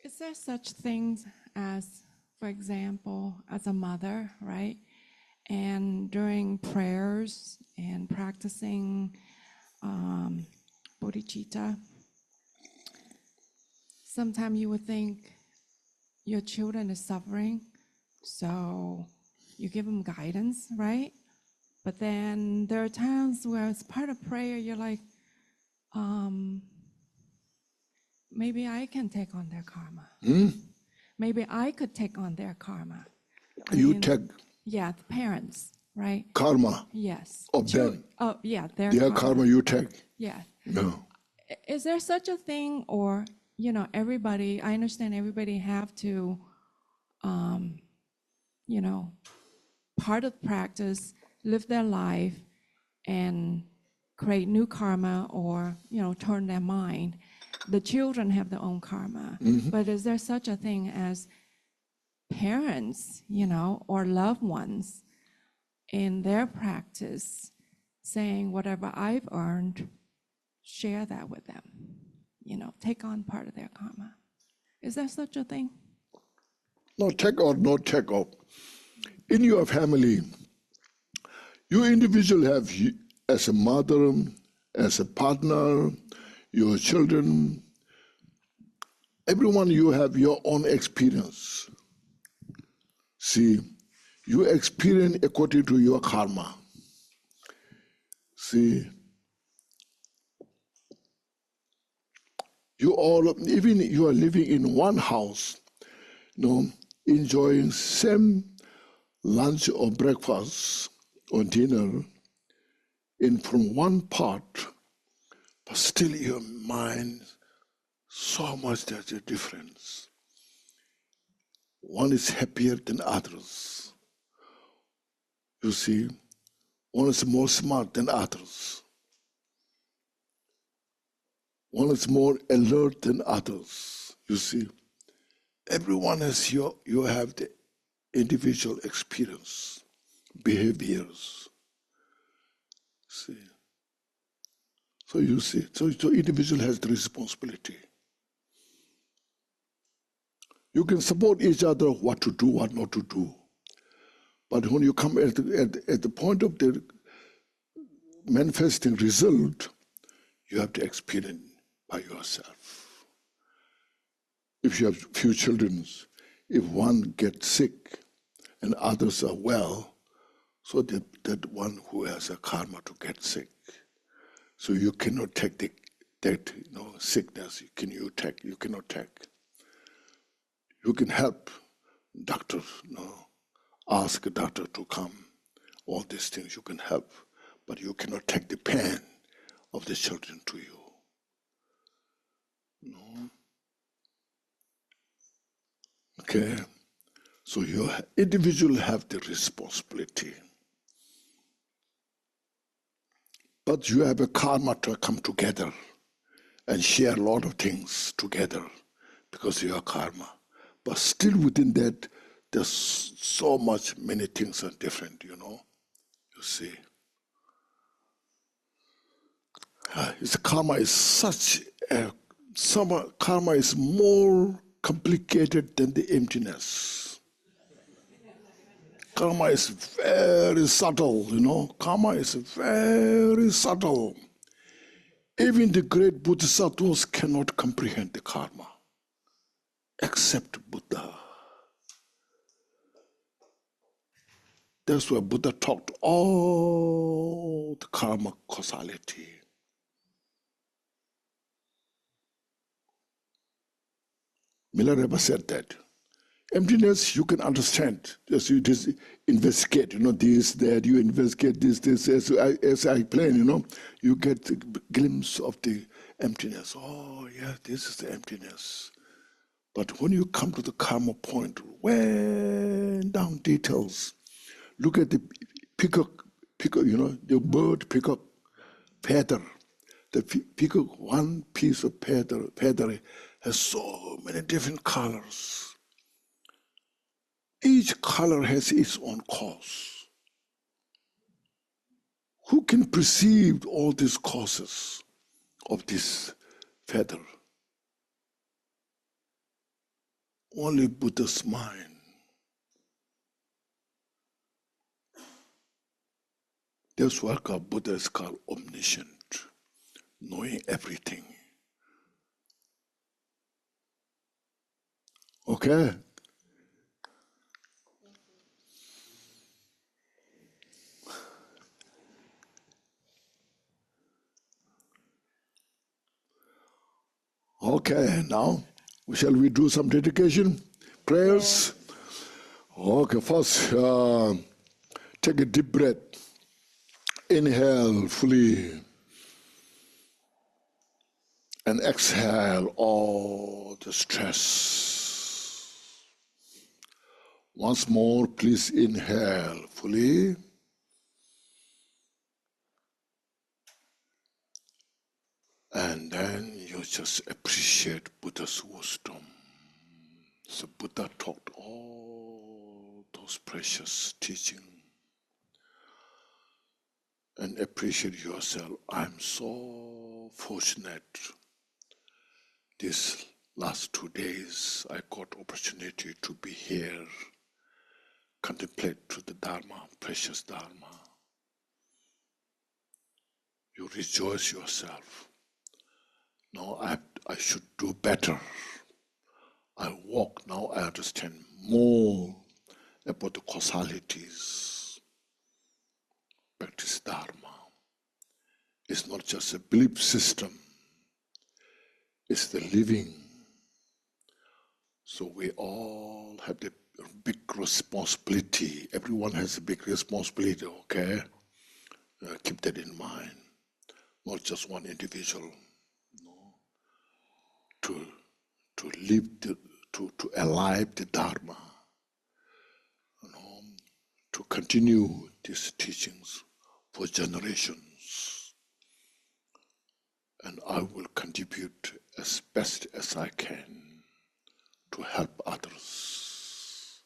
Is there such things as, for example, as a mother, right? And during prayers and practicing bodhicitta, sometimes you would think your children is suffering, so you give them guidance, right? But then there are times where it's part of prayer, you're like, maybe I can take on their karma. Maybe I could take on their karma. You take Yeah, the parents, right? karma Yes. of them. Oh, yeah, their Karma you take. Yeah. No. Is there such a thing, or, everybody, I understand everybody have to, part of practice, live their life and create new karma or, turn their mind. The children have their own karma. But is there such a thing as parents, or loved ones in their practice saying, whatever I've earned, share that with them, take on part of their karma? Is there such a thing? No, take or no take off. In your family, you individual have, as a mother, as a partner, your children, everyone, you have your own experience. See, you experience according to your karma. See, you all, even you are living in one house, enjoying same lunch or breakfast or dinner from one part, but still your mind, so much there's a difference. One is happier than others. You see, one is more smart than others. One is more alert than others. You see, everyone has you have the individual experience, behaviors. See, so you see, so individual has the responsibility. You can support each other what to do, what not to do. But when you come at the point of the manifesting result, you have to experience by yourself. If you have few children, if one gets sick and others are well, so that one who has a karma to get sick. So you cannot take that sickness. You cannot take. You can help doctor, ask a doctor to come. All these things you can help, but you cannot take the pain of the children to you. No. Okay. So you individual have the responsibility. But you have a karma to come together and share a lot of things together because you are karma. But still within that, there's so much, many things are different, you see. Karma is karma is more complicated than the emptiness. Karma is very subtle, Karma is very subtle. Even the great bodhisattvas cannot comprehend the karma. except Buddha. That's why Buddha talked all the karma causality. Milarepa said that. Emptiness, you can understand. Just you just investigate, this, that, you investigate this, as I explain, you get a glimpse of the emptiness. Oh, yeah, this is the emptiness. But when you come to the karma point, way down details, look at the peacock, the bird peacock feather. The peacock, one piece of feather has so many different colors. Each color has its own cause. Who can perceive all these causes of this feather? Only Buddha's mind. That's why Buddha is called omniscient, knowing everything. Okay? Okay, now, shall we do some dedication? Prayers? Okay, first, take a deep breath. Inhale fully. And exhale all the stress. Once more, please inhale fully. And then you just appreciate Buddha's wisdom. So Buddha taught all those precious teachings. And appreciate yourself. I'm so fortunate. These last 2 days, I got opportunity to be here, contemplate to the Dharma, precious Dharma. You rejoice yourself. Now I should do better. I walk, now I understand more about the causalities. Practice Dharma. It's not just a belief system. It's the living. So we all have the big responsibility. Everyone has a big responsibility, okay? Keep that in mind. Not just one individual. To live, to alive the Dharma. To continue these teachings for generations. And I will contribute as best as I can to help others.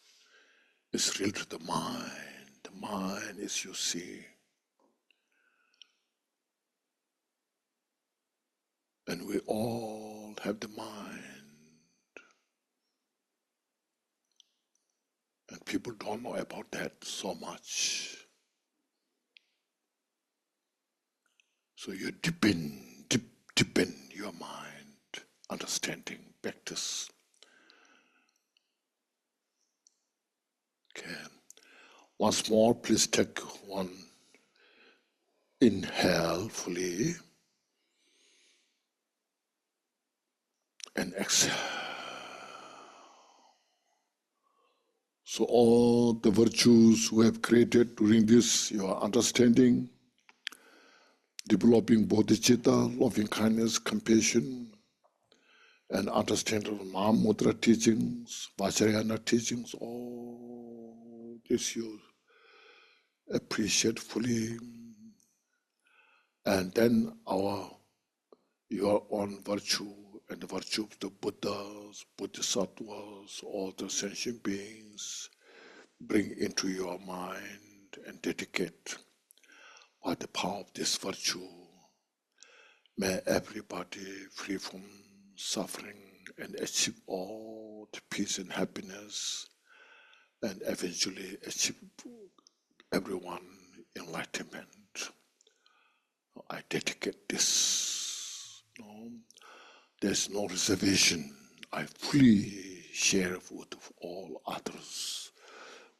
It's real to the mind. The mind is, you see. And we all have the mind. And people don't know about that so much. So you deepen your mind, understanding, practice. Okay. Once more, please take one inhale fully and exhale. So all the virtues we have created during this, your understanding, developing bodhicitta, loving kindness, compassion, and understanding of Mahamudra teachings, Vajrayana teachings, all this you appreciate fully. And then your own virtue and the virtue of the Buddhas, Bodhisattvas, all the sentient beings, bring into your mind and dedicate by the power of this virtue. May everybody free from suffering and achieve all the peace and happiness, and eventually achieve everyone enlightenment. I dedicate this. There's no reservation. I fully share with all others.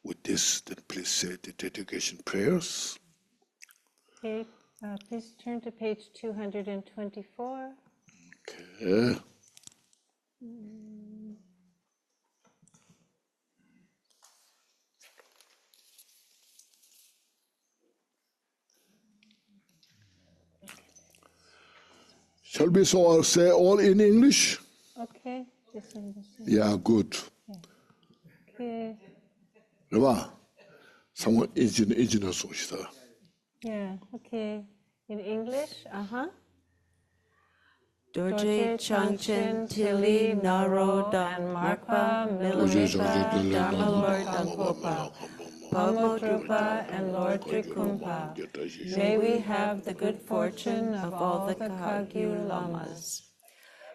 With this, then please say the dedication prayers. Okay, please turn to page 224. Okay. Shall we say all in English? Okay, this one, this one. Yeah, good. Okay, 그봐. 상원 인지는 소시다. yeah, okay. In English, Dorje Changchen Tili Naro Dam Marpa Milarepa Dharma Lord Dangpopa Pomo Drupa and Lord Drikumpa. May we have the good fortune of all the Kagyu Lamas.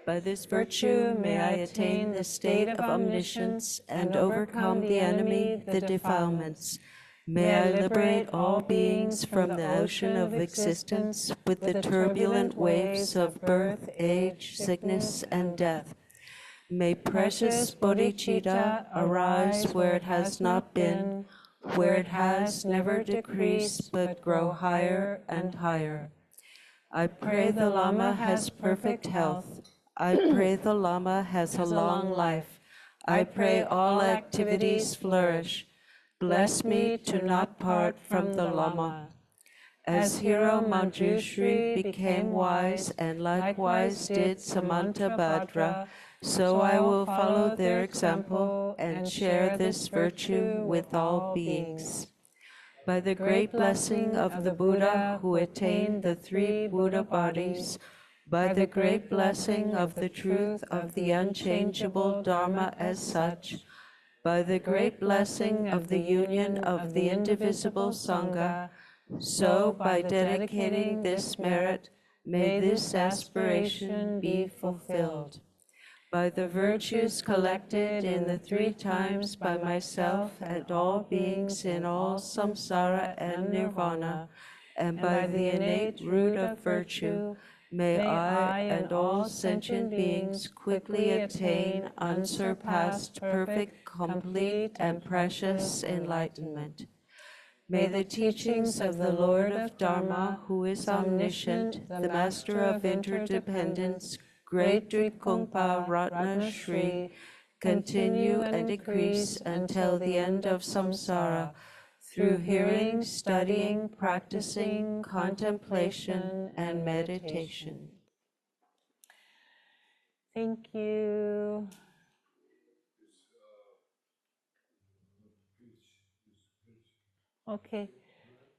By this virtue may I attain the state of omniscience and overcome the enemy, the defilements. May I liberate all beings from the ocean of existence with the turbulent waves of birth, age, sickness, and death. May precious bodhicitta arise where it has not been, where it has never decreased but grow higher and higher. I pray the Lama has perfect health. I pray the Lama has a long life. I pray all activities flourish. Bless me to not part from the Lama. As Hero Manjushri became wise and likewise did Samantabhadra, so I will follow their example and share this virtue with all beings. By the great blessing of the Buddha who attained the 3 Buddha bodies, by the great blessing of the truth of the unchangeable Dharma as such, by the great blessing of the union of the indivisible Sangha, so by dedicating this merit, may this aspiration be fulfilled. By the virtues collected in the 3 times by myself and all beings in all samsara and nirvana, and by the innate root of virtue, may I and all sentient beings quickly attain unsurpassed, perfect, complete, and precious enlightenment. May the teachings of the Lord of Dharma, who is omniscient, the master of interdependence, great Drikungpa Ratna Shri, continue and increase until the end of samsara, through hearing, studying, practicing, contemplation, and meditation. thank you. Okay,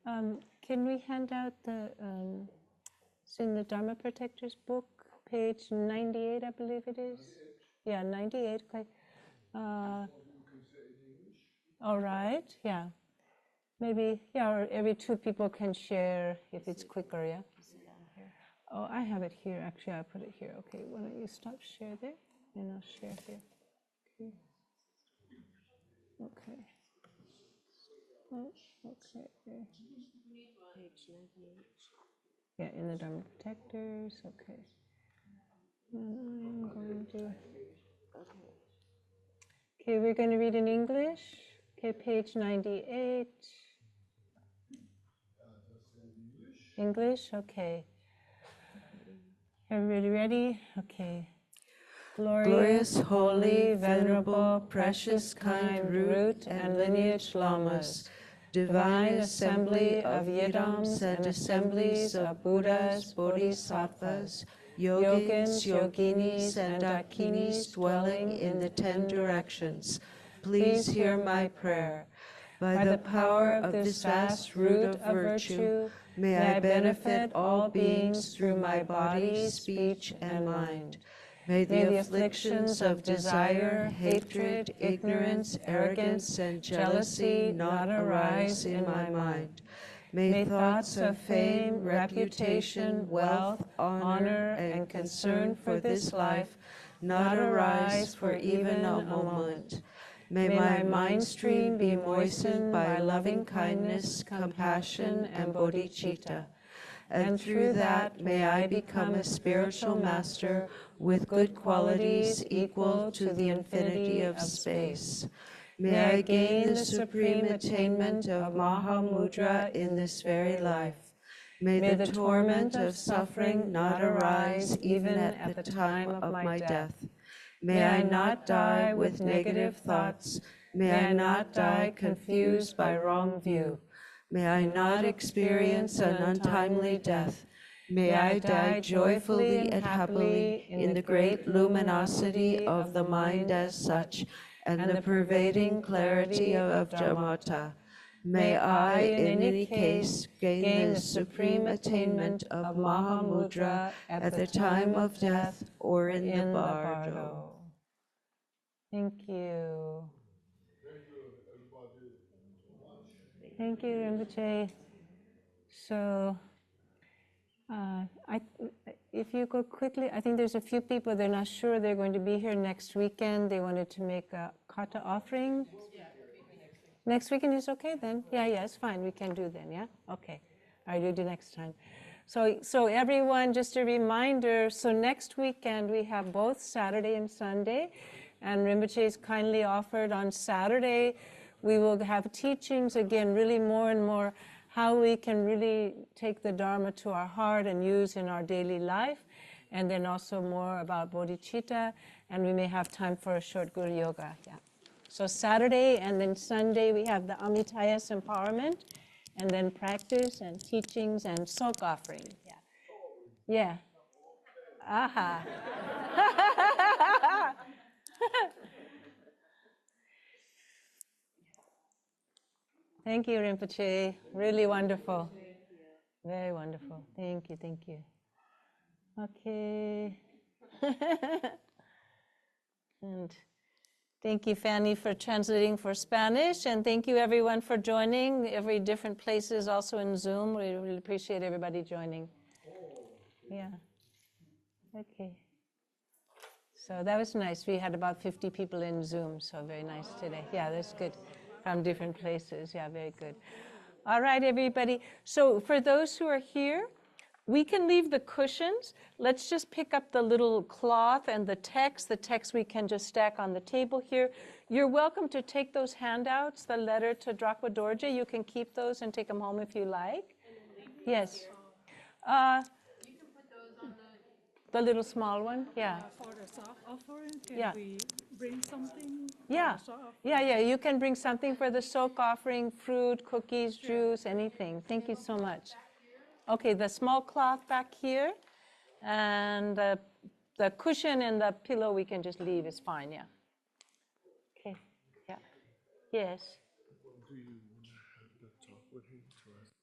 can we hand out the, it's in the Dharma Protectors book, page 98, I believe it is. Yeah, 98, okay. All right, yeah. Maybe, yeah, or every 2 people can share if it's quicker, yeah? Oh, I have it here, actually, I put it here. Okay, why don't you stop share there, and I'll share here. Okay. Okay. Oh, okay. Yeah, in the Dharma Protectors, okay. And I'm going to... Okay, we're going to read in English. Okay, page 98. English, okay. Everybody ready? Okay. Glorious, holy, venerable, precious, kind root and lineage lamas, divine assembly of yidams and assemblies of Buddhas, Bodhisattvas, yogins, yoginis, and dakinis dwelling in the 10 directions, please hear my prayer. By the power of this vast root of virtue, may I benefit all beings through my body, speech, and mind. May the afflictions of desire, hatred, ignorance, arrogance, and jealousy not arise in my mind. May thoughts of fame, reputation, wealth, honor, and concern for this life not arise for even a moment. May my mind stream be moistened by loving kindness, compassion, and bodhicitta. and through that may I become a spiritual master with good qualities equal to the infinity of space. May I gain the supreme attainment of Mahamudra in this very life. May the torment of suffering not arise even at the time of my death. May I not die with negative thoughts. May I not die confused by wrong view. May I not experience an untimely death. May I die joyfully and happily in the great luminosity of the mind as such and the pervading clarity of Dharmata. May I, in any case, gain the supreme attainment of Mahamudra at the time of death or in the bardo. Thank you. Thank you, Rinpoche. So, if you go quickly, I think there's a few people, they're not sure they're going to be here next weekend. They wanted to make a kata offering. Next weekend is okay then? Yeah, it's fine. We can do then, yeah? Okay. All right, we'll do next time. So everyone, just a reminder, so next weekend we have both Saturday and Sunday, and Rinpoche's kindly offered on Saturday, we will have teachings, again, really more and more how we can really take the Dharma to our heart and use in our daily life, and then also more about bodhicitta, and we may have time for a short Guru Yoga, yeah. So Saturday and then Sunday we have the Amitayas empowerment, and then practice and teachings and soak offering, yeah. Yeah. Aha. Thank you, Rinpoche. Really wonderful. Very wonderful. Thank you, thank you. Okay. And thank you, Fanny, for translating for Spanish, and thank you, everyone, for joining. Every different places, also in Zoom. We really appreciate everybody joining. Yeah. Okay. So that was nice. We had about 50 people in Zoom, so very nice today. Yeah, that's good. From different places. Yeah, very good. All right, everybody. So for those who are here, we can leave the cushions. Let's just pick up the little cloth and the text. The text we can just stack on the table here. You're welcome to take those handouts, the letter to Drakwa Dorje. You can keep those and take them home if you like. Yes. You can put those on The little small one, yeah. for the soft offering. Can Yeah. we bring something? Yeah, For the soft offering? yeah, you can bring something for the soak offering, fruit, cookies, juice, anything. Thank you so much. Okay, the small cloth back here, and the cushion and the pillow we can just leave is fine, yeah. Okay, yeah, yes. Do you want to have the talk with him to ask